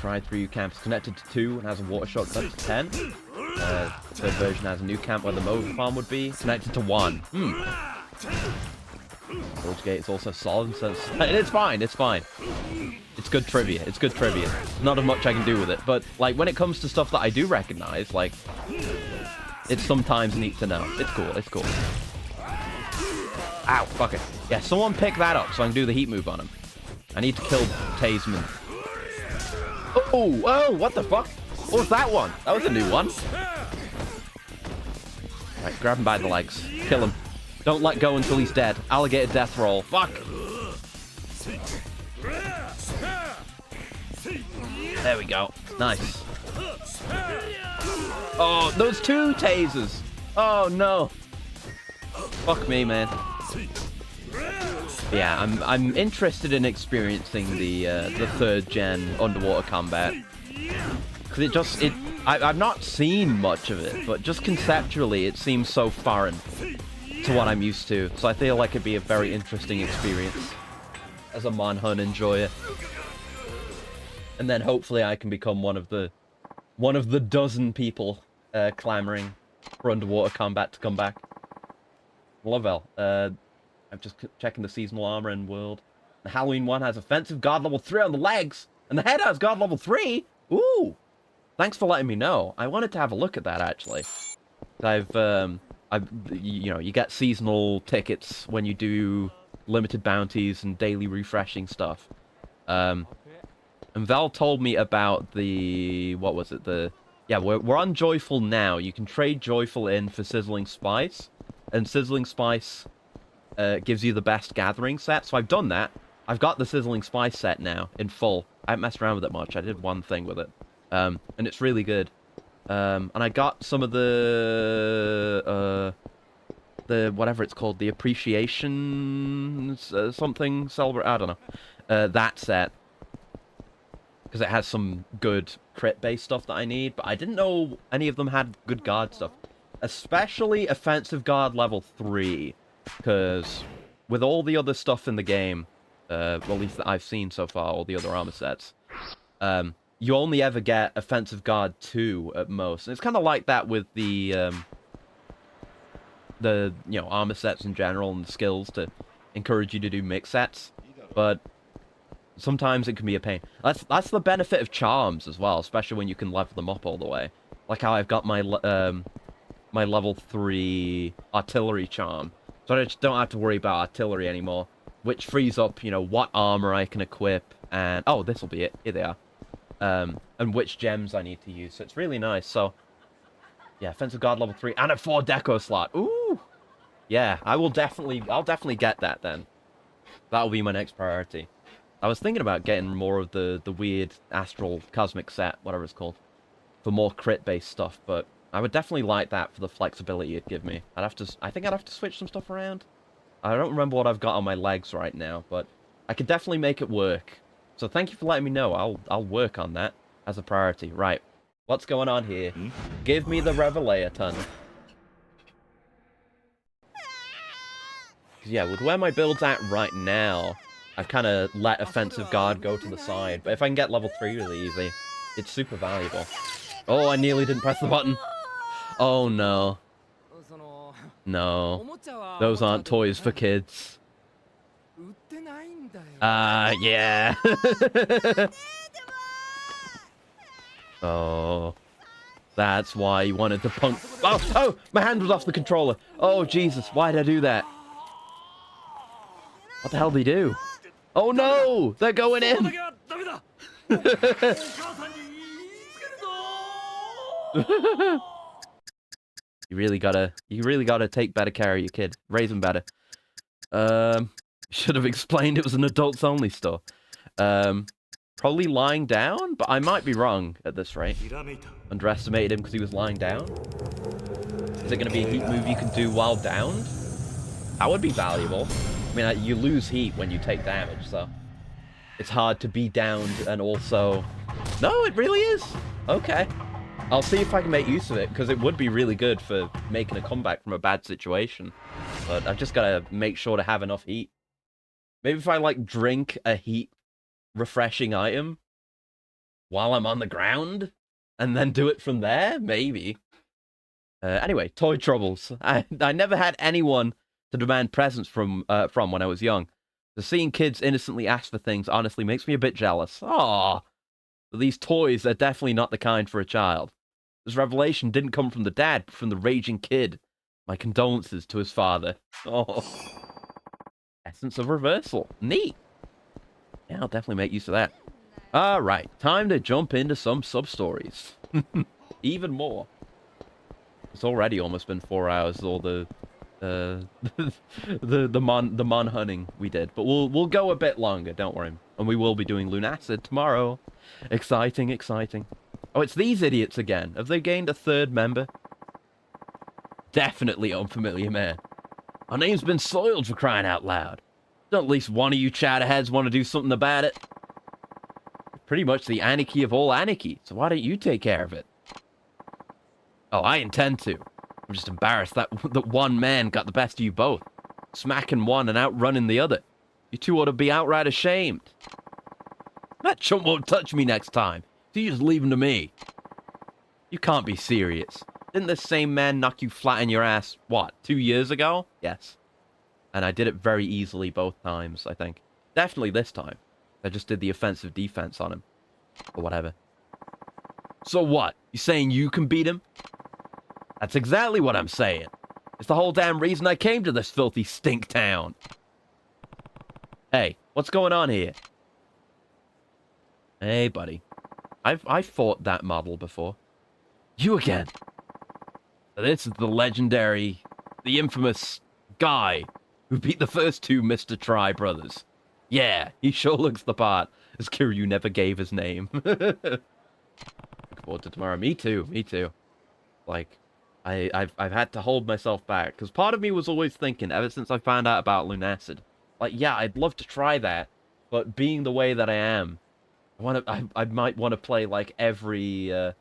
Tried 3U camp is connected to 2 and has a water shortcut to 10. Third version has a new camp where the Mova farm would be, connected to 1. Forge Gate is also solid, so it's fine, it's fine. It's good trivia, Not as much I can do with it, but like when it comes to stuff that I do recognize, like, it's sometimes neat to know. It's cool. Ow, fuck it. Yeah, someone pick that up so I can do the heat move on him. I need to kill Tazeman. Oh, what the fuck? What was that one? That was a new one. Right, grab him by the legs. Kill him. Don't let go until he's dead. Alligator death roll. Fuck! There we go. Nice. Oh, those 2 tasers. Oh, no. Fuck me, man. Yeah, I'm interested in experiencing the 3rd gen underwater combat. Because I've not seen much of it, but just conceptually it seems so foreign to what I'm used to. So I feel like it'd be a very interesting experience as a Monhun enjoyer. And then hopefully I can become one of the dozen people clamoring for underwater combat to come back. Lovell. I'm just checking the seasonal armor in World. The Halloween one has offensive guard level 3 on the legs, and the head has guard level 3. Ooh! Thanks for letting me know. I wanted to have a look at that, actually. You know, you get seasonal tickets when you do limited bounties and daily refreshing stuff. Um, and Val told me about the, what was it, yeah, we're on Joyful now. You can trade Joyful in for Sizzling Spice, and Sizzling Spice gives you the best gathering set, so I've done that. I've got the Sizzling Spice set now, in full. I haven't messed around with it much, I did one thing with it. And it's really good. And I got some of the whatever it's called, the appreciation something celebrate. I don't know. That set because it has some good crit based stuff that I need, but I didn't know any of them had good guard stuff, especially offensive guard level 3, because with all the other stuff in the game, well, at least that I've seen so far, all the other armor sets, you only ever get offensive guard 2 at most, and it's kind of like that with the you know, armor sets in general and the skills to encourage you to do mix sets, but sometimes it can be a pain. That's the benefit of charms as well, especially when you can level them up all the way. Like how I've got my my level 3 artillery charm, so I just don't have to worry about artillery anymore, which frees up, you know, what armor I can equip, and oh, this will be it. Here they are. And which gems I need to use. So it's really nice. So yeah, offensive guard level 3 and a 4 deco slot. Ooh. Yeah, I'll definitely get that then. That'll be my next priority. I was thinking about getting more of the weird astral cosmic set, whatever it's called, for more crit based stuff, but I would definitely like that for the flexibility it'd give me. I think I'd have to switch some stuff around. I don't remember what I've got on my legs right now, but I could definitely make it work. So thank you for letting me know. I'll work on that as a priority. Right. What's going on here? Give me the Revelator. Yeah, with where my build's at right now, I've kind of let offensive guard go to the side. But if I can get level 3 really easy, it's super valuable. Oh, I nearly didn't press the button. Oh no. No. Those aren't toys for kids. Yeah. Oh. That's why he wanted to punk. Oh, my hand was off the controller. Oh, Jesus, why did I do that? What the hell did he do? Oh no, they're going in. You really gotta take better care of your kid. Raise him better. Should have explained it was an adults only store. Probably lying down, but I might be wrong at this rate. Underestimated him because he was lying down. Is it going to be a heat move you can do while downed? That would be valuable. I mean, you lose heat when you take damage, so it's hard to be downed and also... No, it really is. Okay. I'll see if I can make use of it, because it would be really good for making a comeback from a bad situation. But I've just got to make sure to have enough heat. Maybe if I, like, drink a heat refreshing item while I'm on the ground, and then do it from there? Maybe. Anyway, toy troubles. I never had anyone to demand presents from when I was young. So seeing kids innocently ask for things honestly makes me a bit jealous. Aww. But these toys are definitely not the kind for a child. This revelation didn't come from the dad, but from the raging kid. My condolences to his father. Oh. Essence of reversal. Neat. Yeah, I'll definitely make use of that. Alright, time to jump into some sub-stories. Even more. It's already almost been 4 hours, all the mon hunting we did. But we'll go a bit longer, don't worry. And we will be doing Lunacid tomorrow. Exciting, exciting. Oh, it's these idiots again. Have they gained a third member? Definitely unfamiliar man. Our name's been soiled, for crying out loud. Don't at least one of you chatterheads want to do something about it? Pretty much the anarchy of all anarchy, so why don't you take care of it? Oh, I intend to. I'm just embarrassed that one man got the best of you both. Smacking one and outrunning the other. You two ought to be outright ashamed. That chump won't touch me next time, so you just leave him to me. You can't be serious. Didn't this same man knock you flat in your ass, what, 2 years ago? Yes. And I did it very easily both times, I think. Definitely this time. I just did the offensive defense on him. Or whatever. So what? You saying you can beat him? That's exactly what I'm saying. It's the whole damn reason I came to this filthy stink town. Hey, what's going on here? Hey, buddy. I've fought that model before. You again? This is the legendary, the infamous guy who beat the first two Mr. Try brothers. Yeah, he sure looks the part, as Kiryu never gave his name. Looking forward to tomorrow. Me too, me too. Like, I've had to hold myself back, because part of me was always thinking, ever since I found out about Lunacid, like, yeah, I'd love to try that, but being the way that I am, I might want to play, like, every,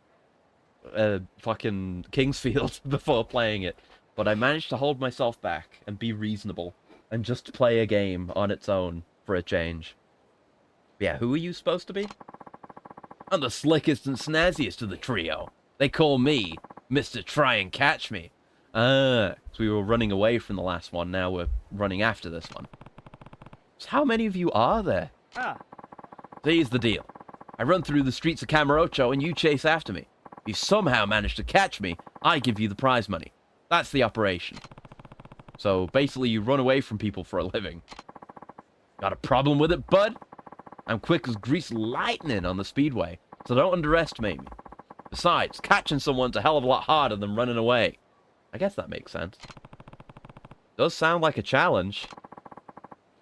fucking Kingsfield before playing it. But I managed to hold myself back and be reasonable and just play a game on its own for a change. Yeah, who are you supposed to be? I'm the slickest and snazziest of the trio. They call me Mr. Try and Catch Me. So we were running away from the last one, now we're running after this one. So how many of you are there? So here's the deal. I run through the streets of Kamurocho and you chase after me. If you somehow manage to catch me, I give you the prize money. That's the operation. So basically you run away from people for a living. Got a problem with it, bud? I'm quick as greased lightning on the speedway, so don't underestimate me. Besides, catching someone's a hell of a lot harder than running away. I guess that makes sense. Does sound like a challenge.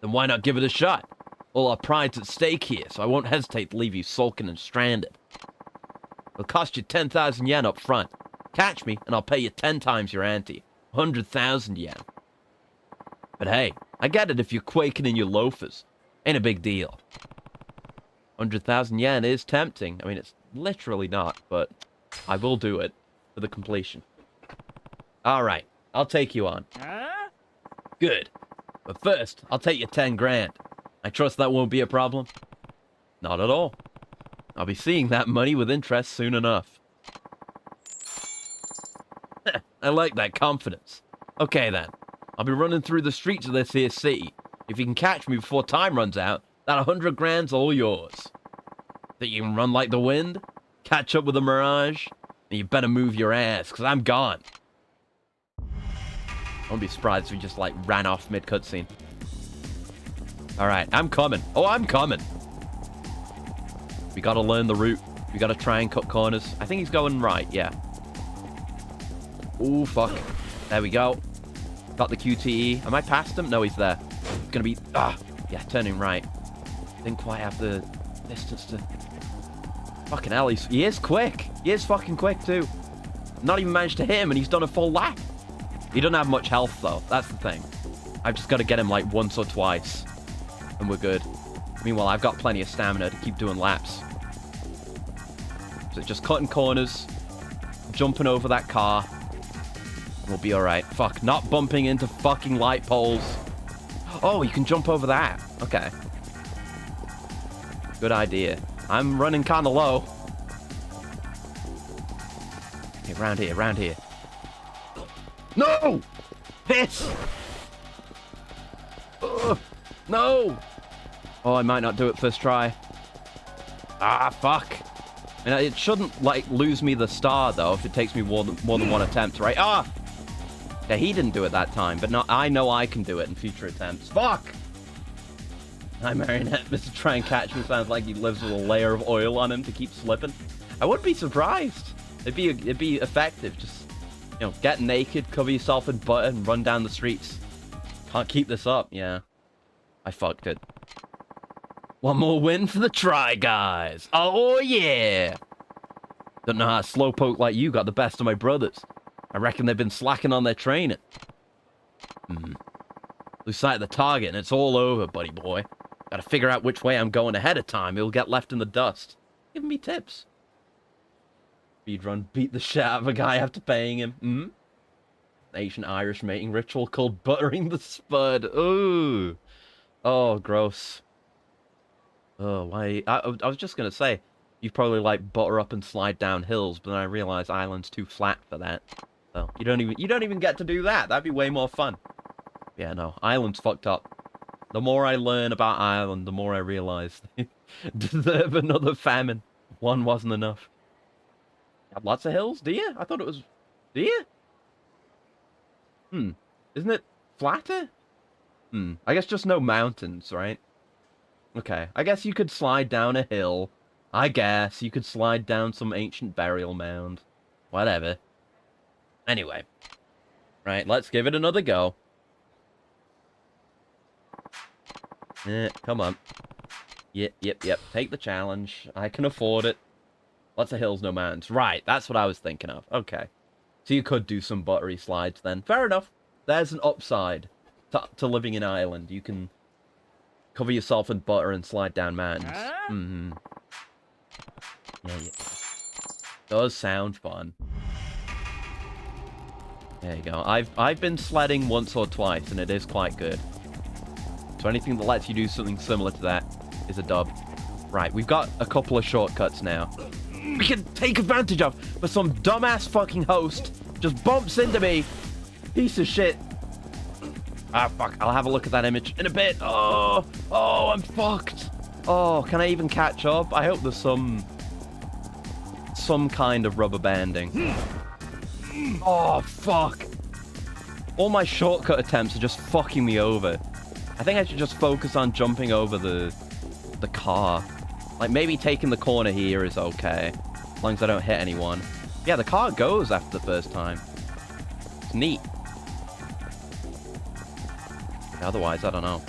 Then why not give it a shot? All our pride's at stake here, so I won't hesitate to leave you sulking and stranded. It'll cost you 10,000 yen up front. Catch me, and I'll pay you 10 times your ante. 100,000 yen. But hey, I get it if you're quaking in your loafers. Ain't a big deal. 100,000 yen is tempting. I mean, it's literally not, but I will do it for the completion. Alright, I'll take you on. Good. But first, I'll take you 10 grand. I trust that won't be a problem? Not at all. I'll be seeing that money with interest soon enough. I like that confidence. Okay then, I'll be running through the streets of this here city. If you can catch me before time runs out, that 100 grand's all yours. Think you can run like the wind? Catch up with a mirage? And you better move your ass, because I'm gone. I won't be surprised if we just, like, ran off mid-cutscene. Alright, I'm coming. Oh, I'm coming. We gotta learn the route. We gotta try and cut corners. I think he's going right, yeah. Ooh, fuck. There we go. Got the QTE. Am I past him? No, he's there. It's gonna be... yeah, turning right. Didn't quite have the distance to... Fucking hell, he is quick. He is fucking quick, too. Not even managed to hit him, and he's done a full lap. He doesn't have much health, though. That's the thing. I've just got to get him, like, once or twice. And we're good. Meanwhile, I've got plenty of stamina to keep doing laps. So just cutting corners. Jumping over that car. And we'll be alright. Fuck, not bumping into fucking light poles. Oh, you can jump over that. Okay. Good idea. I'm running kind of low. Okay, round here, round here. No! Piss! No! Oh, I might not do it first try. Ah, fuck. I mean, it shouldn't, like, lose me the star, though, if it takes me more than one attempt, right? Ah! Yeah, he didn't do it that time, but not, I know I can do it in future attempts. Fuck! Hi, Marionette. Mr. Try and Catch Me sounds like he lives with a layer of oil on him to keep slipping. I wouldn't be surprised. It'd be effective. Just, you know, get naked, cover yourself in butter, and run down the streets. Can't keep this up, yeah. I fucked it. One more win for the Try Guys. Oh, yeah! Don't know how a slowpoke like you got the best of my brothers. I reckon they've been slacking on their training. Lose sight of the target and it's all over, buddy boy. Gotta figure out which way I'm going ahead of time. It'll get left in the dust. Giving me tips. Speedrun beat the shit out of a guy after paying him. Ancient Irish mating ritual called buttering the spud. Ooh. Oh, gross. Oh, why? I was just gonna say, you probably like butter up and slide down hills, but then I realized Island's too flat for that. So you don't even get to do that. That'd be way more fun. Yeah, no, Island's fucked up. The more I learn about Ireland, the more I realize they deserve another famine. One wasn't enough. Got lots of hills? Do you? I thought it was... Do you? Isn't it flatter? I guess just no mountains, right? Okay. I guess you could slide down a hill. I guess you could slide down some ancient burial mound. Whatever. Anyway. Right, let's give it another go. Come on. Yep. Take the challenge. I can afford it. Lots of hills, no mountains. Right, that's what I was thinking of. Okay. So you could do some buttery slides then. Fair enough. There's an upside to living in Ireland. You can cover yourself in butter and slide down mountains. Yeah. Does sound fun. There you go. I've been sledding once or twice, and it is quite good. So anything that lets you do something similar to that is a dub. Right, we've got a couple of shortcuts now. We can take advantage of, but some dumbass fucking host just bumps into me. Piece of shit. Ah, fuck. I'll have a look at that image in a bit. Oh, I'm fucked. Oh, can I even catch up? I hope there's some kind of rubber banding. Oh, fuck. All my shortcut attempts are just fucking me over. I think I should just focus on jumping over the car. Like, maybe taking the corner here is okay. As long as I don't hit anyone. Yeah, the car goes after the first time. It's neat. Otherwise, I don't know.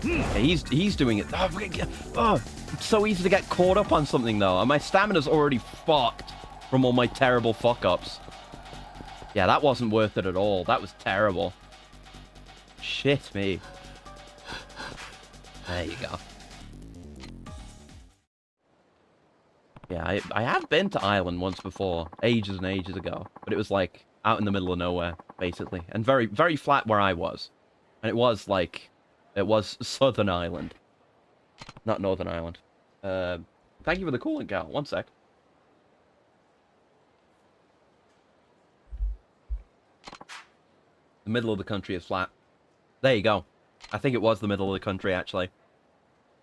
Yeah, he's doing it. Oh, it's so easy to get caught up on something, though. And my stamina's already fucked from all my terrible fuck-ups. Yeah, that wasn't worth it at all. That was terrible. Shit me. There you go. Yeah, I have been to Ireland once before. Ages and ages ago. But it was, like, out in the middle of nowhere, basically. And very, very flat where I was. And it was, like... It was Southern Ireland. Not Northern Ireland. Thank you for the coolant, gal. One sec. The middle of the country is flat. There you go. I think it was the middle of the country, actually.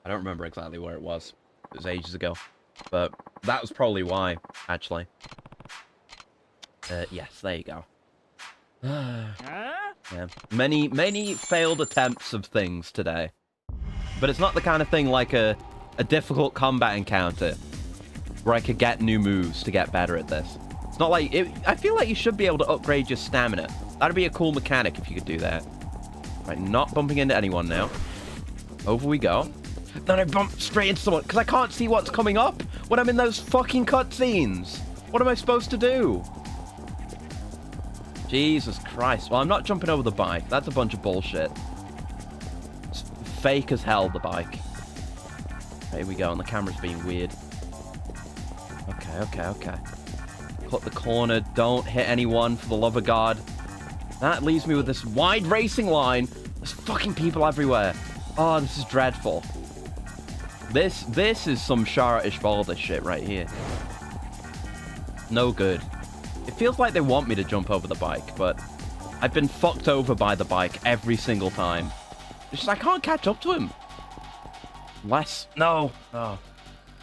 I don't remember exactly where it was. It was ages ago. But that was probably why, actually. Yes, there you go. Yeah. Many failed attempts of things today. But it's not the kind of thing like a difficult combat encounter where I could get new moves to get better at this. It's not like... I feel like you should be able to upgrade your stamina. That'd be a cool mechanic if you could do that. Right, not bumping into anyone now. Over we go. Then I bump straight into someone because I can't see what's coming up when I'm in those fucking cutscenes. What am I supposed to do? Jesus Christ. Well, I'm not jumping over the bike. That's a bunch of bullshit. It's fake as hell, the bike. Here we go, and the camera's being weird. Okay. Cut the corner. Don't hit anyone, for the love of God. That leaves me with this wide racing line. There's fucking people everywhere. Oh, this is dreadful. This is some Shara Ishbalda shit right here. No good. It feels like they want me to jump over the bike, but I've been fucked over by the bike every single time. It's just I can't catch up to him. No. Oh.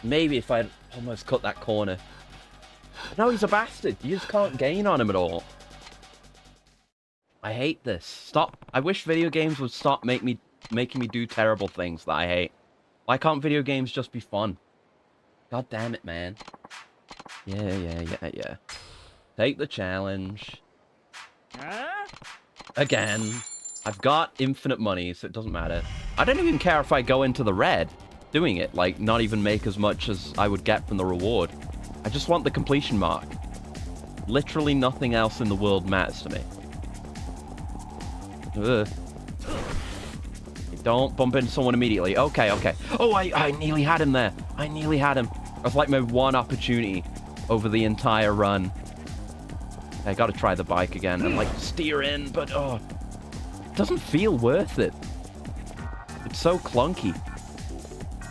Maybe if I'd almost cut that corner. No, he's a bastard. You just can't gain on him at all. I hate this. Stop. I wish video games would stop making me do terrible things that I hate. Why can't video games just be fun? God damn it, man. Yeah. Take the challenge. Again. I've got infinite money, so it doesn't matter. I don't even care if I go into the red doing it. Like, not even make as much as I would get from the reward. I just want the completion mark. Literally nothing else in the world matters to me. Ugh. Don't bump into someone immediately. Okay. Oh, I nearly had him there. I nearly had him. That was like my one opportunity over the entire run. I gotta try the bike again and like steer in, but oh, it doesn't feel worth it. It's so clunky.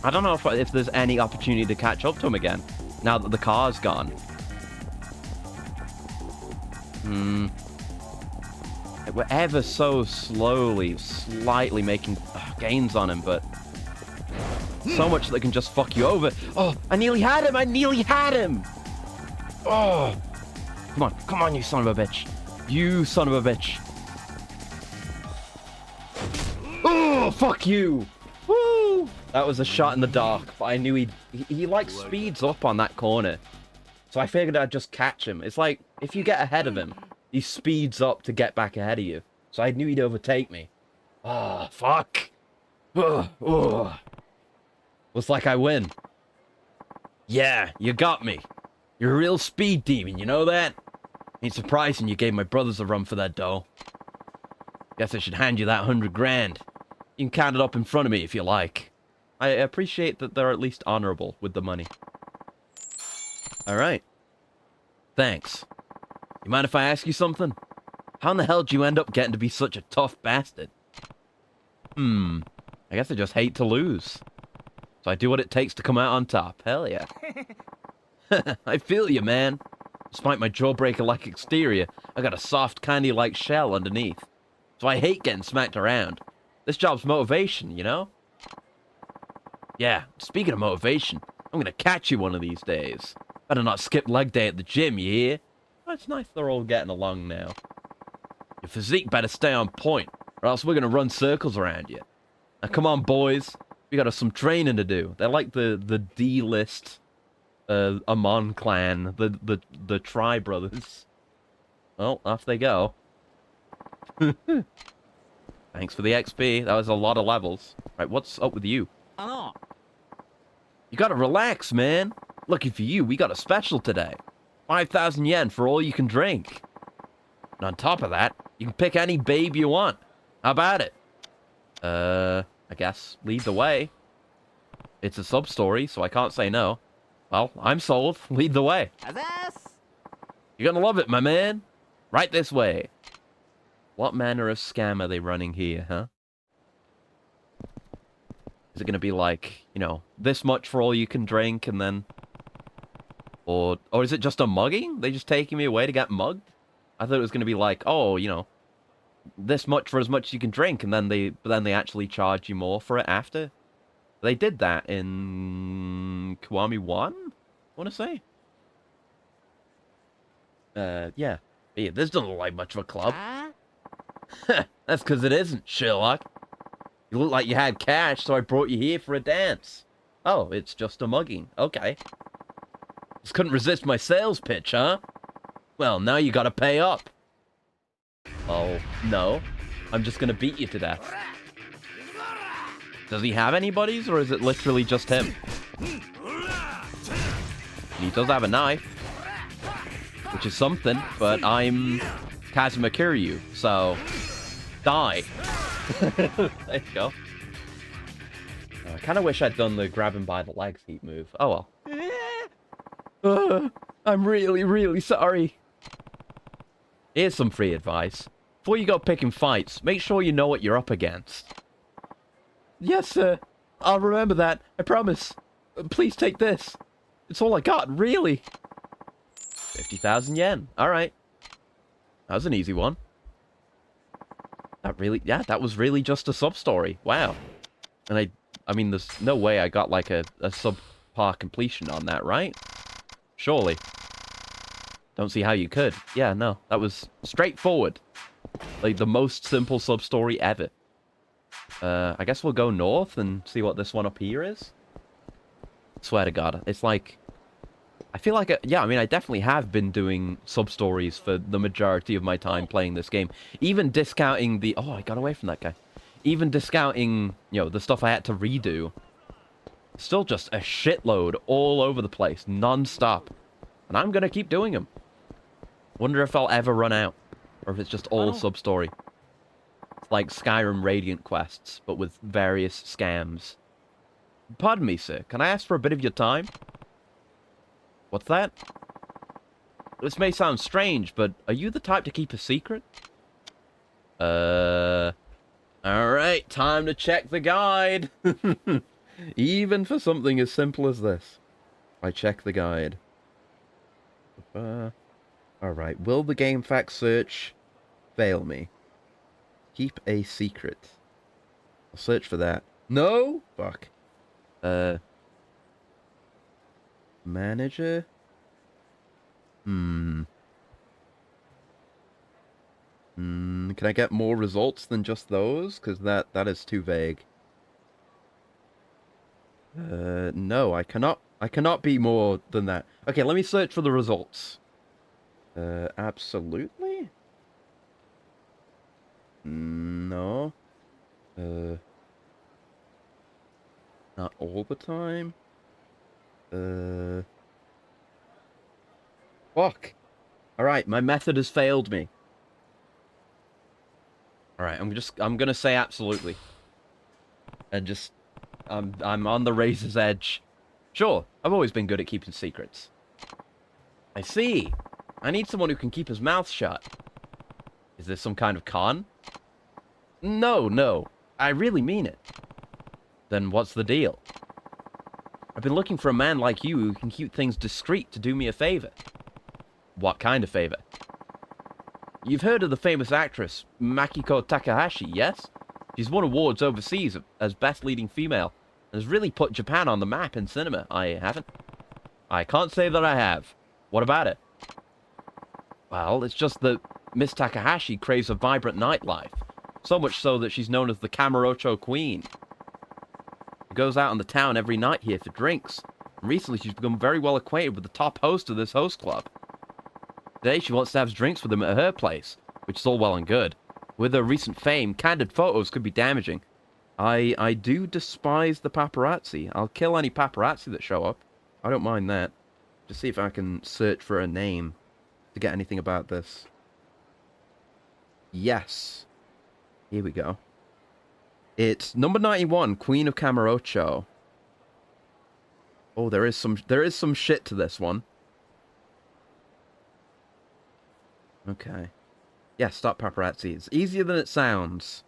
I don't know if there's any opportunity to catch up to him again now that the car's gone. We're ever so slowly, slightly making gains on him, but so much that can just fuck you over. Oh, I nearly had him! I nearly had him! Oh! Come on, you son of a bitch. You son of a bitch. Oh, fuck you! Woo! That was a shot in the dark, but I knew he like speeds up on that corner. So I figured I'd just catch him. It's like, if you get ahead of him, he speeds up to get back ahead of you. So I knew he'd overtake me. Ah, fuck! Ugh. Looks like I win. Yeah, you got me. You're a real speed demon, you know that? Ain't surprising you gave my brothers a run for that dough. Guess I should hand you that 100 grand. You can count it up in front of me if you like. I appreciate that they're at least honorable with the money. Alright. Thanks. You mind if I ask you something? How in the hell did you end up getting to be such a tough bastard? I guess I just hate to lose. So I do what it takes to come out on top. Hell yeah. I feel you, man. Despite my jawbreaker-like exterior, I got a soft, candy-like shell underneath. So I hate getting smacked around. This job's motivation, you know? Yeah, speaking of motivation, I'm gonna catch you one of these days. Better not skip leg day at the gym, you hear? Oh, it's nice they're all getting along now. Your physique better stay on point, or else we're gonna run circles around you. Now come on, boys. We got some training to do. They're like the D-list Amon clan, the Tri brothers. Well, off they go. Thanks for the XP. That was a lot of levels. Right, what's up with you? You gotta relax, man. Lucky for you, we got a special today. 5,000 yen for all you can drink. And on top of that, you can pick any babe you want. How about it? I guess lead the way. It's a sub-story, so I can't say no. Well, I'm sold. Lead the way. You're gonna love it, my man. Right this way. What manner of scam are they running here, huh? Is it gonna be like, you know, this much for all you can drink, and then... Or is it just a mugging? They just taking me away to get mugged? I thought it was gonna be like, oh, you know, this much for as much as you can drink, and then they actually charge you more for it after. They did that in Kiwami 1, I want to say. Yeah. Yeah, this doesn't look like much of a club. That's because it isn't, Sherlock. You look like you had cash, so I brought you here for a dance. Oh, it's just a mugging. Okay. Just couldn't resist my sales pitch, huh? Well, now you gotta pay up. Oh, no. I'm just gonna beat you to death. Does he have any buddies, or is it literally just him? He does have a knife, which is something, but I'm Kazuma Kiryu, so die. There you go. I kind of wish I'd done the grab him by the legs heat move. Oh well. I'm really, really sorry. Here's some free advice. Before you go picking fights, make sure you know what you're up against. Yes, sir. I'll remember that. I promise. Please take this. It's all I got, really. 50,000 yen. All right. That was an easy one. Yeah, that was really just a sub-story. Wow. And I mean, there's no way I got like a subpar completion on that, right? Surely. Don't see how you could. Yeah, no. That was straightforward. Like, the most simple sub-story ever. I guess we'll go north and see what this one up here is. Swear to God, it's like... I feel like... yeah, I mean, I definitely have been doing sub-stories for the majority of my time playing this game. Even discounting the... Oh, I got away from that guy. Even discounting, you know, the stuff I had to redo. Still just a shitload all over the place, non-stop. And I'm gonna keep doing them. Wonder if I'll ever run out. Or if it's just all sub-story. Like Skyrim Radiant quests, but with various scams. Pardon me, sir. Can I ask for a bit of your time? What's that? This may sound strange, but are you the type to keep a secret? Alright, time to check the guide. Even for something as simple as this. I check the guide. Alright, will the game fact search fail me? Keep a secret. I'll search for that. No? Fuck. Manager? Hmm. Can I get more results than just those? Because that is too vague. No, I cannot be more than that. Okay, let me search for the results. Absolutely? No. Uh, not all the time. Uh, fuck. Alright, my method has failed me. Alright, I'm gonna say absolutely. And just, I'm on the razor's edge. Sure, I've always been good at keeping secrets. I see. I need someone who can keep his mouth shut. Is this some kind of con? No, no. I really mean it. Then what's the deal? I've been looking for a man like you who can keep things discreet to do me a favor. What kind of favor? You've heard of the famous actress, Makiko Takahashi, yes? She's won awards overseas as best leading female, and has really put Japan on the map in cinema. I haven't. I can't say that I have. What about it? Well, it's just that Miss Takahashi craves a vibrant nightlife, so much so that she's known as the Kamurocho Queen. She goes out on the town every night here for drinks, and recently she's become very well acquainted with the top host of this host club. Today she wants to have drinks with him at her place, which is all well and good. With her recent fame, candid photos could be damaging. I do despise the paparazzi. I'll kill any paparazzi that show up. I don't mind that. Just see if I can search for a name to get anything about this. Yes. Here we go. It's number 91, Queen of Kamurocho. Oh, there is some shit to this one. Okay. Yeah, stop paparazzi. It's easier than it sounds.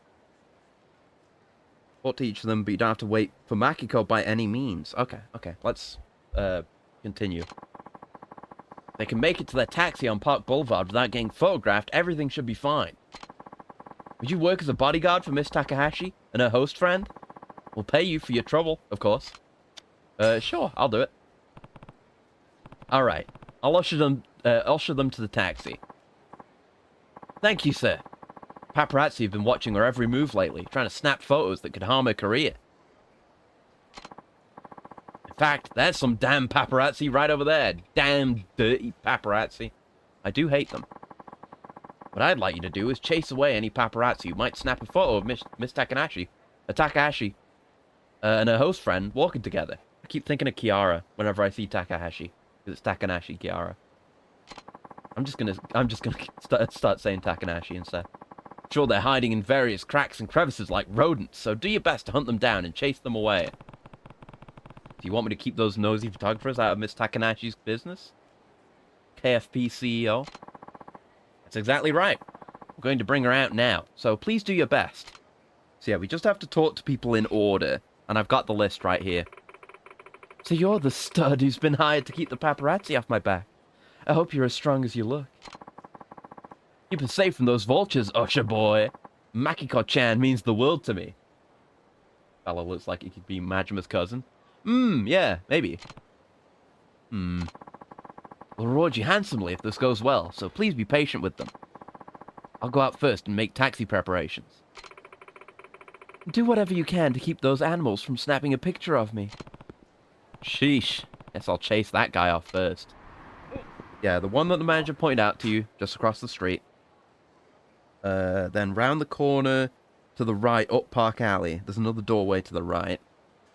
Talk to each of them, but you don't have to wait for Makiko by any means. Okay, let's continue. They can make it to their taxi on Park Boulevard without getting photographed. Everything should be fine. Would you work as a bodyguard for Miss Takahashi and her host friend? We'll pay you for your trouble, of course. Sure, I'll do it. Alright, I'll usher them to the taxi. Thank you, sir. Paparazzi have been watching her every move lately, trying to snap photos that could harm her career. In fact, there's some damn paparazzi right over there. Damn dirty paparazzi. I do hate them. What I'd like you to do is chase away any paparazzi who might snap a photo of Miss Takahashi, and her host friend walking together. I keep thinking of Kiara whenever I see Takahashi, because it's Takanashi Kiara. I'm just gonna start saying Takanashi instead. Sure, they're hiding in various cracks and crevices like rodents, so do your best to hunt them down and chase them away. Do you want me to keep those nosy photographers out of Miss Takanashi's business? KFP CEO? That's exactly right. I'm going to bring her out now, so please do your best. So yeah, we just have to talk to people in order, and I've got the list right here. So you're the stud who's been hired to keep the paparazzi off my back. I hope you're as strong as you look. Keep us safe from those vultures, Usher boy. Makiko-chan means the world to me. Fella looks like he could be Majima's cousin. Yeah, maybe. We'll reward you handsomely if this goes well, so please be patient with them. I'll go out first and make taxi preparations. Do whatever you can to keep those animals from snapping a picture of me. Sheesh. Guess I'll chase that guy off first. Yeah, the one that the manager pointed out to you, just across the street. Then round the corner to the right, up Park Alley. There's another doorway to the right.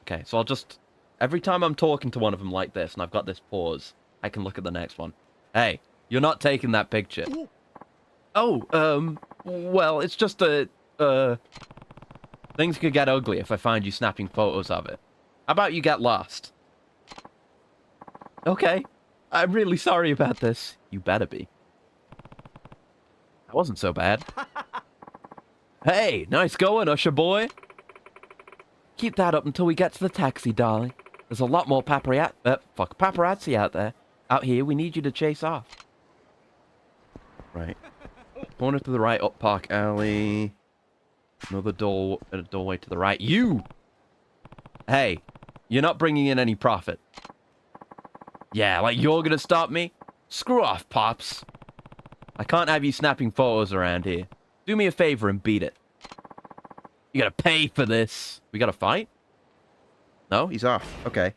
Okay, so I'll just... Every time I'm talking to one of them like this, and I've got this pause, I can look at the next one. Hey, you're not taking that picture. Oh, well, it's just a... Things could get ugly if I find you snapping photos of it. How about you get lost? Okay. I'm really sorry about this. You better be. That wasn't so bad. Hey, nice going, Usher boy. Keep that up until we get to the taxi, darling. There's a lot more paparazzi out there. Out here, we need you to chase off. Right. Corner to the right, up Park Alley. Another doorway to the right. You! Hey, You're not bringing in any profit. Yeah, like you're gonna stop me? Screw off, Pops. I can't have you snapping photos around here. Do me a favor and beat it. You gotta pay for this. We got to fight? No, he's off. Okay.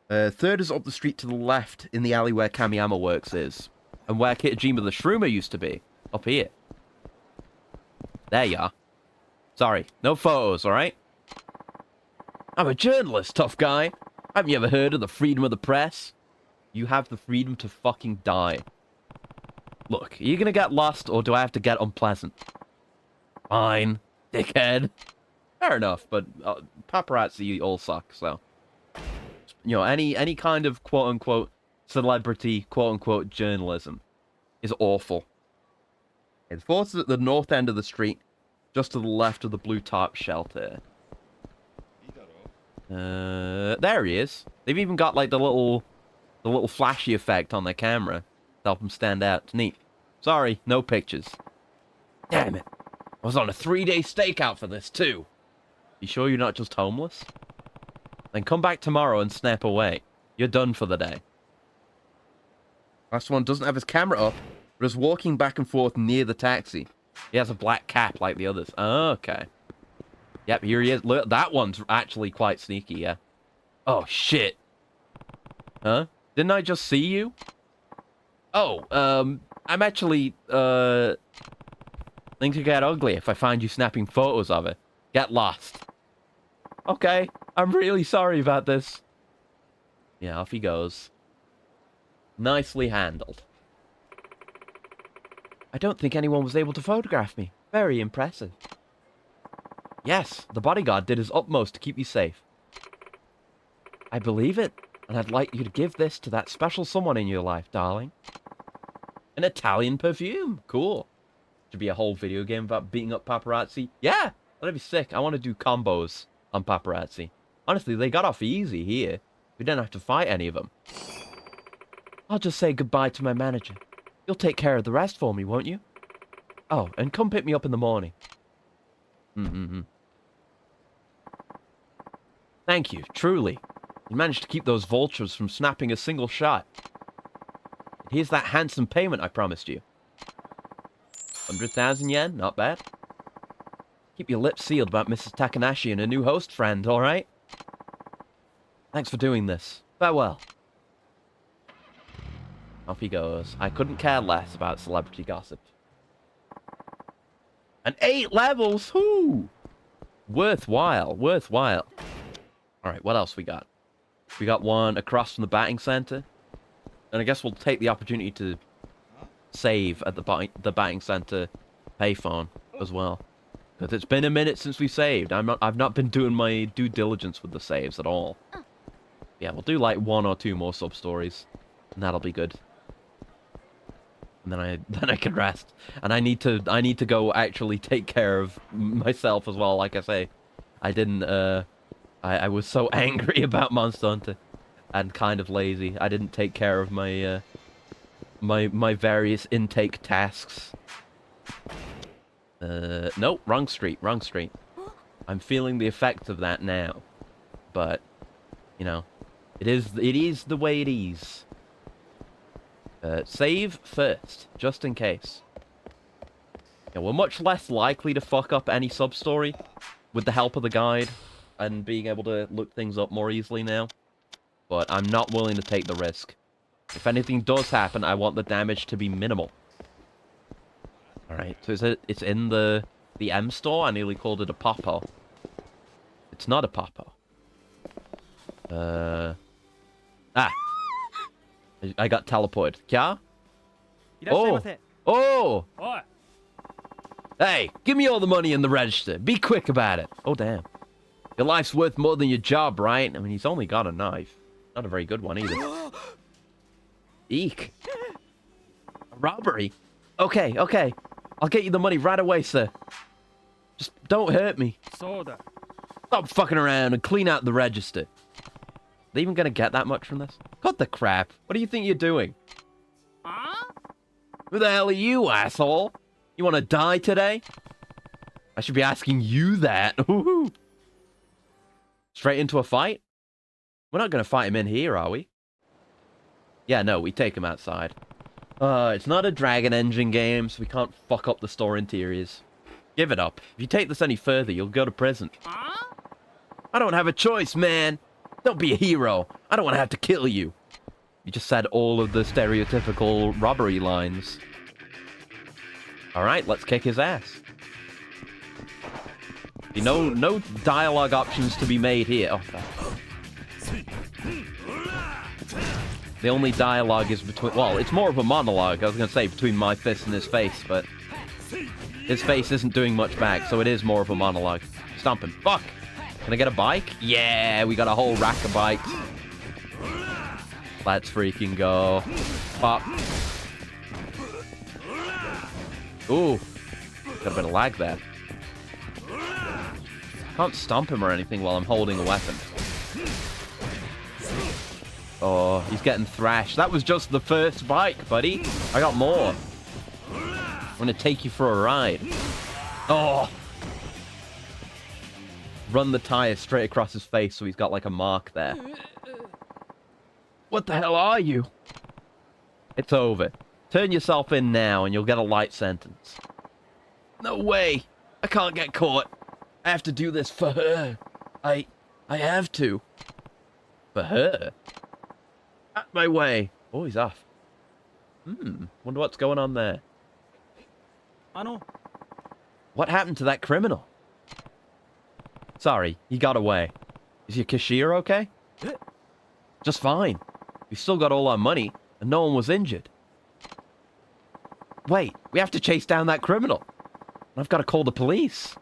Third is up the street to the left in the alley where Kamiyama Works is. And where Kitajima the Shroomer used to be. Up here. There you are. Sorry, no photos, alright? I'm a journalist, tough guy. Haven't you ever heard of the freedom of the press? You have the freedom to fucking die. Look, are you gonna get lost, or do I have to get unpleasant? Fine, dickhead. Fair enough, but paparazzi all suck, so... You know, any kind of quote-unquote celebrity, quote-unquote journalism is awful. It falls at the north end of the street, just to the left of the blue tarp shelter. There he is. They've even got like the little flashy effect on their camera to help them stand out. It's neat. Sorry, no pictures. Damn it. I was on a 3-day stakeout for this too. You sure you're not just homeless? Then come back tomorrow and snap away. You're done for the day. Last one doesn't have his camera up, but is walking back and forth near the taxi. He has a black cap like the others. Oh, okay. Yep, here he is. Look, that one's actually quite sneaky, yeah. Oh, shit. Huh? Didn't I just see you? Oh, I'm actually, things could get ugly if I find you snapping photos of it. Get lost. Okay, I'm really sorry about this. Yeah, off he goes. Nicely handled. I don't think anyone was able to photograph me. Very impressive. Yes, the bodyguard did his utmost to keep you safe. I believe it, and I'd like you to give this to that special someone in your life, darling. An Italian perfume. Cool. Should be a whole video game about beating up paparazzi. Yeah, that'd be sick. I want to do combos on paparazzi. Honestly, they got off easy here. We didn't have to fight any of them. I'll just say goodbye to my manager. You'll take care of the rest for me, won't you? Oh, and come pick me up in the morning. Thank you, truly. You managed to keep those vultures from snapping a single shot. And here's that handsome payment I promised you. 100,000 yen, not bad. Keep your lips sealed about Mrs. Takanashi and her new host friend, alright? Thanks for doing this. Farewell. Off he goes. I couldn't care less about celebrity gossip. And 8 levels! Whoo! Worthwhile, worthwhile. Alright, what else we got? We got one across from the batting center. And I guess we'll take the opportunity to save at the batting center payphone as well. Because it's been a minute since we saved. I've not been doing my due diligence with the saves at all. Yeah, we'll do like 1 or 2 more sub-stories. And that'll be good. And then I can rest. And I need to go actually take care of myself as well. Like I say, I didn't I was so angry about Monster Hunter and kind of lazy. I didn't take care of my my various intake tasks. Nope, wrong street. I'm feeling the effects of that now. But you know, it is the way it is. Save first, just in case. Yeah, we're much less likely to fuck up any sub-story with the help of the guide and being able to look things up more easily now. But I'm not willing to take the risk. If anything does happen, I want the damage to be minimal. Alright, so it's in the M store? I nearly called it a Popo. It's not a Popo. I got teleported. Kya? Oh! Hey, give me all the money in the register. Be quick about it. Oh, damn. Your life's worth more than your job, right? I mean, he's only got a knife. Not a very good one, either. Eek. A robbery? Okay. I'll get you the money right away, sir. Just don't hurt me. Stop fucking around and clean out the register. Are they even gonna get that much from this? Cut the crap. What do you think you're doing? Who the hell are you, asshole? You want to die today? I should be asking you that. Straight into a fight? We're not going to fight him in here, are we? Yeah, no, we take him outside. It's not a Dragon Engine game, so we can't fuck up the store interiors. Give it up. If you take this any further, you'll go to prison. I don't have a choice, man. Don't be a hero. I don't want to have to kill you. You just said all of the stereotypical robbery lines. Alright, let's kick his ass. No dialogue options to be made here. Oh, fuck. The only dialogue is between... Well, it's more of a monologue, I was going to say, between my fist and his face, but... His face isn't doing much back, so it is more of a monologue. Stomp him. Fuck! Can I get a bike? Yeah, we got a whole rack of bikes. Let's freaking go. Pop. Ooh. Got a bit of lag there. Can't stomp him or anything while I'm holding a weapon. Oh, he's getting thrashed. That was just the first bike, buddy. I got more. I'm gonna take you for a ride. Oh! Run the tire straight across his face so he's got like a mark there. What the hell are you? It's over. Turn yourself in now and you'll get a light sentence. No way! I can't get caught. I have to do this for her. I have to. For her? Out my way. Oh, he's off. Wonder what's going on there. What happened to that criminal? Sorry, he got away. Is your cashier okay? Just fine. We've still got all our money, and no one was injured. Wait, we have to chase down that criminal. I've got to call the police.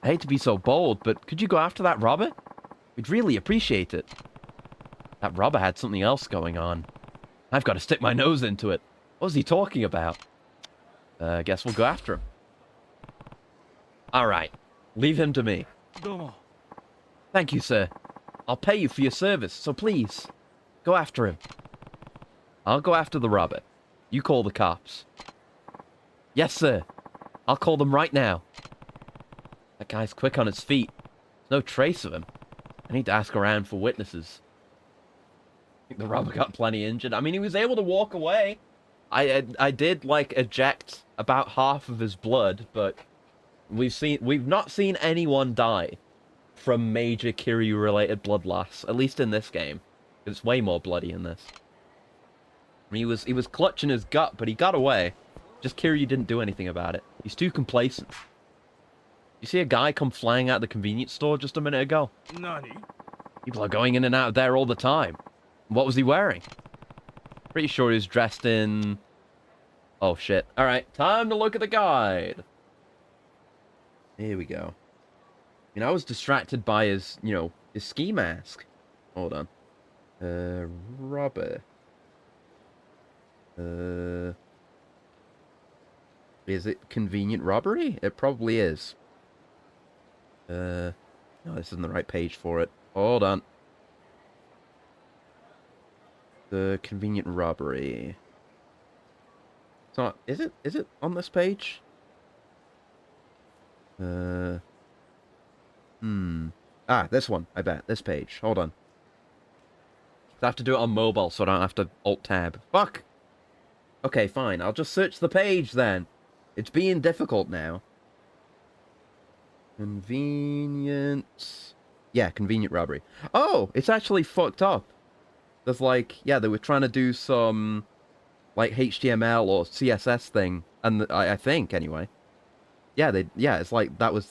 I hate to be so bold, but could you go after that robber? We'd really appreciate it. That robber had something else going on. I've got to stick my nose into it. What was he talking about? I guess we'll go after him. Alright, leave him to me. Thank you, sir. I'll pay you for your service, so please, go after him. I'll go after the robber. You call the cops. Yes, sir. I'll call them right now. That guy's quick on his feet. There's no trace of him. I need to ask around for witnesses. I think the robber got plenty injured. I mean, he was able to walk away. I did, like, eject about half of his blood, but we've not seen anyone die from major Kiryu-related blood loss, at least in this game. It's way more bloody in this. I mean, he was clutching his gut, but he got away. Just Kiryu didn't do anything about it. He's too complacent. You see a guy come flying out of the convenience store just a minute ago? Nani? People are going in and out of there all the time. What was he wearing? Pretty sure he was dressed in... Oh, shit. Alright, time to look at the guide. Here we go. You know, I was distracted by his, his ski mask. Hold on. Robber. Is it convenient robbery? It probably is. No, this isn't the right page for it. Hold on. The convenient robbery. It's not... Is it on this page? Ah, this one, I bet. This page. Hold on. I have to do it on mobile, so I don't have to Alt-Tab. Fuck! Okay, fine. I'll just search the page, then. It's being difficult now. Convenient... Yeah, convenient robbery. Oh! It's actually fucked up. There's like... Yeah, they were trying to do some... like, HTML or CSS thing. And I think, anyway. Yeah, it's like, that was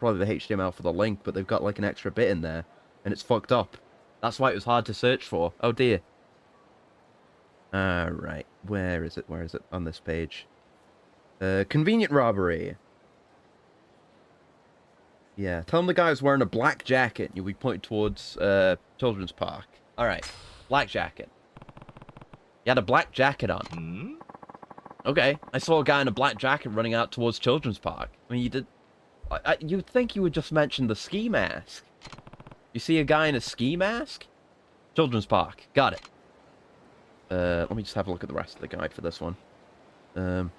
probably the HTML for the link, but they've got like an extra bit in there. And it's fucked up. That's why it was hard to search for. Oh dear. Alright. Where is it? Where is it? On this page. Convenient robbery. Yeah. Tell him the guy was wearing a black jacket. You'll be pointed towards Children's Park. Alright. Black jacket. He had a black jacket on. Okay. I saw a guy in a black jacket running out towards Children's Park. I mean, you did... you'd think you would just mention the ski mask. You see a guy in a ski mask? Children's Park. Got it. Let me just have a look at the rest of the guide for this one. It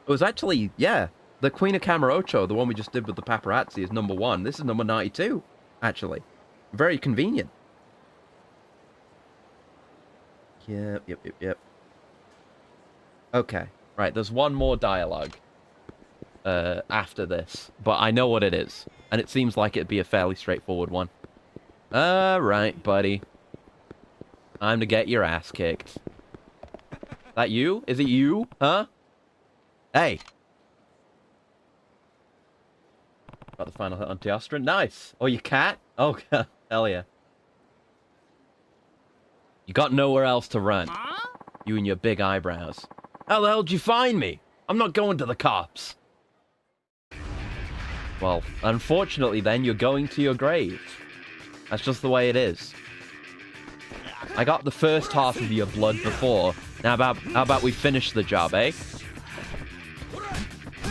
was actually, yeah, the Queen of Kamurocho, the one we just did with the paparazzi, is number 1. This is number 92, actually. Very convenient. Yep. Okay. Right, there's one more dialogue after this, but I know what it is. And it seems like it'd be a fairly straightforward one. Alright, buddy. Time to get your ass kicked. That you? Is it you? Huh? Hey. Got the final hit on Teostra. Nice. Oh, your cat? Oh, hell yeah. You got nowhere else to run. You and your big eyebrows. How the hell did you find me? I'm not going to the cops. Well, unfortunately then, you're going to your grave. That's just the way it is. I got the first half of your blood before. Now how about we finish the job, eh?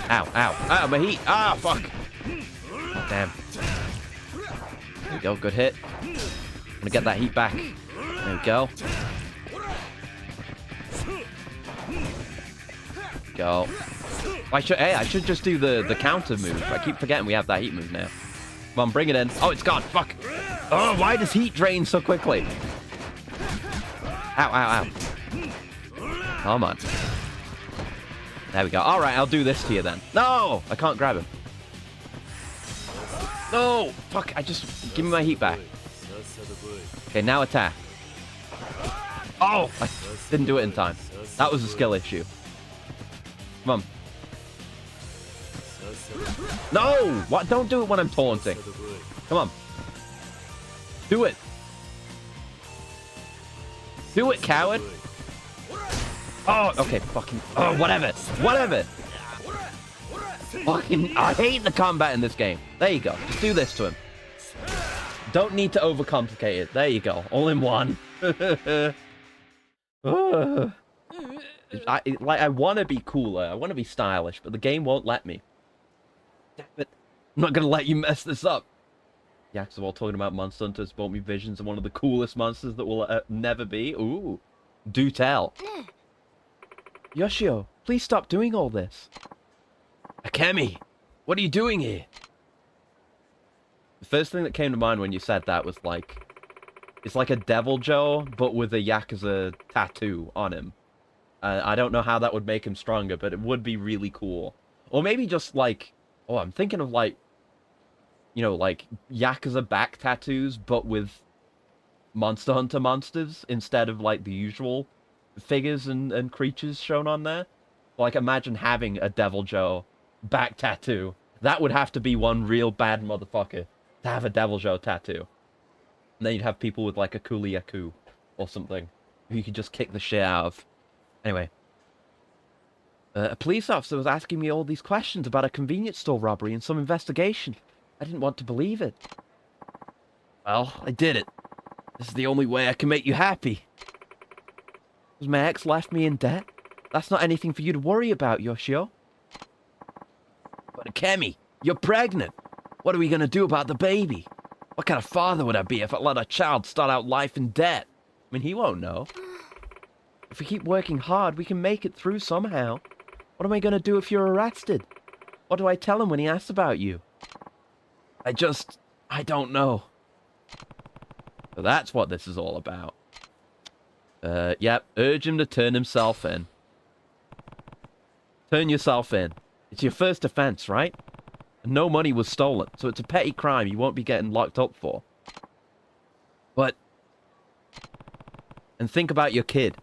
Ow, my heat. Ah, fuck. Damn. There we go, good hit. I'm gonna get that heat back. There we go. Go. I should just do the counter move. I keep forgetting we have that heat move now. Come on, bring it in. Oh, it's gone. Fuck. Oh, why does heat drain so quickly? Ow. Come on. There we go. All right, I'll do this to you then. No, I can't grab him. No, fuck. Give me my heat back. Okay, now attack. Oh, I didn't do it in time. That was a skill issue. Come on. No! What? Don't do it when I'm taunting. Come on. Do it. Do it, coward. Oh, okay, fucking... Oh, whatever. Fucking... I hate the combat in this game. There you go. Just do this to him. Don't need to overcomplicate it. There you go. All in one. I want to be cooler. I want to be stylish, but the game won't let me. Damn it. I'm not going to let you mess this up. Yakuza, while talking about Monster Hunters, brought me visions of one of the coolest monsters that will never be. Ooh. Do tell. Yoshio, please stop doing all this. Akemi, what are you doing here? The first thing that came to mind when you said that was like... It's like a Devil Joe, but with a Yakuza tattoo on him. I don't know how that would make him stronger, but it would be really cool. Or maybe just like... Oh, I'm thinking of like... You know, like Yakuza back tattoos, but with Monster Hunter monsters instead of like the usual figures and creatures shown on there. Like, imagine having a Devil Joe back tattoo. That would have to be one real bad motherfucker to have a Devil Joe tattoo. And then you'd have people with like a Yaku or something who you could just kick the shit out of. Anyway. A police officer was asking me all these questions about a convenience store robbery and some investigation. I didn't want to believe it. Well, I did it. This is the only way I can make you happy. Because my ex left me in debt? That's not anything for you to worry about, Yoshio. But Akemi, you're pregnant. What are we going to do about the baby? What kind of father would I be if I let a child start out life in debt? I mean, he won't know. If we keep working hard, we can make it through somehow. What am I going to do if you're arrested? What do I tell him when he asks about you? I don't know. So that's what this is all about. Yep, urge him to turn himself in. Turn yourself in. It's your first offense, right? And no money was stolen, so it's a petty crime you won't be getting locked up for. But... And think about your kid.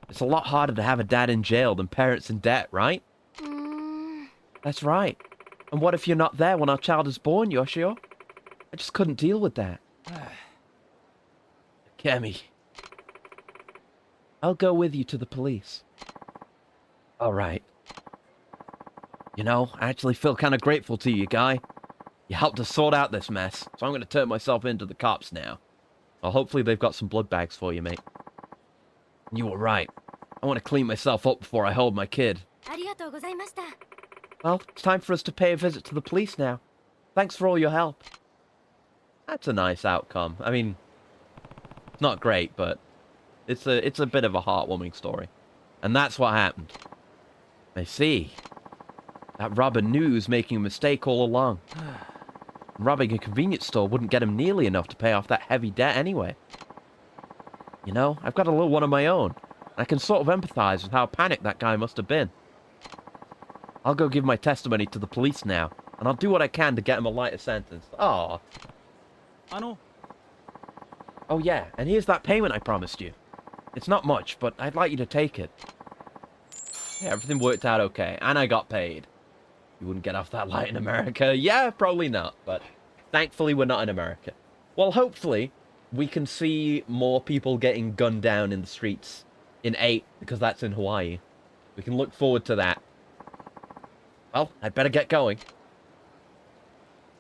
It's a lot harder to have a dad in jail than parents in debt, right? That's right. And what if you're not there when our child is born, Yoshio? I just couldn't deal with that. Kemi. I'll go with you to the police. All right. You know, I actually feel kind of grateful to you, guy. You helped us sort out this mess, so I'm going to turn myself into the cops now. Well, hopefully they've got some blood bags for you, mate. You were right. I want to clean myself up before I hold my kid. Well, it's time for us to pay a visit to the police now. Thanks for all your help. That's a nice outcome. I mean, not great, but it's a bit of a heartwarming story. And that's what happened. I see. That robber knew he was making a mistake all along. Robbing a convenience store wouldn't get him nearly enough to pay off that heavy debt anyway. You know, I've got a little one of my own. I can sort of empathize with how panicked that guy must have been. I'll go give my testimony to the police now, and I'll do what I can to get him a lighter sentence. Aw. Oh yeah, and here's that payment I promised you. It's not much, but I'd like you to take it. Yeah, everything worked out okay, and I got paid. You wouldn't get off that light in America. Yeah, probably not, but thankfully we're not in America. Well, hopefully, we can see more people getting gunned down in the streets in 8, because that's in Hawaii. We can look forward to that. Well, I'd better get going.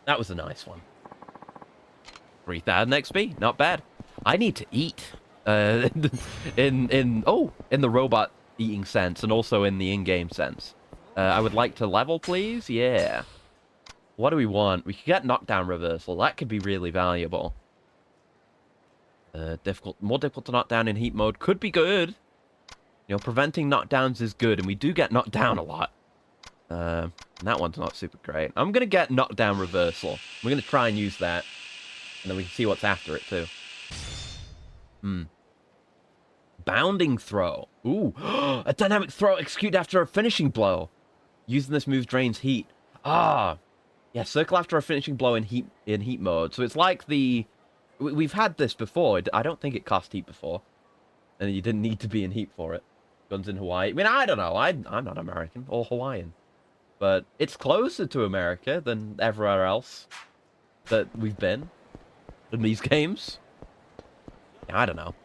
That was a nice one. 3,000 XP, not bad. I need to eat. In the robot eating sense, and also in the in-game sense. I would like to level, please. Yeah. What do we want? We could get knockdown reversal. That could be really valuable. More difficult to knock down in heat mode could be good. You know, preventing knockdowns is good, and we do get knocked down a lot. That one's not super great. I'm gonna get knockdown reversal. We're gonna try and use that, and then we can see what's after it too. Bounding throw. Ooh, a dynamic throw executed after a finishing blow. Using this move drains heat. Ah, yeah. Circle after a finishing blow in heat mode. So it's like the we've had this before. I don't think it cost heat before, and you didn't need to be in heat for it. Guns in Hawaii. I mean, I don't know. I'm not American or Hawaiian, but it's closer to America than everywhere else that we've been in these games. I don't know.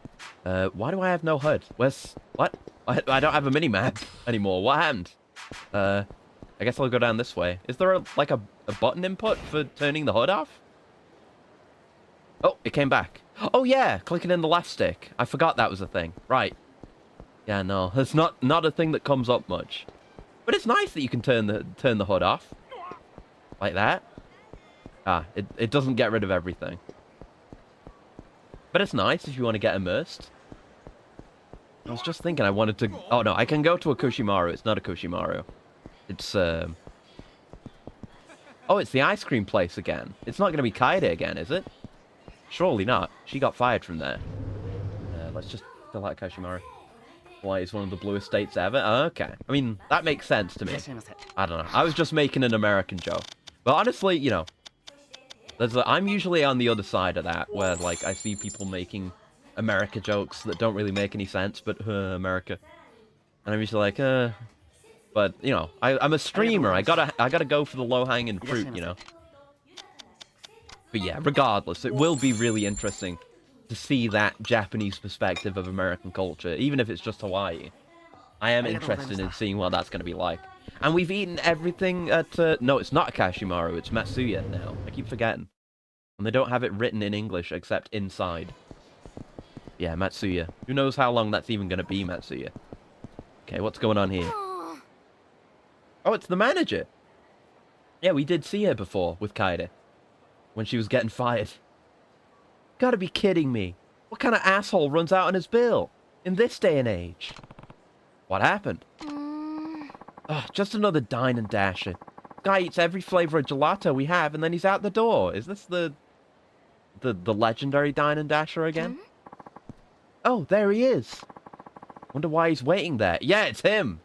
Why do I have no HUD? What? I don't have a mini-map anymore. What happened? I guess I'll go down this way. Is there a button input for turning the HUD off? Oh, it came back. Oh yeah, clicking in the left stick. I forgot that was a thing. Right. Yeah, no, it's not a thing that comes up much. But it's nice that you can turn the HUD off. Like that. Ah, it doesn't get rid of everything. But it's nice if you want to get immersed. I was just thinking I wanted to... Oh, no, I can go to a Kushimaru. It's not a Kushimaru. It's, Oh, it's the ice cream place again. It's not going to be Kaede again, is it? Surely not. She got fired from there. Let's just fill out Kushimaru. Why, it's one of the bluest states ever? Okay. I mean, that makes sense to me. I don't know. I was just making an American joke. But honestly, you know... I'm usually on the other side of that, where, like, I see people making America jokes that don't really make any sense, but, America. And I'm usually like, But, you know, I'm a streamer, I gotta go for the low-hanging fruit, you know? But yeah, regardless, it will be really interesting to see that Japanese perspective of American culture, even if it's just Hawaii. I am interested in seeing what that's gonna be like. And we've eaten everything at... no, it's not a Kashimaru, it's Matsuya now. I keep forgetting. And they don't have it written in English, except inside. Yeah, Matsuya. Who knows how long that's even going to be, Matsuya. Okay, what's going on here? Oh, it's the manager! Yeah, we did see her before, with Kaede. When she was getting fired. Gotta be kidding me. What kind of asshole runs out on his bill? In this day and age? What happened? Oh, just another dine and dasher. Guy eats every flavor of gelato we have, and then he's out the door. Is this the legendary dine and dasher again? Oh, there he is. Wonder why he's waiting there. Yeah, it's him.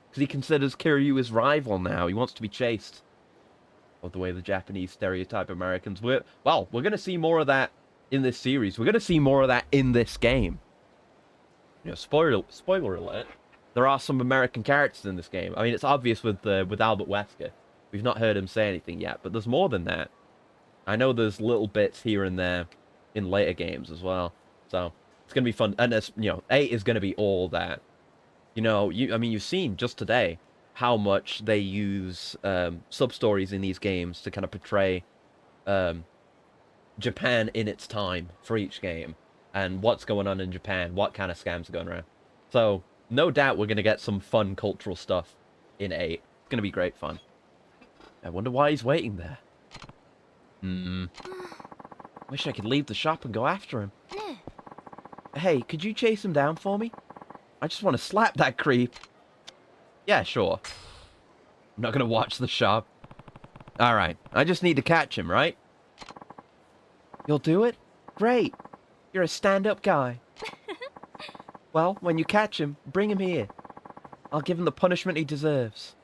Because he considers Kiryu his rival now. He wants to be chased. Or the way the Japanese stereotype Americans were. Well, we're going to see more of that in this series. We're going to see more of that in this game. You know, spoiler alert. There are some American characters in this game. I mean, it's obvious with Albert Wesker. We've not heard him say anything yet, but there's more than that. I know there's little bits here and there in later games as well. So, it's going to be fun. And, you know, 8 is going to be all that. You know, I mean, you've seen just today how much they use sub-stories in these games to kind of portray Japan in its time for each game. And what's going on in Japan, what kind of scams are going around. So... no doubt we're going to get some fun cultural stuff in 8. It's going to be great fun. I wonder why he's waiting there. Wish I could leave the shop and go after him. Hey, could you chase him down for me? I just want to slap that creep. Yeah, sure. I'm not going to watch the shop. Alright, I just need to catch him, right? You'll do it? Great. You're a stand-up guy. Well, when you catch him, bring him here. I'll give him the punishment he deserves.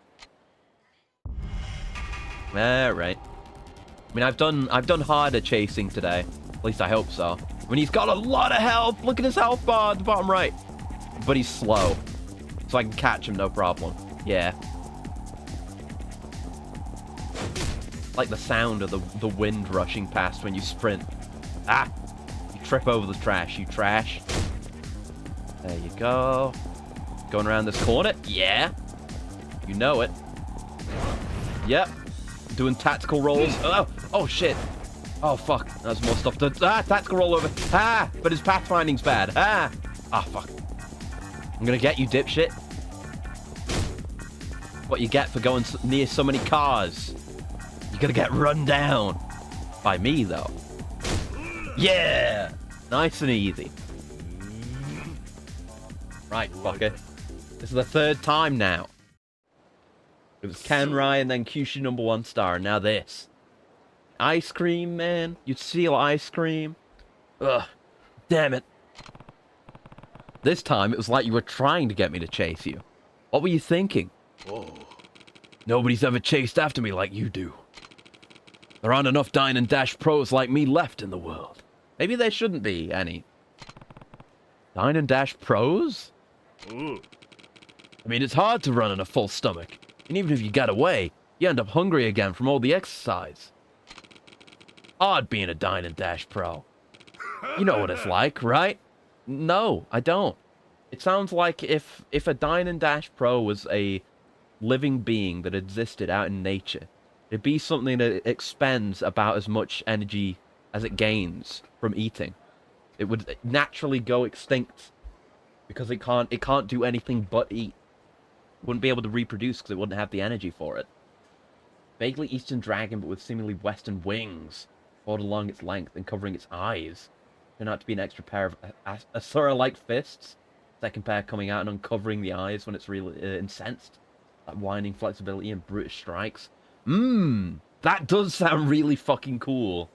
Alright. I mean, I've done harder chasing today. At least I hope so. I mean, he's got a lot of health. Look at his health bar at the bottom right. But he's slow. So I can catch him, no problem. Yeah. Like the sound of the wind rushing past when you sprint. Ah! You trip over the trash, you trash. There you go. Going around this corner. Yeah. You know it. Yep. Doing tactical rolls. Oh shit. Oh fuck. There's more stuff to... tactical roll over. But his pathfinding's bad. Fuck. I'm gonna get you, dipshit. What you get for going near so many cars. You're gonna get run down. By me, though. Yeah! Nice and easy. Right, fucker. This is the third time now. It was Kanrai and then Kyushu #1 star, and now this. Ice cream, man. You'd steal ice cream. Ugh. Damn it. This time, it was like you were trying to get me to chase you. What were you thinking? Oh. Nobody's ever chased after me like you do. There aren't enough Dine and Dash pros like me left in the world. Maybe there shouldn't be any. Dine and Dash pros? Ooh. I mean, it's hard to run on a full stomach. And even if you get away, you end up hungry again from all the exercise. Hard being a Dine and Dash pro. You know what it's like, right? No, I don't. It sounds like if a Dine and Dash pro was a living being that existed out in nature, it'd be something that expends about as much energy as it gains from eating. It would naturally go extinct because it can't do anything but eat. Wouldn't be able to reproduce because it wouldn't have the energy for it. Vaguely Eastern dragon, but with seemingly Western wings, poured along its length and covering its eyes. Turned out to be an extra pair of Asura-like fists. Second pair coming out and uncovering the eyes when it's really incensed. That whining flexibility and brutish strikes. That does sound really fucking cool.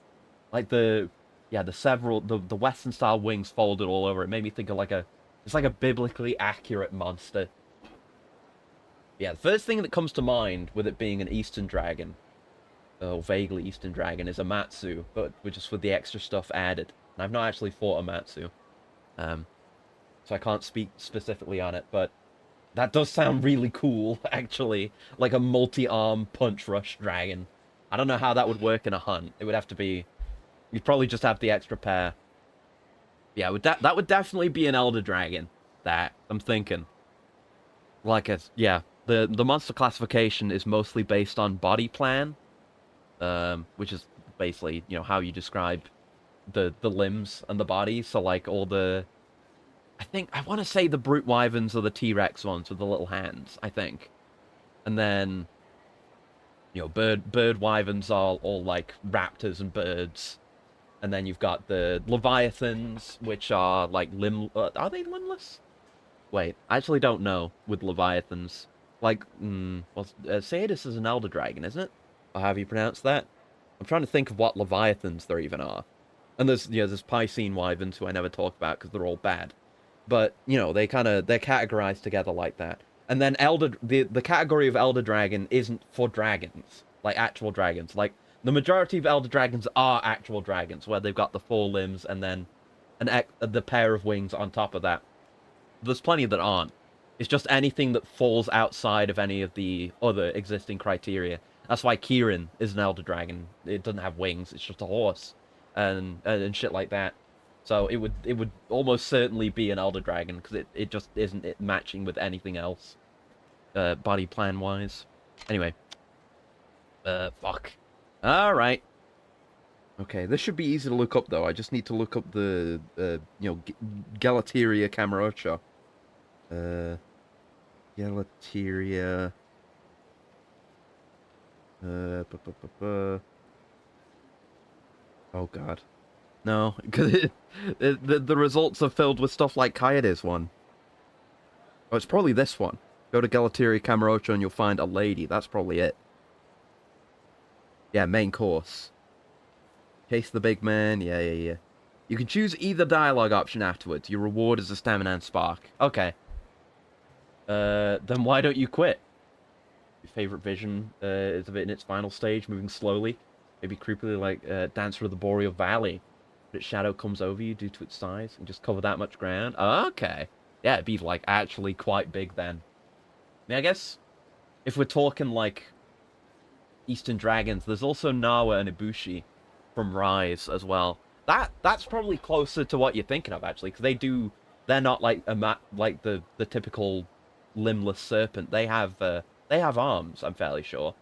Like the Western style wings folded all over. It made me think of it's like a biblically accurate monster. Yeah, the first thing that comes to mind with it being an Eastern dragon, or vaguely Eastern dragon, is a Matsu, but just with the extra stuff added. And I've not actually fought a Matsu, so I can't speak specifically on it, but that does sound really cool, actually. Like a multi-arm punch rush dragon. I don't know how that would work in a hunt. It would have to be... You'd probably just have the extra pair. Yeah, that would definitely be an Elder Dragon. That, I'm thinking. The monster classification is mostly based on body plan. Which is basically, how you describe the limbs and the body. So, like, all the... I want to say the Brute Wyverns are the T-Rex ones with the little hands, I think. And then, bird Wyverns are all, like, raptors and birds. And then you've got the Leviathans, which are, like, are they limbless? Wait, I actually don't know with Leviathans. Like, Sadus is an Elder Dragon, isn't it? Or however you pronounce that? I'm trying to think of what Leviathans there even are. And there's Piscine Wyverns, who I never talk about because they're all bad. But, they're categorized together like that. And then the category of Elder Dragon isn't for dragons. Like, actual dragons. Like, the majority of Elder Dragons are actual dragons, where they've got the 4 limbs and then the pair of wings on top of that. There's plenty that aren't. It's just anything that falls outside of any of the other existing criteria. That's why Kirin is an Elder Dragon. It doesn't have wings, it's just a horse. And shit like that. So it would almost certainly be an Elder Dragon, because it just isn't matching with anything else. Body plan wise. Anyway. Fuck. Alright. Okay, this should be easy to look up though. I just need to look up the Galateria Camarocha. Galateria. Oh god. No, because the results are filled with stuff like Kaede's one. Oh, it's probably this one. Go to Galateria Camarocha and you'll find a lady. That's probably it. Yeah, main course. Chase the big man. Yeah. You can choose either dialogue option afterwards. Your reward is a stamina and spark. Okay. Then why don't you quit? Your favorite vision is of it in its final stage, moving slowly, maybe creepily like Dancer of the Boreal Valley. But its shadow comes over you due to its size and just cover that much ground. Okay. Yeah, it'd be like actually quite big then. I mean, I guess if we're talking like Eastern Dragons, there's also Nawa and Ibushi from Rise as well. That's probably closer to what you're thinking of actually, because they're not like like the typical limbless serpent. They have arms, I'm fairly sure.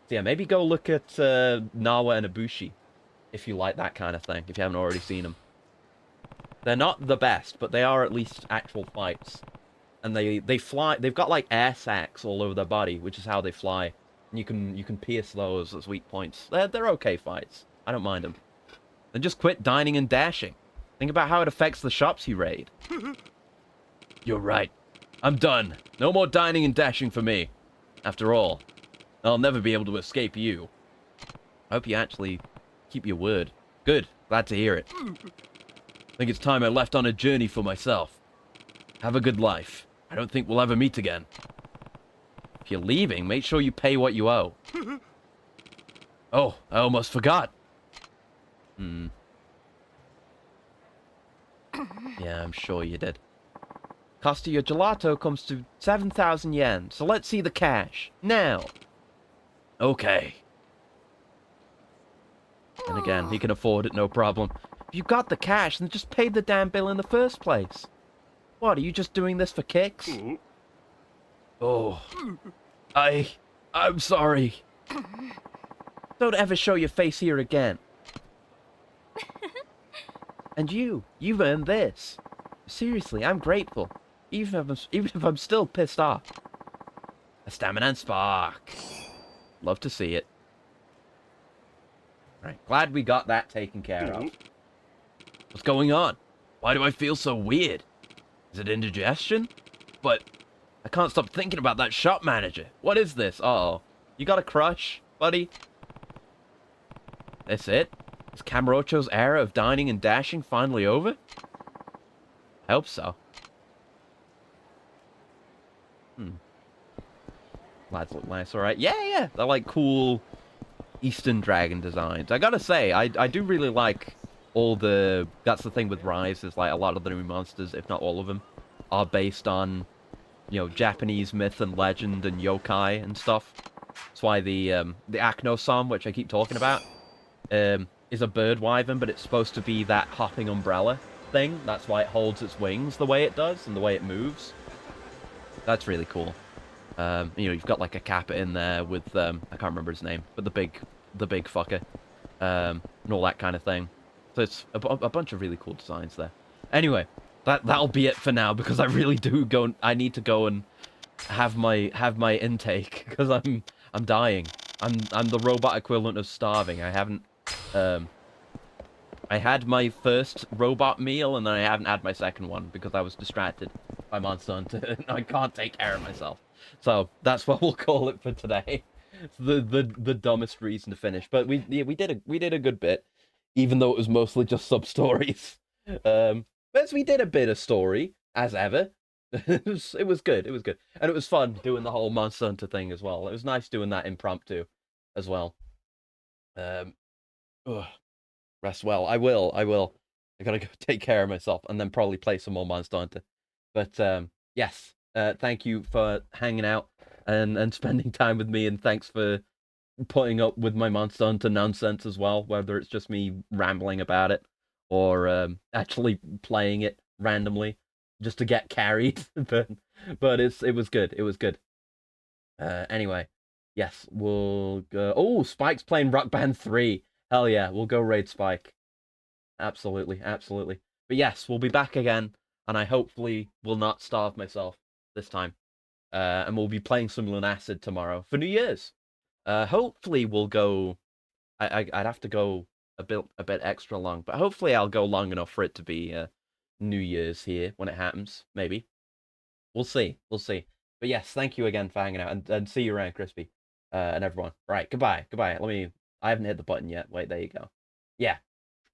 So yeah, maybe go look at Nawa and Ibushi if you like that kind of thing, if you haven't already seen them. They're not the best, but they are at least actual fights. And they fly, they've got like air sacs all over their body, which is how they fly. And you can pierce those as weak points. They're okay fights. I don't mind them. Then just quit dining and dashing. Think about how it affects the shops you raid. You're right. I'm done. No more dining and dashing for me. After all, I'll never be able to escape you. I hope you actually keep your word. Good. Glad to hear it. I think it's time I left on a journey for myself. Have a good life. I don't think we'll ever meet again. If you're leaving, make sure you pay what you owe. Oh, I almost forgot. Yeah, I'm sure you did. Cost of your gelato comes to 7,000 yen, so let's see the cash. Now. Okay. And again, he can afford it, no problem. If you got the cash, then just pay the damn bill in the first place. What, are you just doing this for kicks? Oh. I'm sorry. Don't ever show your face here again. And you've earned this. Seriously, I'm grateful. Even if I'm still pissed off. A stamina and spark. Love to see it. Right, glad we got that taken care of. What's going on? Why do I feel so weird? Is it indigestion? But I can't stop thinking about that shop manager. What is this? Uh-oh. You got a crush, buddy? That's it? Is Camarocho's era of dining and dashing finally over? I hope so. Lads look nice, alright. Yeah. They're like cool Eastern Dragon designs. I gotta say, I do really like all the... That's the thing with Rise, is like a lot of the new monsters, if not all of them, are based on, you know, Japanese myth and legend and yokai and stuff. That's why the Akno-san, which I keep talking about, is a bird wyvern, but it's supposed to be that hopping umbrella thing. That's why it holds its wings the way it does and the way it moves. That's really cool. You know, you've got like a Kappa in there with I can't remember his name, but the big fucker, and all that kind of thing. So it's a bunch of really cool designs there. Anyway, that'll be it for now because I really do go. I need to go and have my intake because I'm dying. I'm the robot equivalent of starving. I haven't I had my first robot meal and then I haven't had my second one because I was distracted by Monster Hunter and I can't take care of myself. So that's what we'll call it for today. It's the dumbest reason to finish, but we did a good bit, even though it was mostly just sub stories. But we did a bit of story as ever. It was good, and it was fun doing the whole Monster Hunter thing as well. It was nice doing that impromptu as well. Ugh, rest well. I will. I gotta go take care of myself and then probably play some more Monster Hunter. But yes, thank you for hanging out and spending time with me, and thanks for putting up with my Monster Hunter nonsense as well, whether it's just me rambling about it or actually playing it randomly just to get carried. but it was good. It was good. Anyway, yes, we'll go. Oh, Spike's playing Rock Band 3. Hell yeah, we'll go raid Spike. Absolutely. But yes, we'll be back again, and I hopefully will not starve myself this time. And we'll be playing some Lunacid tomorrow for New Year's. Hopefully we'll go. I'd have to go a bit extra long, but hopefully I'll go long enough for it to be New Year's here when it happens. Maybe we'll see. But yes, thank you again for hanging out, and see you around, Crispy, and everyone. Right, goodbye. I haven't hit the button yet. Wait, there you go. Yeah.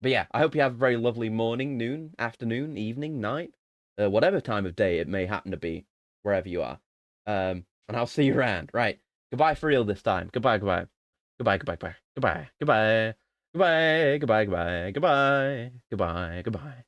But yeah, I hope you have a very lovely morning, noon, afternoon, evening, night, whatever time of day it may happen to be, wherever you are. And I'll see you around. Right. Goodbye for real this time. Goodbye, goodbye. Goodbye, goodbye, goodbye. Goodbye, goodbye. Goodbye, goodbye, goodbye, goodbye. Goodbye, goodbye.